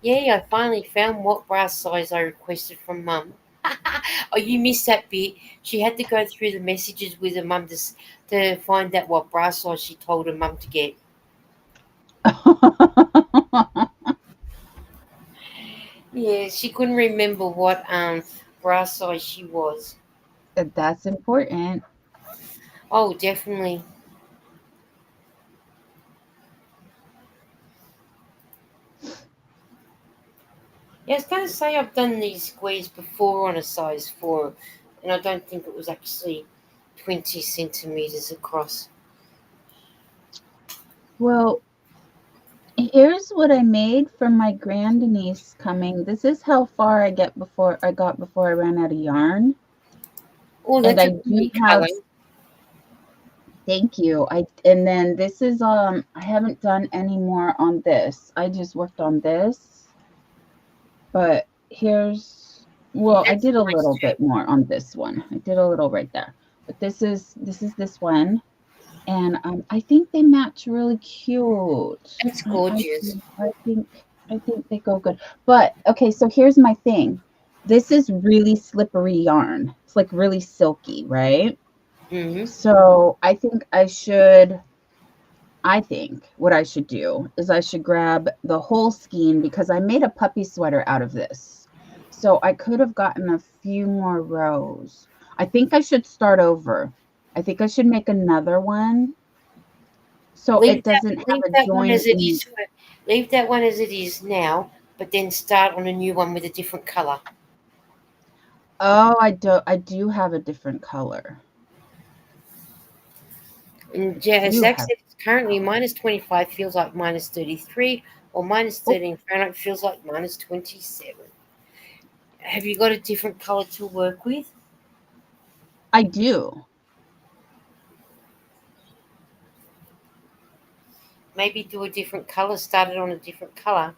"Yeah, I finally found what bra size I requested from Mum." Oh, you missed that bit. She had to go through the messages with her mum to find out what bra size she told her mum to get. Yeah, she couldn't remember what bra size she was. That's important. Oh, definitely. Yeah, I was going to say I've done these squares before on a size 4, and I don't think it was actually 20 centimeters across. Well, here's what I made for my grandniece coming. This is how far I got before I ran out of yarn. Oh, And that's I a do pretty have, color. thank you. And then this is I haven't done any more on this. I just worked on this. But I That's did a nice little too. bit more on this one. I did a little right there. But this one. And I think they match really cute. That's I gorgeous. do. I think they go good. But okay, so here's my thing. This is really slippery yarn. It's like really silky, right? Hmm. So I think what I should do is I should grab the whole skein because I made a puppy sweater out of this. So I could have gotten a few more rows. I think I should start over. I think I should make another one so it doesn't have Leave a that one join as it in. is. Leave that one as it is now, but then start on a new one with a different color. Oh, I do have a different color. And I yeah, as do Zach have said, it's currently color. minus 25 feels like minus 33, or minus Oh, 13 Fahrenheit feels like minus 27. Have you got a different color to work with? I do. Maybe do a different color, start it on a different color.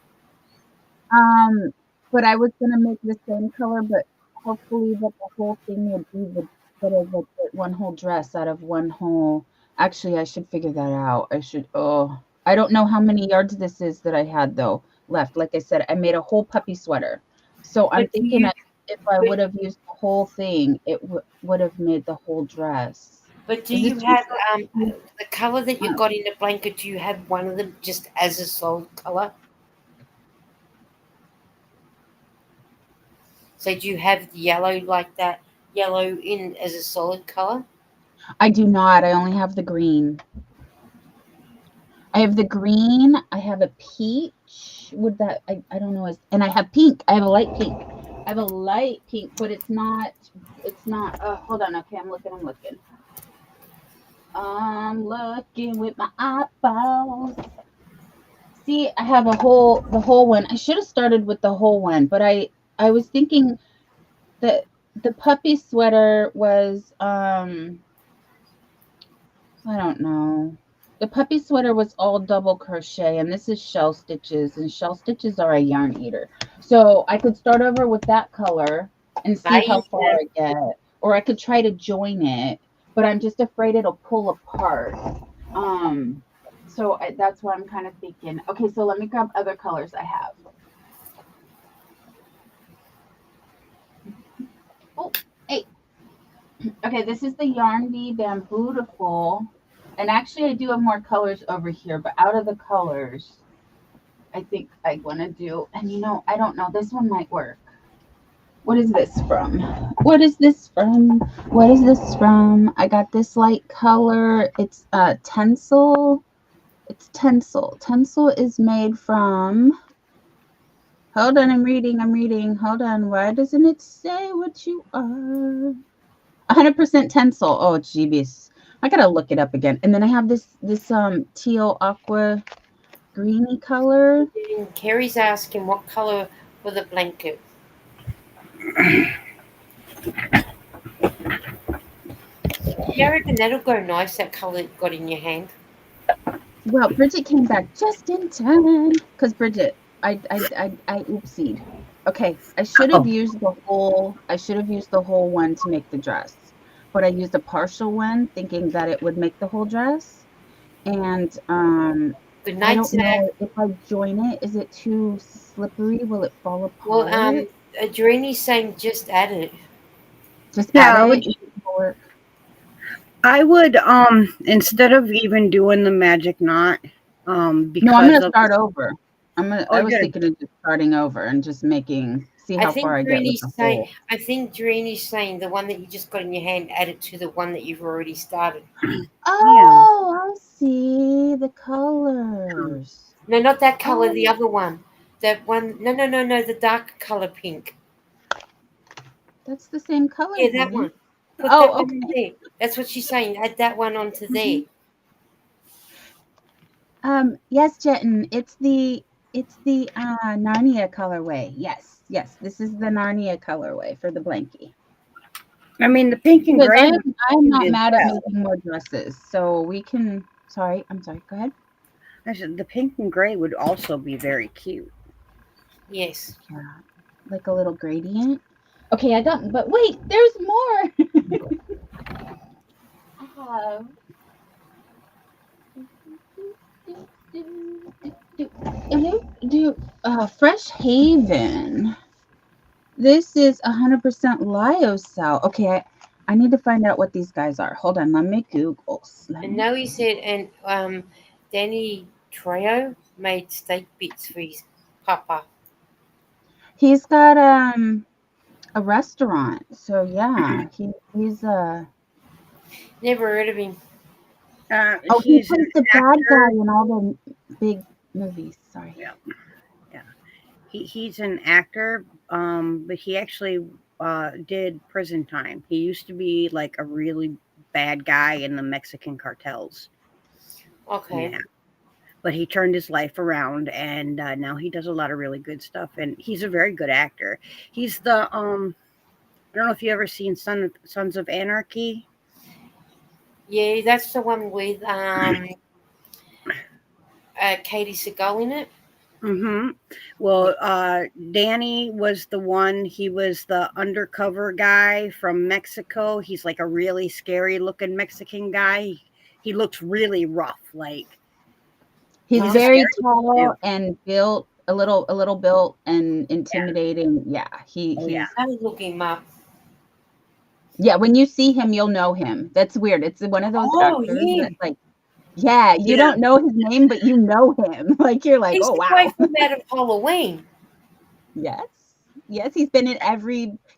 Um, but I was gonna make the same color, but hopefully that the whole thing would be the sort of like one whole dress out of one whole. Actually, I should figure that out. I don't know how many yards this is that I had though left. Like I said, I made a whole puppy sweater. So I'm But do thinking you, that if I but, would have used the whole thing, it would have made the whole dress. but do Is you it too have short? the color that you Oh. got in the blanket? Do you have one of them just as a solid color? So do you have the yellow like that? Yellow in as a solid color? I do not. I only have the green. I have the green, I have a peach. Would that I don't know, and I have pink. I have a light pink. I have a light pink, but it's not hold on, okay, I'm looking with my eyeballs. See, I have the whole one. I should have started with the whole one, but I was thinking that the puppy sweater was I don't know. The puppy sweater was all double crochet, and this is shell stitches, and shell stitches are a yarn eater. So I could start over with that color and see how Bye. far I get, or I could try to join it, but I'm just afraid it'll pull apart. Um, that's why I'm kind of thinking. Okay, so let me grab other colors I have. Oh, hey. Okay, this is the Yarn Bee Bambootiful. And actually, I do have more colors over here, but out of the colors, I think I want to do, and I don't know, this one might work. What is this from? What is this from? What is this from? I got this light color. It's Tencel. It's Tencel. Tencel is made from. Hold on, I'm reading. Hold on. Why doesn't it say what you are? 100% Tencel. Oh, jeebus. I gotta look it up again. And then I have this teal aqua greeny color. And Kerry's asking what color for the blanket. Yeah, I reckon that'll go nice, that color you got in your hand. Well, Bridget came back just in time. Because Bridget, I oopsied. Okay, I should have used the whole one to make the dress. But I used a partial one thinking that it would make the whole dress. And Good I night, don't Zach. know if I join it. Is it too slippery? Will it fall apart? Well, Adreni's saying just add it. Just Yeah, add it. Or I would instead of even doing the magic knot, no, I'm because gonna of start over. I was good. thinking of just starting over and just see I how think far I get with the whole. Dreeny's saying the one that you just got in your hand, add it to the one that you've already started. Oh, I see the colors. No, not that color, the Oh, other one. That one. No, the dark color pink. that's the same color, Yeah, that honey. one. Put that Oh, one in there. That's what she's saying. Add that one onto there. Yes, Jetten, it's the Narnia colorway. Yes, this is the Narnia colorway for the blankie. I mean, the pink and Because gray. I'm not mad at making more dresses, so we can. Sorry, I'm sorry. Go ahead. I said the pink and gray would also be very cute. Yes. Yeah, like a little gradient. Okay, but wait, there's more. I have. Fresh Haven. This is 100% lyocell. Okay, I need to find out what these guys are. Hold on, let me Google. And now he said, and Danny Trejo made steak bits for his papa. He's got a restaurant, so yeah, he's Never heard of him. he plays the bad guy in all the big movies. Sorry. Yeah. He's an actor, but he actually did prison time. He used to be like a really bad guy in the Mexican cartels. Okay. Yeah. But he turned his life around, and now he does a lot of really good stuff. And he's a very good actor. He's the I don't know if you ever seen Sons of Anarchy. Yeah, that's the one with Katie Seagal in it. Mm-hmm. Well, Danny was the one. He was the undercover guy from Mexico. He's like a really scary looking Mexican guy. He looks really rough. Like he's very tall and built, a little built and intimidating. Yeah, he's. I was looking him up. Yeah, when you see him, you'll know him. That's weird. It's one of those actors that, like, you don't know his name, but you know him. Like, you're like, he's oh, wow. He's the guy from out of Halloween. Yes, he's been in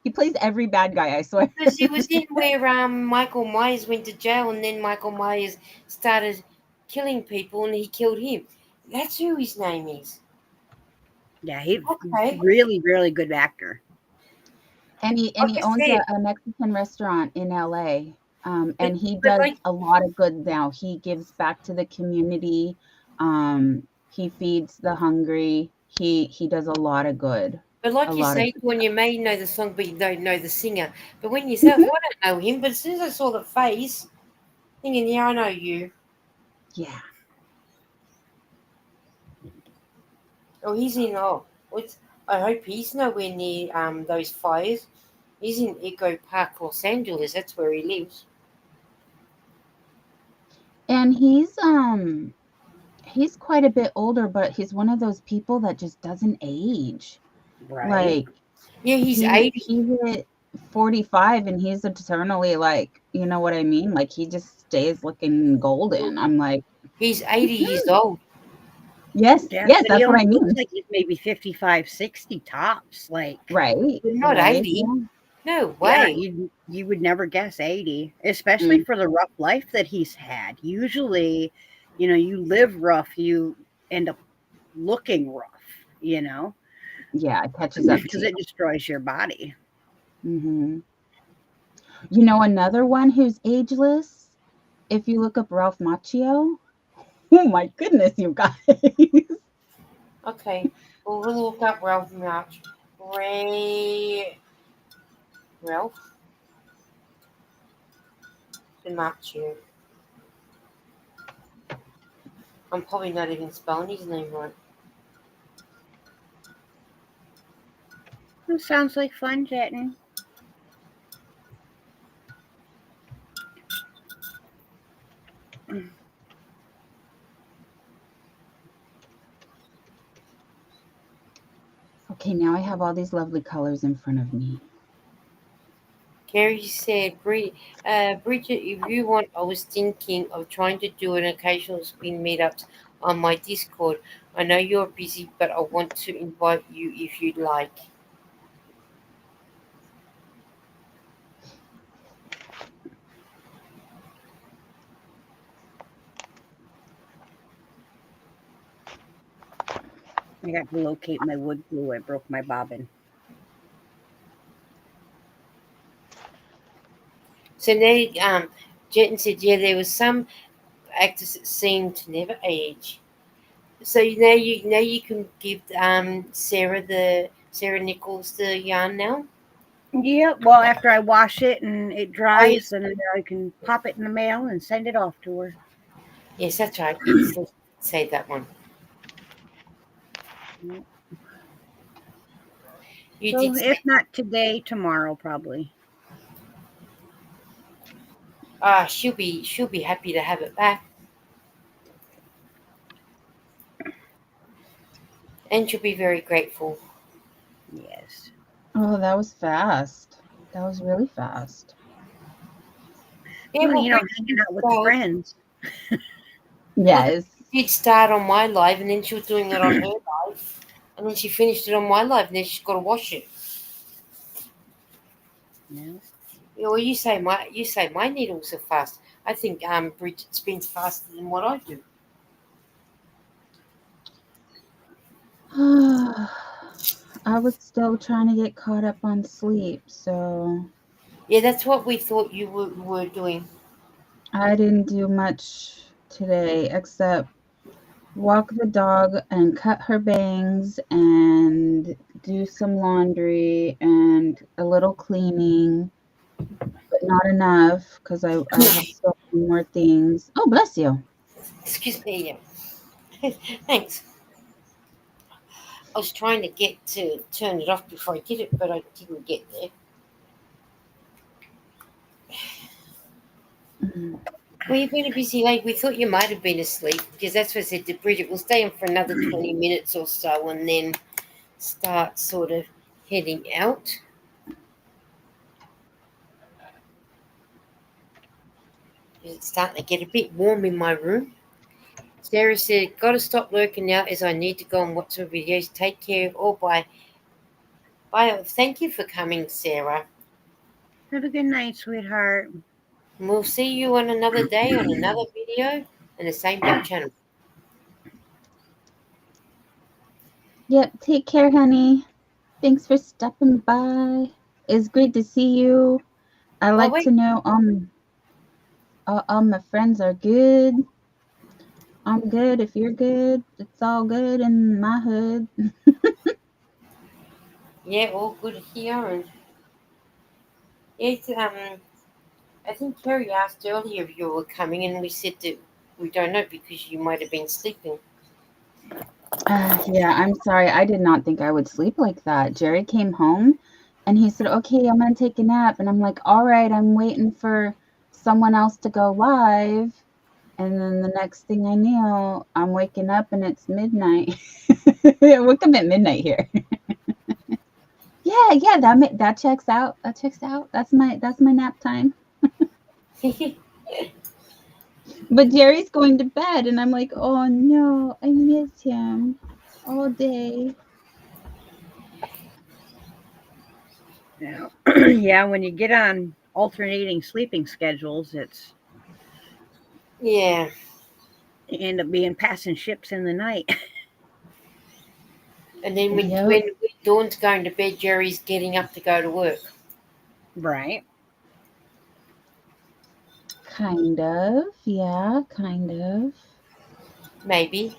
he plays every bad guy, I swear. Because he was in where Michael Myers went to jail, and then Michael Myers started killing people, and he killed him. That's who his name is. Yeah, he's really, really good actor. And he owns a Mexican restaurant in LA. And he does a lot of good now. He gives back to the community. He feeds the hungry. He does a lot of good. But like you say, when you may know the song, but you don't know the singer. But when you say, I don't know him, but as soon as I saw the face, thinking, yeah, I know you. Yeah. Oh, he's in, I hope he's nowhere near those fires. He's in Echo Park, Los Angeles. That's where he lives. And he's quite a bit older, but he's one of those people that just doesn't age. Right. Like, yeah, he's 80. He hit 45 and he's eternally, like, you know what I mean? Like, he just stays looking golden. I'm like, He's 80 years old. yes, Yeah, yes, but he that's what I only looks mean. like he's maybe 55, 60 tops. Like, Right, But not right, 80. yeah. No yeah, way. you would never guess 80, especially Mm, for the rough life that he's had. Usually, you live rough, you end up looking rough, yeah, it catches up to because you. it destroys your body. Hmm. You know, another one who's ageless, if you look up Ralph Macchio, oh my goodness, you guys. Okay. Well, we'll look up Ralph March. Ralph Macchio. I'm probably not even spelling his name right. It sounds like fun, chatting. Okay, now I have all these lovely colors in front of me. Carrie said, Bridget, if you want, I was thinking of trying to do an occasional spin meetups on my Discord. I know you're busy, but I want to invite you if you'd like. I got to locate my wood glue. I broke my bobbin. So now, Jetton said, yeah, there was some actors that seemed to never age. So now you can give Sarah Nichols the yarn now. Yeah, well, after I wash it and it Oh dries, yes, then I can pop it in the mail and send it off to her. yes, that's right. Yes, let's say that one. Yeah. You So, did if say, not today, tomorrow probably. she'll be happy to have it back, and she'll be very grateful. Yes. Oh, that was fast. That was really fast. Yeah, Well, well, Bridget hanging did out with the start. friends. Well, Yes. she did start on my live, and then she was doing it on her live, and then she finished it on my live, and then she's got to wash it. Yeah. Yeah, well, you say my needles are fast. I think Bridget spins faster than what I do. I was still trying to get caught up on sleep, so Yeah, that's what we thought you were doing. I didn't do much today except walk the dog and cut her bangs and do some laundry and a little cleaning, but not enough because I have so many more things. Oh, bless you. Excuse me. Yeah. Thanks. I was trying to get to turn it off before I did it, but I didn't get there. Mm. Well, you've been a busy lady. We thought you might have been asleep because that's what I said to Bridget. We'll stay on for another 20 minutes or so and then start sort of heading out. It's starting to get a bit warm in my room. Sarah said, "Got to stop lurking now as I need to go and watch some videos. Take care of all. Bye. Bye. Thank you for coming, Sarah. Have a good night, sweetheart. And we'll see you on another day on another video and the same dot channel. Yep, take care, honey. Thanks for stopping by. It's great to see you. I Oh, like wait. to know all my friends are good. I'm good if you're good. It's all good in my hood. Yeah, all good here. And it's, I think Kerry asked earlier if you were coming, and we said that we don't know because you might have been sleeping. Yeah, I'm sorry. I did not think I would sleep like that. Jerry came home and he said, "Okay, I'm gonna take a nap." And I'm like, "All right, I'm waiting for someone else to go live." And then the next thing I knew, I'm waking up and it's midnight. I woke up at midnight here. Yeah, that checks out. That checks out. That's my nap time. But Jerry's going to bed, and I'm like, oh no, I miss him all day. Yeah. Yeah, when you get on alternating sleeping schedules, Yeah. you end up being passing ships in the night. And then when Yep. when Dawn's going to bed, Jerry's getting up to go to work. Right. Kind of. Yeah, kind of. Maybe.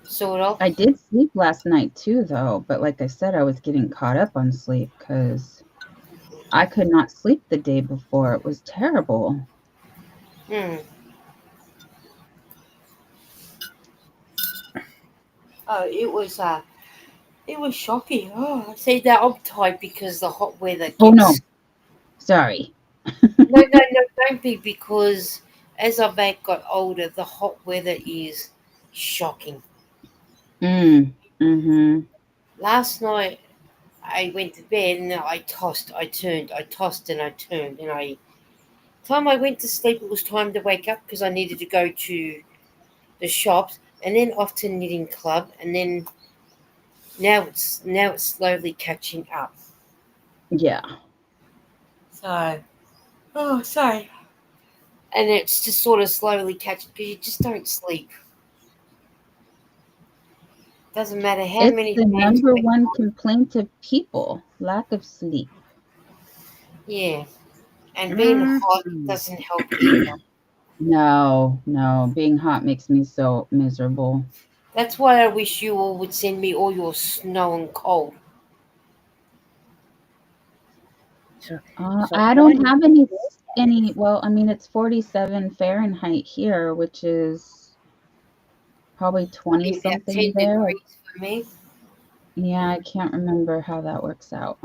Sort of. I did sleep last night too, though. But like I said, I was getting caught up on sleep because I could not sleep the day before. It was terrible. Hmm. Oh, it was shocking. Oh, I say that I'm tired because the hot weather Oh no, gets. sorry. No, no, no, don't be, because as I've got older, the hot weather is shocking. Mm-hmm. Last night I went to bed and I tossed, I turned, I tossed and I turned, and time I went to sleep, it was time to wake up because I needed to go to the shops and then off to knitting club, and then now it's slowly catching up. Yeah. So, oh, sorry. And it's just sort of slowly catching because you just don't sleep. Doesn't matter how It's many the fans number we one complaint of people, lack of sleep. yeah. And being hot Mhm. doesn't help either. No, no, being hot makes me so miserable. That's why I wish you all would send me all your snow and cold. So, I Dawn, don't have any. Well, I mean, it's 47 Fahrenheit here, which is probably 20 Be about something 10 there. degrees for me. Yeah, I can't remember how that works out.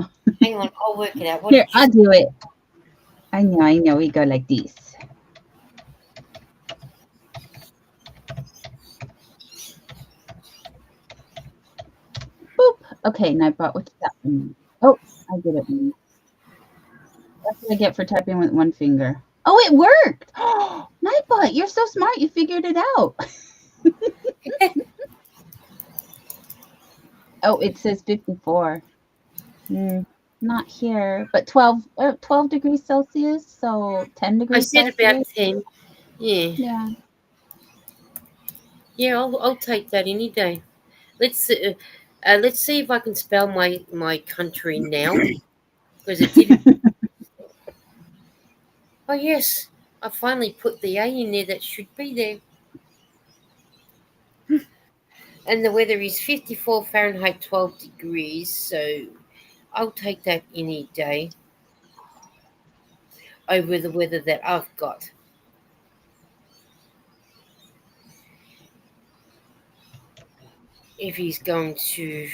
Hang on, I'll work it out. What Here, did you I'll say? do it. I know. We go like this. Boop. Okay, Nightbot, what's that one? Oh, I did it. That's what I get for typing with one finger. Oh, it worked! Nightbot, you're so smart. You figured it out. Oh, it says 54. Not here, but 12 degrees Celsius, so 10 I degrees said about Celsius. 10. Yeah. Yeah. Yeah, I'll take that any day. Let's see if I can spell my country now, because it didn't. Oh yes, I finally put the A in there that should be there. And the weather is 54 Fahrenheit, 12 degrees. So I'll take that any day over the weather that I've got. If he's going to,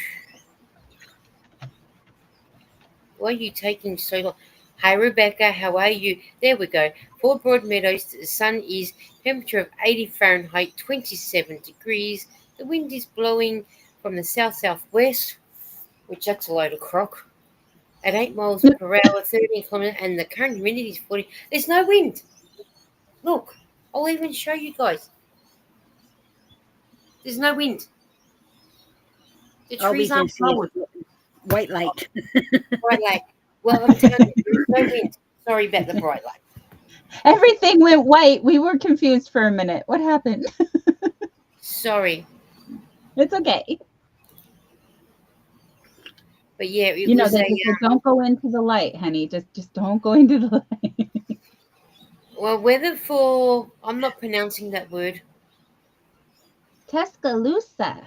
why are you taking so long? Hi Rebecca, how are you? There we go. For Broadmeadows, the sun is temperature of 80 Fahrenheit, 27 degrees. The wind is blowing from the south-southwest, which that's a load of crock, at 8 miles per hour, 13 kilometers, and the current humidity is 40. There's no wind. Look, I'll even show you guys. There's no wind. The all we trees can aren't see is blowing. white light. Bright light. Well, I'm telling you, there's no wind. Sorry about the bright light. Everything went white. We were confused for a minute. What happened? Sorry. It's okay. But yeah, it You know, was they a just say, don't go into the light, honey. Just don't go into the light. weather for, I'm not pronouncing that word. Tuscaloosa.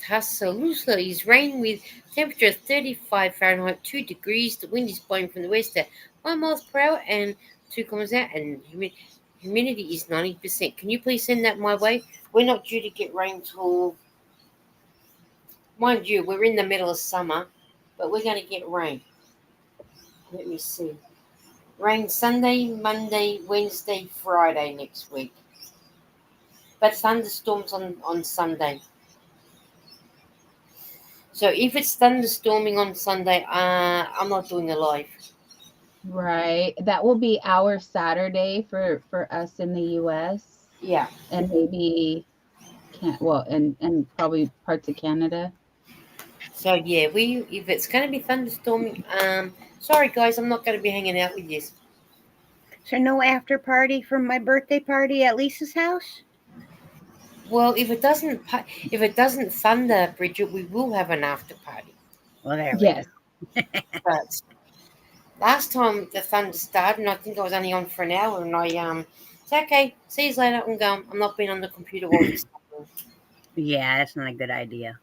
Tuscaloosa is rain with temperature 35 Fahrenheit, 2 degrees. The wind is blowing from the west at 1 miles per hour and 2 kilometers out, and humidity is 90%. Can you please send that my way? We're not due to get rain till, mind you, we're in the middle of summer, but we're going to get rain. Let me see. Rain Sunday, Monday, Wednesday, Friday next week. But thunderstorms on Sunday. So if it's thunderstorming on Sunday, I'm not doing a live. Right. That will be our Saturday for us in the US Yeah. and maybe can well and probably parts of Canada. So yeah, we if it's going to be thunderstorming, sorry guys, I'm not going to be hanging out with you. So no after party from my birthday party at Lisa's house? Well, if it doesn't thunder, Bridget, we will have an after party. Well, there we Yes. go. But last time the thunder started, and I think I was only on for an hour, and I said, okay, see you later. I'm not being on the computer all this time. Yeah, that's not a good idea.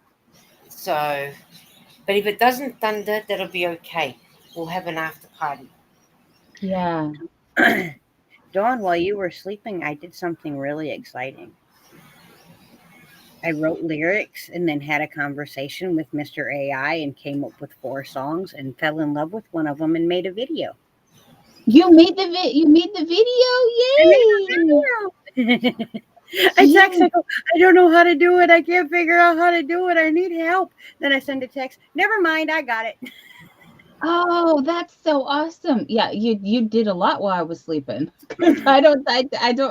So, but if it doesn't thunder, that'll be okay. We'll have an after party. Yeah. Dawn, while you were sleeping, I did something really exciting. I wrote lyrics and then had a conversation with Mr. AI and came up with 4 songs and fell in love with one of them and made a video. You made the I made a video. I text, video. I go, I don't know how to do it. I can't figure out how to do it. I need help. Then I send a text. Never mind, I got it. Oh, that's so awesome. Yeah, you did a lot while I was sleeping. I don't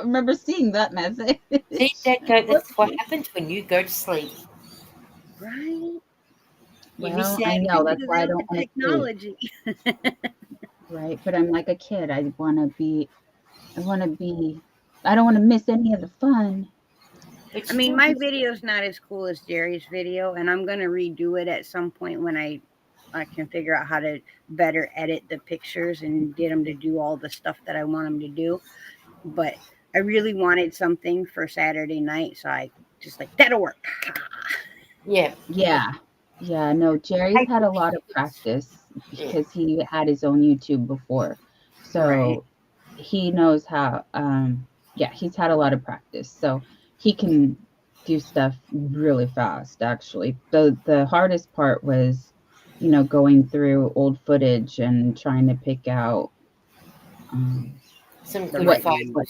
remember seeing that message. See, that's what happens when you go to sleep. Right? You miss Well, I out. know that's Figures why I out don't the want to sleep, technology. right? But I'm like a kid. I want to be I don't want to miss any of the fun. But I you mean, do my miss. video's not as cool as Jerry's video, and I'm gonna redo it at some point when I can figure out how to better edit the pictures and get them to do all the stuff that I want them to do. But I really wanted something for Saturday night, so I just like that'll work. Yeah. Yeah. Yeah, no, Jerry's had a lot of practice Yeah. because he had his own YouTube before. Right. So he knows how yeah, he's had a lot of practice. So he can do stuff really fast actually. The hardest part was, going through old footage and trying to pick out um Some The good right what one. fight. what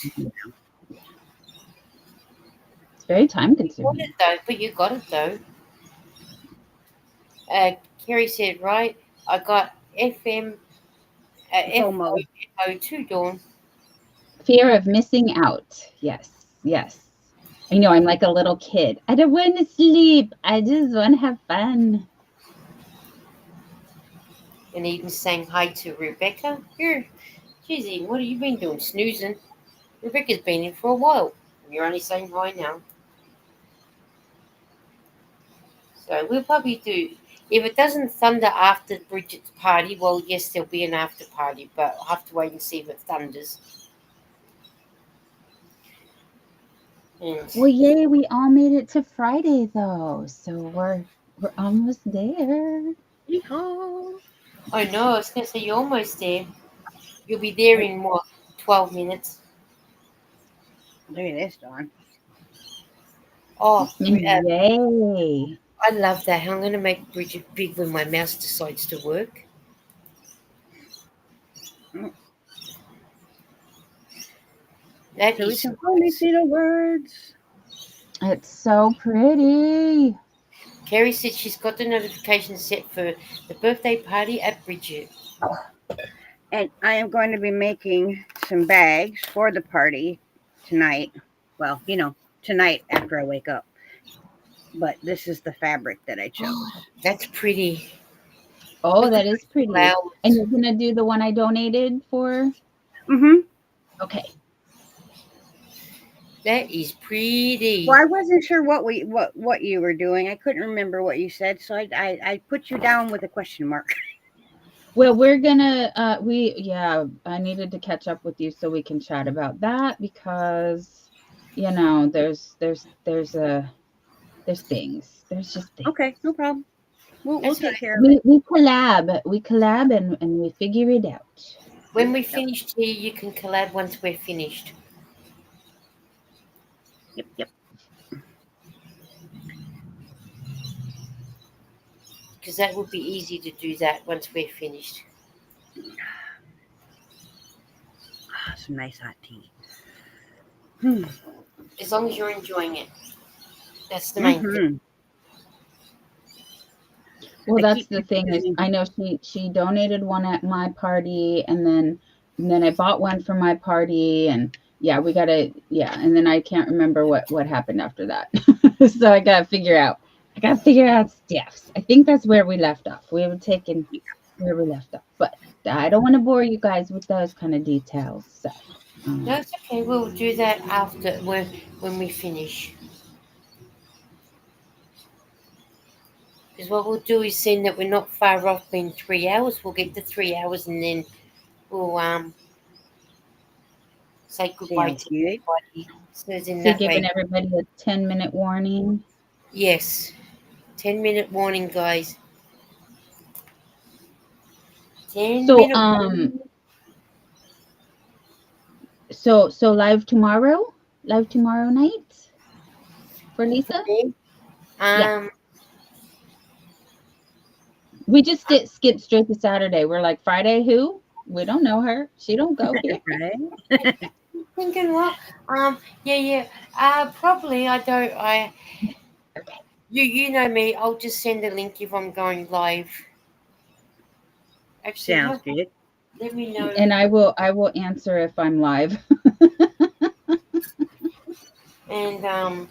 it's very time You got it consuming. though, but you got it though. Kerry said, right, I got FM, FOMO. FO2 Dawn. Fear of missing out. Yes. Yes. I know I'm like a little kid. I don't want to sleep. I just want to have fun. And even saying hi to Rebecca. Here, Gizzy, what have you been doing? Snoozing. Rebecca's been in for a while. You're only saying hi now. So we'll probably do. If it doesn't thunder after Bridget's party, well, yes, there'll be an after party, but I'll have to wait and see if it thunders. And Well, yay, we all made it to Friday though. So we're almost there. Yeehaw. oh no, I was going to say you're almost there. You'll be there in what, 12 minutes? Look at this, Dawn. Oh, Yay. I love that. I'm going to make Bridget big when my mouse decides to work. Mm. That So we is can finally see the words. It's so pretty. Kerry said she's got the notification set for the birthday party at Bridget. And I am going to be making some bags for the party tonight. Well, tonight after I wake up. But this is the fabric that I chose. That's pretty. Oh, Look at that is the pretty. And flowers. you're gonna do the one I donated for? Mm-hmm. Okay. That is pretty. Well, I wasn't sure what you were doing. I couldn't remember what you said, so I put you down with a question mark. Well, we're gonna I needed to catch up with you so we can chat about that because there's things. There's just things. Okay, no problem. We'll That's take right. care of it. We collab and we figure it out. When we Yep, finished here, you can collab once we're finished. yep. Because that would be easy to do that once we're finished. Some nice hot tea. As long as you're enjoying it. That's the main thing. Mm-hmm. Well, I that's keep the thing is confusing. I know she donated one at my party and then I bought one for my party and yeah, we gotta yeah, and then I can't remember what happened after that. So I gotta figure out Steph's. I think that's where we left off. We were taking where we left off. But I don't want to bore you guys with those kind of details. So No, um it's okay. We'll do that after when we finish. Because what we'll do is seeing that we're not far off in 3 hours, we'll get to 3 hours and then we'll say goodbye Sounds to good. everybody. So in so that giving way, everybody a 10-minute warning. yes. 10-minute warning, guys. 10 So minute warning. so live tomorrow night for For Lisa? me. Yeah. Um, We just did skip straight to Saturday. We're like, Friday who? We don't know her. She don't go here. Right? thinking what? Yeah, yeah. Probably I don't. Okay. You know me. I'll just send a link if I'm going live. Actually, Sounds hold on. good. Let me know. And I will answer if I'm live. And hang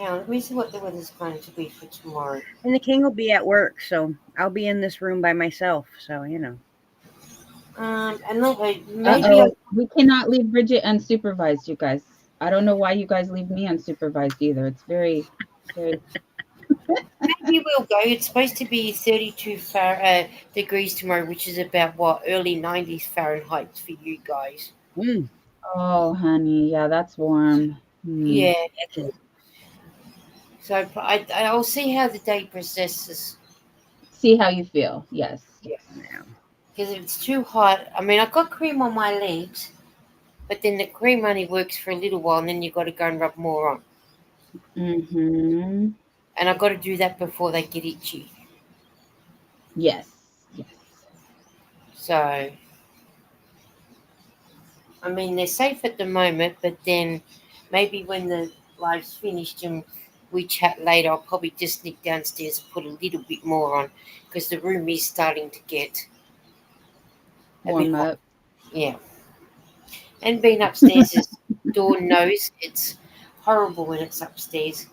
on, let me see what the weather's going to be for tomorrow. And the king will be at work, so I'll be in this room by myself. So, you know. And look, maybe Uh-oh. We cannot leave Bridget unsupervised, you guys. I don't know why you guys leave me unsupervised either. It's very maybe we'll go. It's supposed to be 32 degrees tomorrow, which is about what early 90s Fahrenheit for you guys. Mm, Oh, honey. Yeah, that's warm. Hmm. Yeah. So I'll see how the day processes. See how you feel. Yes. Yes. no. Because if it's too hot, I mean, I've got cream on my legs, but then the cream only works for a little while, and then you've got to go and rub more on. Mm-hmm. And I've got to do that before they get itchy. Yes. Yes. So, I mean, they're safe at the moment, but then maybe when the live's finished and we chat later, I'll probably just sneak downstairs and put a little bit more on because the room is starting to get a bit Warm hot. up. Yeah. And being upstairs, as Dawn knows, it's horrible when it's upstairs.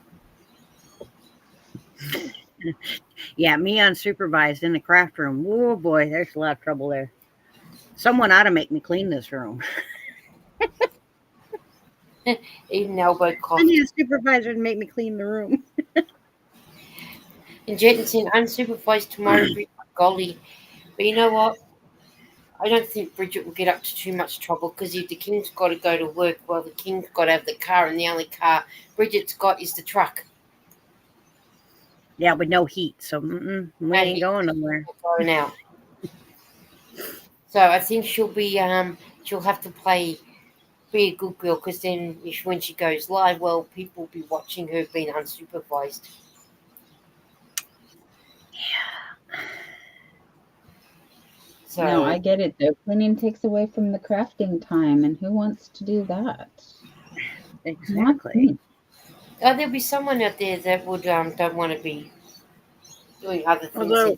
Yeah, me unsupervised in the craft room. Oh boy, there's a lot of trouble there. Someone ought to make me clean this room. Even elbow I cough. need a supervisor to make me clean the room. And Jetson unsupervised tomorrow, golly. But you know what? I don't think Bridget will get up to too much trouble because if the King's got to go to work, well, the King's got to have the car, and the only car Bridget's got is the truck. Yeah, with no heat, so we And ain't going nowhere. going out. So I think she'll have to be a good girl because then when she goes live, well, people will be watching her being unsupervised. No, So I get it though. Cleaning takes away from the crafting time, and who wants to do that? Not Exactly. me. there'll be someone out there that would don't want to be doing other things. Although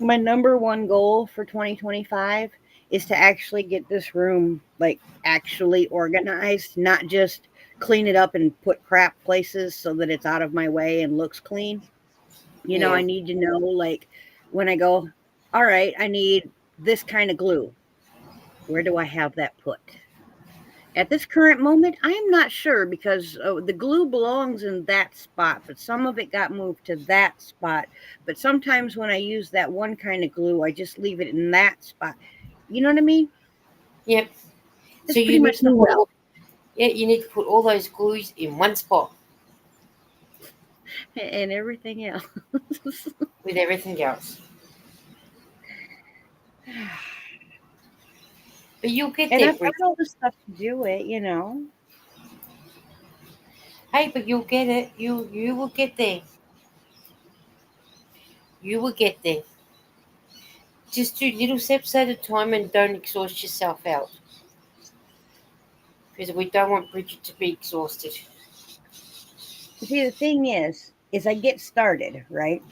my number one goal for 2025 is to actually get this room like actually organized, not just clean it up and put crap places so that it's out of my way and looks clean. You know, Yeah. I need to know like when I go, all right, I need this kind of glue. Where do I have that put? At this current moment, I am not sure because the glue belongs in that spot, but some of it got moved to that spot. But sometimes when I use that one kind of glue, I just leave it in that spot. You know what I mean? Yep. So That's pretty much the whole. you need to put all those glues in one spot And everything else. with everything else. But you'll get And there, I've got Bridget. all the stuff to do it, you know. Hey, but you'll get it. You will get there. You will get there. Just do little steps at a time and don't exhaust yourself out. Because we don't want Bridget to be exhausted. You see, the thing is I get started, right?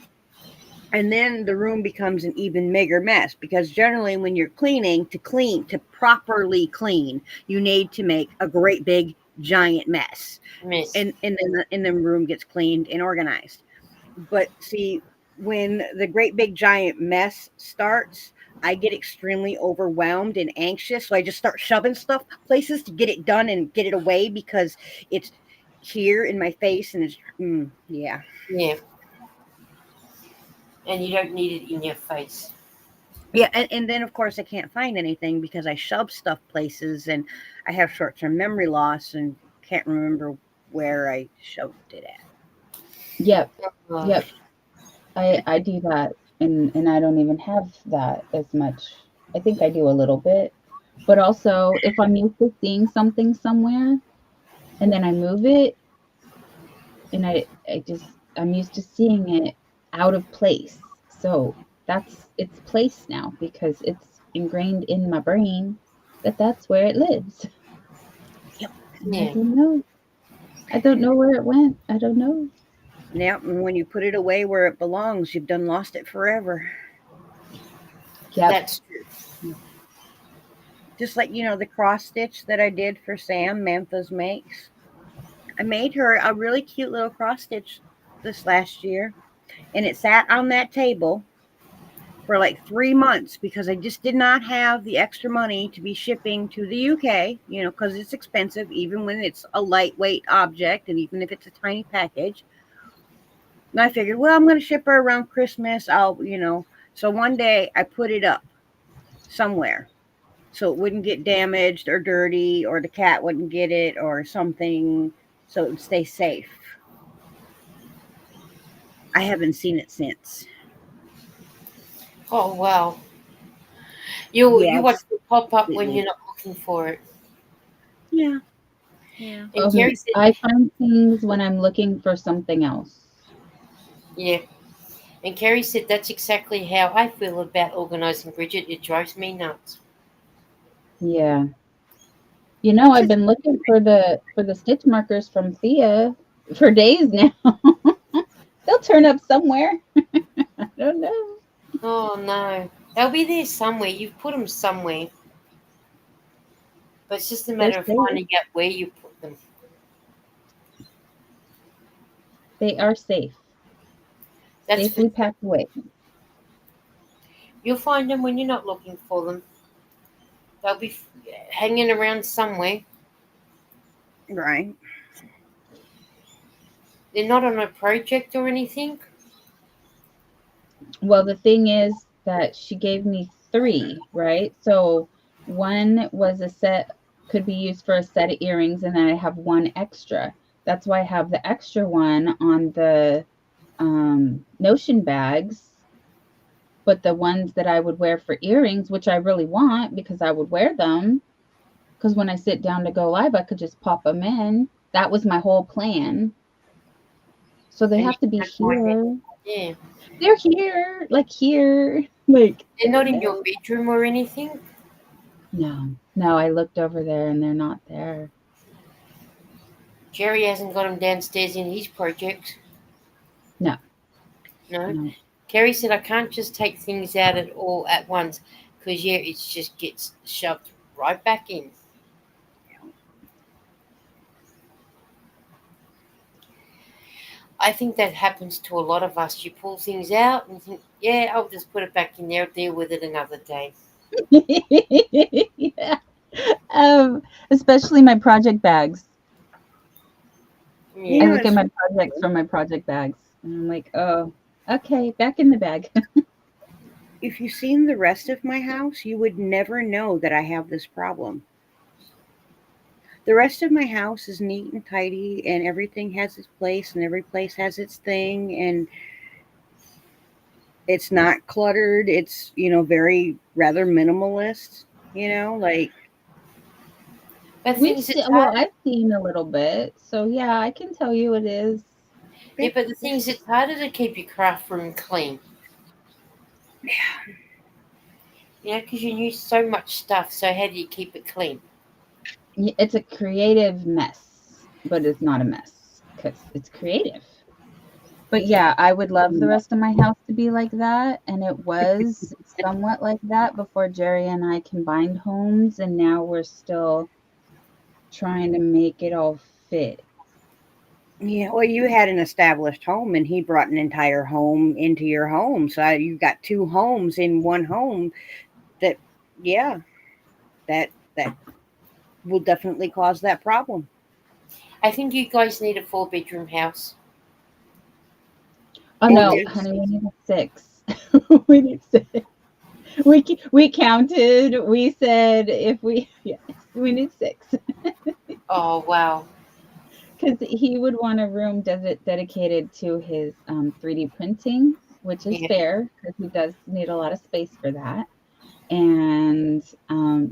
And then the room becomes an even bigger mess because generally when you're cleaning, to properly clean, you need to make a great big giant mess. Miss. And then the room gets cleaned and organized. But see, when the great big giant mess starts, I get extremely overwhelmed and anxious. So I just start shoving stuff places to get it done and get it away because it's here in my face and it's yeah. Yeah. And you don't need it in your face. Yeah, and then of course I can't find anything because I shove stuff places and I have short-term memory loss and can't remember where I shoved it at. Yep. Uh, Yep. I do that, and I don't even have that as much. I think I do a little bit, but also if I'm used to seeing something somewhere and then I move it, and I'm used to seeing it out of place. So that's its place now because it's ingrained in my brain that that's where it lives. Yep. And I yeah. don't know. I don't know where it went. I don't know. Now, when you put it away where it belongs, you've done lost it forever. Yep. That's true. Just like, the cross stitch that I did for Sam, Mantha's Makes. I made her a really cute little cross stitch this last year, and it sat on that table for like 3 months because I just did not have the extra money to be shipping to the UK, because it's expensive, even when it's a lightweight object and even if it's a tiny package. And I figured, well, I'm going to ship her around Christmas. So one day I put it up somewhere so it wouldn't get damaged or dirty or the cat wouldn't get it or something, so it would stay safe. I haven't seen it since. Oh wow. You Yeah, watch it pop up when completely. you're not looking for it. Yeah. Yeah. And Carrie said, I find things when I'm looking for something else. yeah. And Carrie said that's exactly how I feel about organizing Bridget. It drives me nuts. Yeah. I've been looking for the stitch markers from Thea for days now. They'll turn up somewhere. I don't know. Oh no. They'll be there somewhere. You've put them somewhere. But it's just a They're matter of safe. finding out where you put them. They are safe. That's Safely packed away. You'll find them when you're not looking for them. They'll be hanging around somewhere. Right. They're not on a project or anything. Well, the thing is that she gave me 3, right? So one was a set, could be used for a set of earrings, and then I have one extra. That's why I have the extra one on the notion bags. But the ones that I would wear for earrings, which I really want because I would wear them, because when I sit down to go live, I could just pop them in. That was my whole plan. So they And have to be can't find it. here. Yeah. They're here, like here. Like They're not in there. your bedroom or anything. No, I looked over there and they're not there. Jerry hasn't got them downstairs in his project. No. No. Kerry said I can't just take things out at all at once because it just gets shoved right back in. I think that happens to a lot of us. You pull things out and think, yeah, I'll just put it back in there, deal with it another day. Yeah. Especially my project bags. Yeah. I look at my projects from my project bags and I'm like, oh, okay, back in the bag. If you've seen the rest of my house, you would never know that I have this problem. The rest of my house is neat and tidy, and everything has its place, and every place has its thing, and it's not cluttered. It's, very rather minimalist, like. But things it's Well, hard. I've seen a little bit. So yeah, I can tell you it is. Yeah, but the thing is, it's harder to keep your craft room clean. Because you use so much stuff. So how do you keep it clean? It's a creative mess, but it's not a mess because it's creative. But yeah, I would love the rest of my house to to be like that, and it was somewhat like that before Jerry and I combined homes, and now we're still trying to make it all fit. Yeah, well, you had an established home, and he brought an entire home into your home. So you've got two homes in one home. That, yeah, that will definitely cause that problem. I think you guys need a 4-bedroom house. Oh It no, is. honey, we need 6. We need 6. We counted. We said if we yes, we need 6 Oh wow. because he would want a room dedicated to his 3D printing, which is Yeah. fair because he does need a lot of space for that. And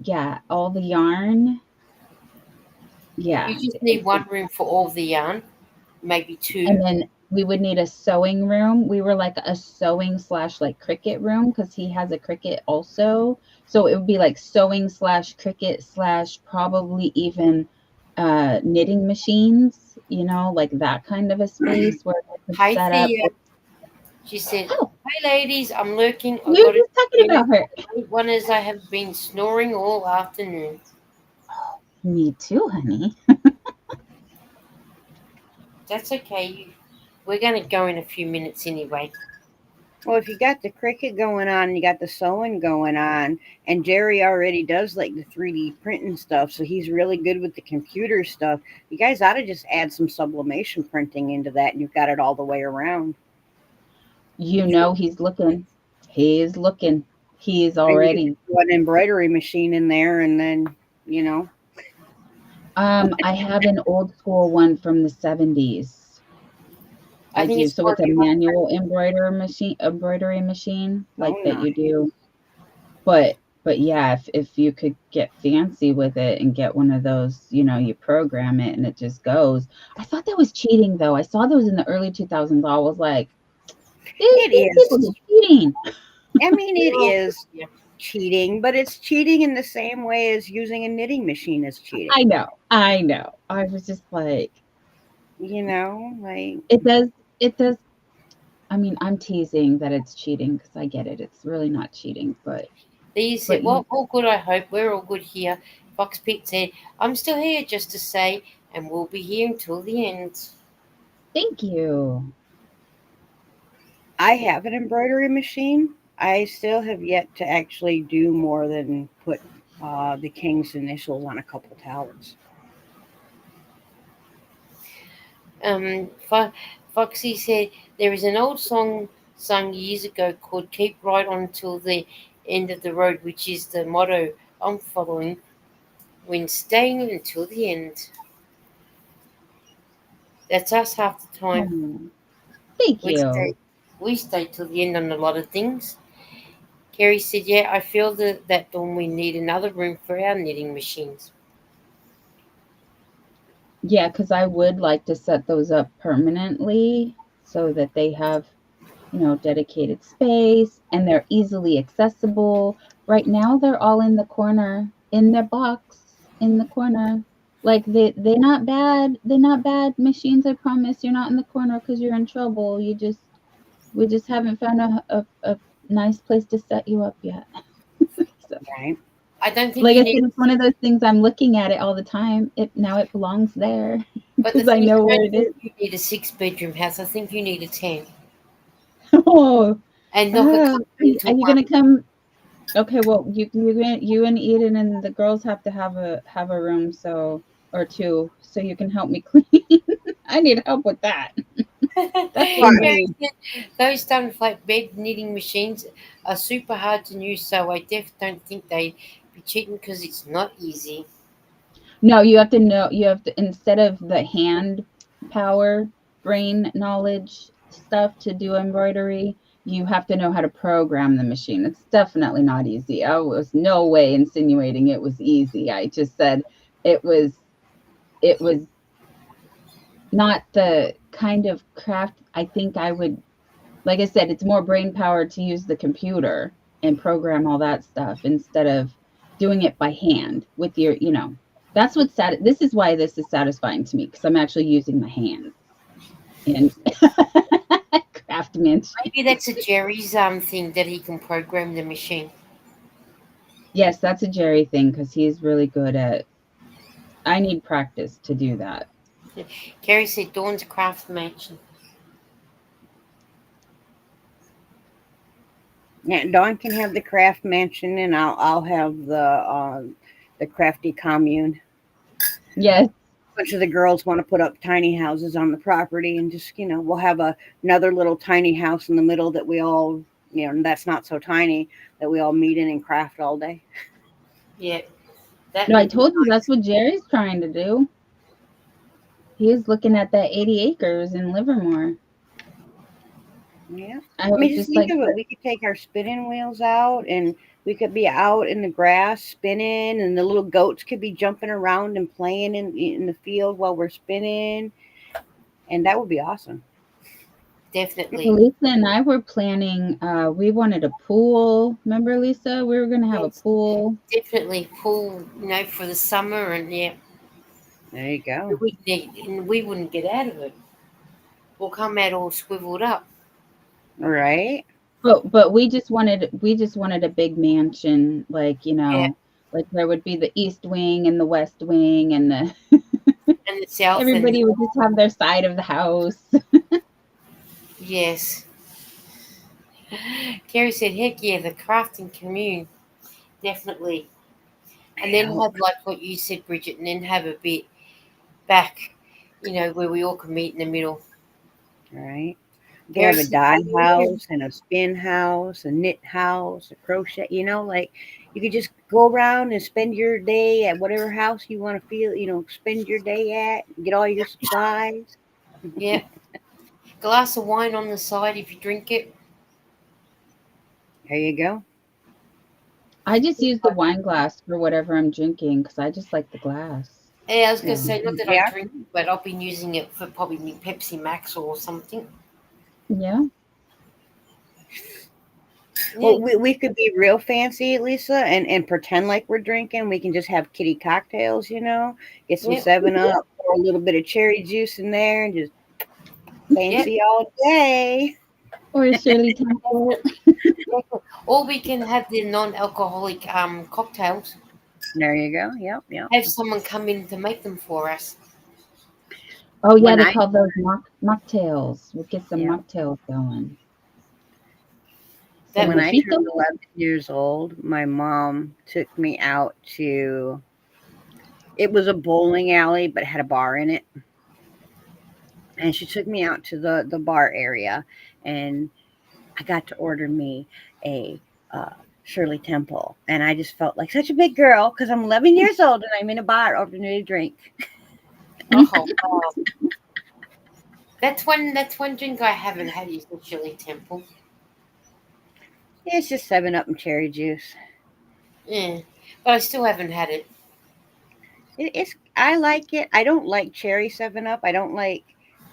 yeah, all the yarn. Yeah, You just need one room for all the yarn, maybe 2. and then we would need a sewing room. We were like a sewing / like Cricut room because he has a Cricut also. So it would be like sewing / Cricut / probably even knitting machines, like that kind of a space where we could Hi set up. Thea. She said, Oh, "Hi ladies, I'm lurking. we I've were got a just talking about her. one as I have been snoring all afternoon." Me too, honey. That's okay. We're going to go in a few minutes anyway. Well, if you got the Cricut going on, you got the sewing going on, and Jerry already does like the 3D printing stuff, so he's really good with the computer stuff. You guys ought to just add some sublimation printing into that, and you've got it all the way around. He's looking. He's looking. He's Maybe already. put an embroidery machine in there, and then I have an old school one from the 70s. I I think do. it's So it's a working. manual embroidery machine like Oh, that you do. But yeah, if you could get fancy with it and get one of those, you program it and it just goes. I thought that was cheating though. I saw those in the early 2000s. I was like, it these people is. are cheating. I mean, it Well, is yeah. cheating, but it's cheating in the same way as using a knitting machine is cheating. I know. I was just like, Like it does. I mean, I'm teasing that it's cheating because I get it. It's really not cheating, but Thea said, you "Well, all good, I hope. We're all good here." Fox Pete said, "I'm still here just to say, and we'll be here until the end." thank you. I have an embroidery machine. I still have yet to actually do more than put the king's initials on a couple towels. Foxy said, "There is an old song sung years ago called 'Keep Right On Till the End of the Road,' which is the motto I'm following when staying until the end." That's us half the time. Oh, thank We stay, you. we stay till the end on a lot of things. Kerry said, "Yeah, I feel that Dawn, we need another room for our knitting machines." Yeah, because I would like to set those up permanently so that they have, dedicated space and they're easily accessible. Right now, they're all in the corner, in their box, in the corner. Like they're not bad. They're not bad machines. I promise. You're not in the corner because you're in trouble. We just haven't found a nice place to set you up yet. So, Right? I don't think like you I said, need, it's one of those things I'm looking at it all the time. Now it belongs there but the because I thing is, know I where don't it is. think you need a 6-bedroom house. I think you need a 10 Oh, and knock a couple into are you one. gonna come? Okay, well, you and Eden and the girls have to have a room or two, so you can help me clean. I need help with that. That's Well, one I thing. mean, Those stone flat bed knitting machines are super hard to use, so I don't think they'd be cheating because it's not easy. No, you have to know. You have to instead of the hand power, brain knowledge stuff to do embroidery. You have to know how to program the machine. It's definitely not easy. I was no way insinuating it was easy. I just said it was it was not the kind of craft I think I would, like I said, it's more brain power to use the computer and program all that stuff instead of doing it by hand with your. That's what's this is why this is satisfying to me because I'm actually using my hands and crafting. craft mansion. Maybe that's a Jerry's thing that he can program the machine. Yes, that's a Jerry thing because he's really good at. I need practice to do that. Gary said Dawn's craft mansion. Yeah, Dawn can have the craft mansion, and I'll have the crafty commune. Yes. A bunch of the girls want to put up tiny houses on the property, and just we'll have another little tiny house in the middle that we all that's not so tiny that we all meet in and craft all day. Yeah. That No, I would be told you nice. that's what Jerry's trying to do. He's looking at that 80 acres in Livermore. Yeah, I I was mean, just just think like, of it. We could take our spinning wheels out, and we could be out in the grass spinning, and the little goats could be jumping around and playing in the field while we're spinning, and that would be awesome. Definitely. Lisa and I were planning, we wanted a pool. Remember, Lisa? We were going to have a Yes. pool. Definitely pool, for the summer, and yeah, There you go. we wouldn't get out of it. We'll come out all swiveled up. All right. But we just wanted a big mansion, like, Yeah. like there would be the east wing and the west wing and the And the south and everybody would just have their side of the house. yes. Gary said, heck yeah, the crafting commune. Definitely. And then Well, have like what you said, Bridget, and then have a bit back, where we all can meet in the middle. all right. You can Gary have a said, dye "Oh, yeah." house and a spin house, a knit house, a crochet. Like you could just go around and spend your day at whatever house you want to feel. Spend your day at. Get all your supplies. Yeah. Glass of wine on the side if you drink it. There you go. I just use the wine glass for whatever I'm drinking because I just like the glass. Yeah, I was going Yeah. to say, not that I Yeah. drink, but I've been using it for probably my Pepsi Max or something. Yeah. Well, Yeah, we could be real fancy, Lisa, and pretend like we're drinking. We can just have kitty cocktails, get some yeah, 7-Up, pour a little bit of cherry juice in there, and just yeah. fancy all day. Or a Shirley Temple. Or we can have the non-alcoholic cocktails. There you go. Yep, yep. Have someone come in to make them for us. Oh yeah, When they I call those mocktails. We'll get some yeah, mocktails going. That Some when would I be turned mojitos. 11 years old, my mom took me out to. It was a bowling alley, but had a bar in it, and she took me out to the bar area, and I got to order me a Shirley Temple, and I just felt like such a big girl because I'm 11 years old and I'm in a bar ordering a drink. oh wow. That's one drink I haven't had is the Chili Temple. Yeah, it's just 7-Up and cherry juice. Yeah, but I still haven't had it. It's I like it. I don't like cherry 7-Up. I don't like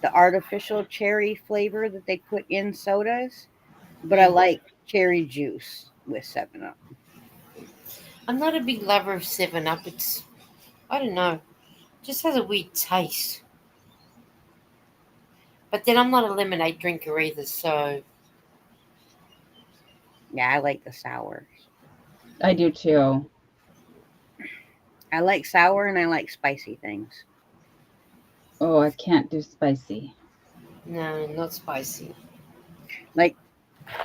the artificial cherry flavor that they put in sodas, but I Mm. like cherry juice with 7-Up. I'm not a big lover of 7-Up. It's, I don't know, just has a weird taste. But then I'm not a lemonade drinker either, so Yeah, I like the sours. I do too. I like sour and I like spicy things. Oh, I can't do spicy. no, not spicy. Like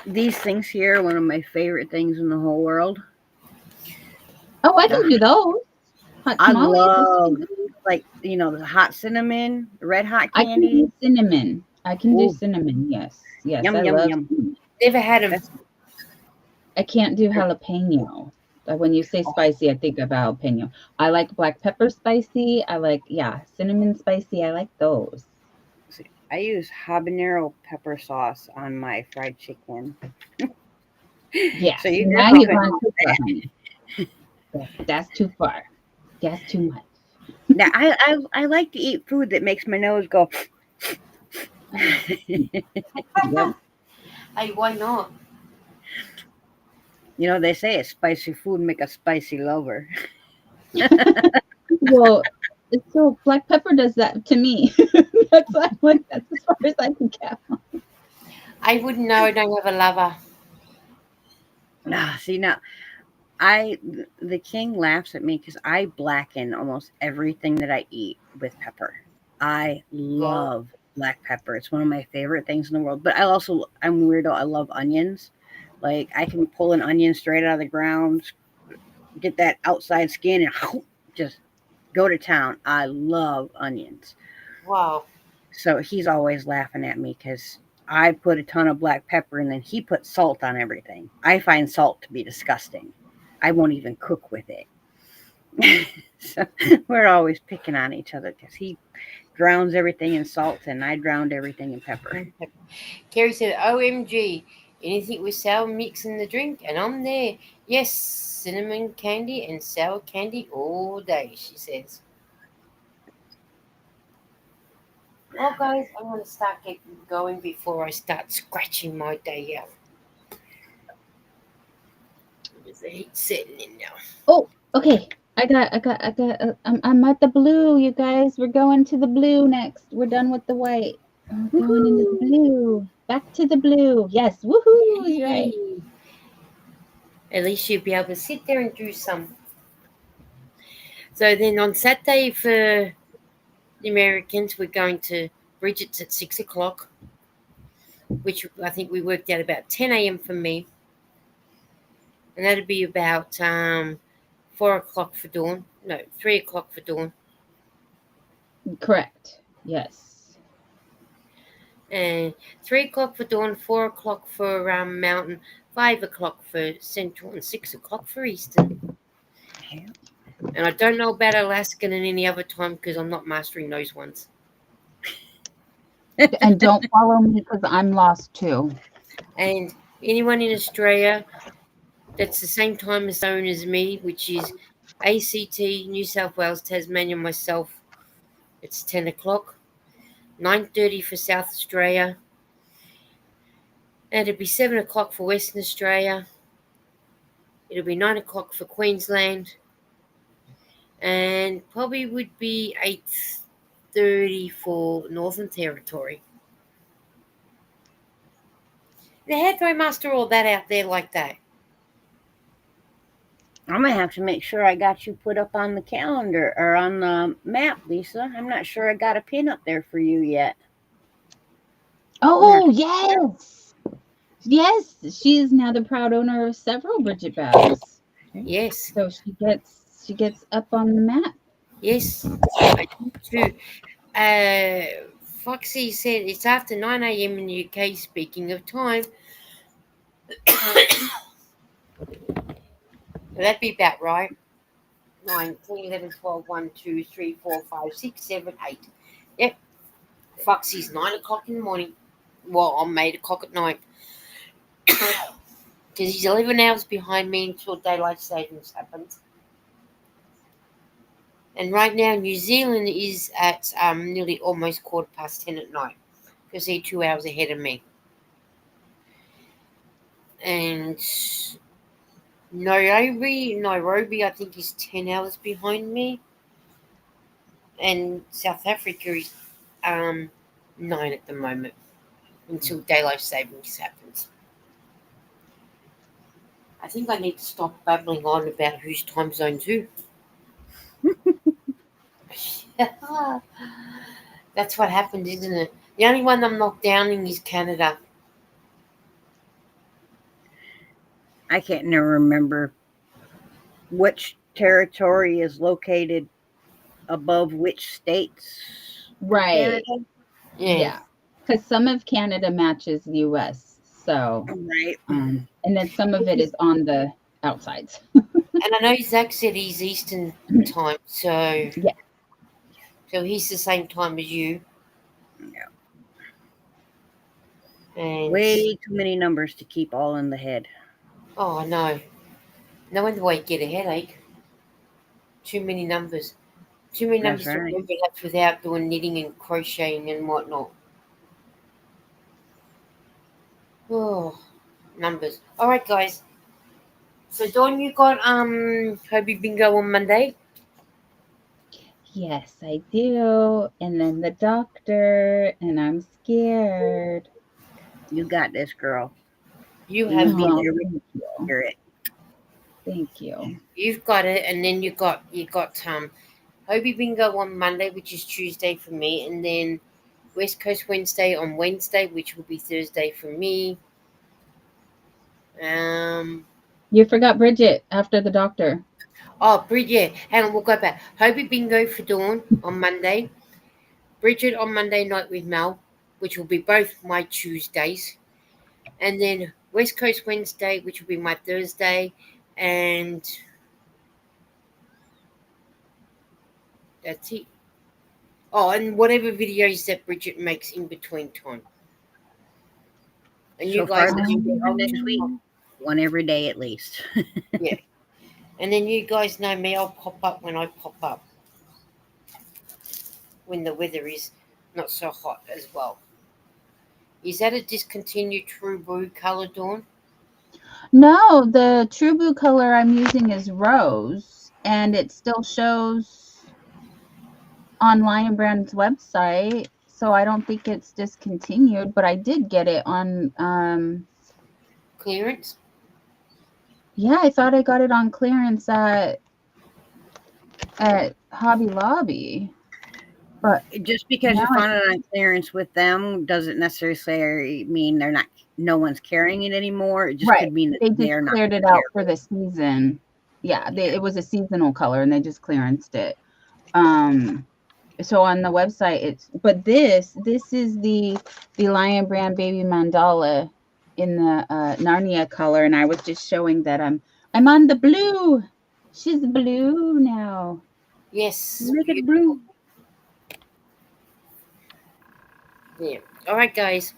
these things here are one of my favorite things in the whole world. Oh, I The can do those. Hot I tamales. love the hot cinnamon, the red hot I can candy. do cinnamon. I can do Ooh, cinnamon. Yes. Yes, yum I yum love yum. cinnamon. Never had them. That's I can't do jalapeno. When you say oh, spicy, I think of jalapeno. I like black pepper spicy. I like, cinnamon spicy. I like those. see, I use habanero pepper sauce on my fried chicken. Yeah. So So you now never you've put gone too far, honey. That's too far. That's too much. now I like to eat food that makes my nose go. Yep. Hey, why not? They say a spicy food make a spicy lover. Well, so black pepper does that to me. That's as far as I can get. I wouldn't know. I don't have a lover. See now, the king laughs at me because I blacken almost everything that I eat with pepper. I Well, love black pepper. It's one of my favorite things in the world. But I'm weirdo. I love onions. Like I can pull an onion straight out of the ground, get that outside skin, and just go to town. I love onions. wow. So he's always laughing at me because I put a ton of black pepper and then he put salt on everything. I find salt to be disgusting. I won't even cook with it. So we're always picking on each other because he drowns everything in salt and I drowned everything in pepper. Kerry said, OMG, anything with sour mix in the drink? And I'm there. Yes, cinnamon candy and sour candy all day, she says. Well, guys, I'm going to start getting going before I start scratching my day out. There's the heat setting in now. Oh, okay. I'm at the blue, you guys. We're going to the blue next. We're done with the white. We're going into the blue. Back to the blue. Yes. Woohoo. Is right. Yay. At least you'll be able to sit there and do some. So then on Saturday for the Americans, we're going to Bridget's at 6 o'clock, which I think we worked out about 10 a.m. for me. And that'd be about 4 o'clock for Dawn. No, 3 o'clock for Dawn. Correct. Yes. And 3 o'clock for Dawn, 4 o'clock for Mountain, 5 o'clock for Central, and 6 o'clock for Eastern. Yeah. And I don't know about Alaskan and any other time because I'm not mastering those ones. And don't follow me because I'm lost too. And anyone in Australia that's the same time zone as me, which is ACT, New South Wales, Tasmania, myself, it's 10 o'clock. 9:30 for South Australia. And it'll be 7 o'clock for Western Australia. It'll be 9 o'clock for Queensland. And probably would be 8:30 for Northern Territory. Now, how do I master all that out there like that? I'm gonna have to make sure I got you put up on the calendar or on the map, Lisa. I'm not sure I got a pin up there for you yet. Oh, yes. Yes. She is now the proud owner of several Bridget bags. Yes, So she gets up on the map. yes, I do too. Foxy said it's after 9 a.m. in the UK, speaking of time. That'd be about right. 9, 10, 11, 12, 1, 2, 3, 4, 5, 6, 7, 8. Yep. Foxy's 9 o'clock in the morning. Well, I'm 8 o'clock at night. Because he's 11 hours behind me until daylight savings happens. And right now, New Zealand is at nearly almost 10:15 at night. Because they're 2 hours ahead of me. And Nairobi, I think, is 10 hours behind me. And South Africa is 9 at the moment until daylight savings happens. I think I need to stop babbling on about whose time zone too. That's what happened, isn't it? The only one I'm knocked down in is Canada. I can't never remember which territory is located above which states. Right. Canada? Yeah. Because some of Canada matches the US. So, Right. and then some of it is on the outsides. And I know Zach said he's Eastern time, so Yeah. so he's the same time as you. Yeah. And Way too many numbers to keep all in the head. oh, I know. No wonder why you get a headache. Too many numbers. Too many That's numbers to right. remember. That's without doing knitting and crocheting and whatnot. Oh, numbers. All right, guys. So, Dawn, you got Hobie Bingo on Monday. Yes, I do. And then the doctor, and I'm scared. You got this, girl. You You have need Oh, it. to thank you. hear it. Thank you. You've got it, and then you got Hobie Bingo on Monday, which is Tuesday for me, and then West Coast Wednesday on Wednesday, which will be Thursday for me. You forgot Bridget after the doctor. Oh, Bridget, hang on, we'll go back. Hobie Bingo for Dawn on Monday. Bridget on Monday night with Mel, which will be both my Tuesdays. And then West Coast Wednesday, which will be my Thursday. And that's it. Oh, and whatever videos that Bridget makes in between time. And So you far, guys this know week me, I'll next week, one every day at least. yeah. And then you guys know me, I'll pop up when I pop up. When the weather is not so hot as well. Is that a discontinued True Blue colour, Dawn? No, the True Blue color I'm using is rose, and it still shows on Lion Brand's website. So I don't think it's discontinued, but I did get it on. Clearance? Yeah, I thought I got it on clearance at Hobby Lobby, but Just because now you found it on clearance with them doesn't necessarily mean no one's carrying it anymore. It just right. could mean that They just they're not cleared it out for the season. Yeah, it was a seasonal color, and they just clearanced it. So on the website, but this is the Lion Brand Baby Mandala in the Narnia color, and I was just showing that I'm on the blue. She's blue now. Yes. Make it blue. Yeah. All right, guys.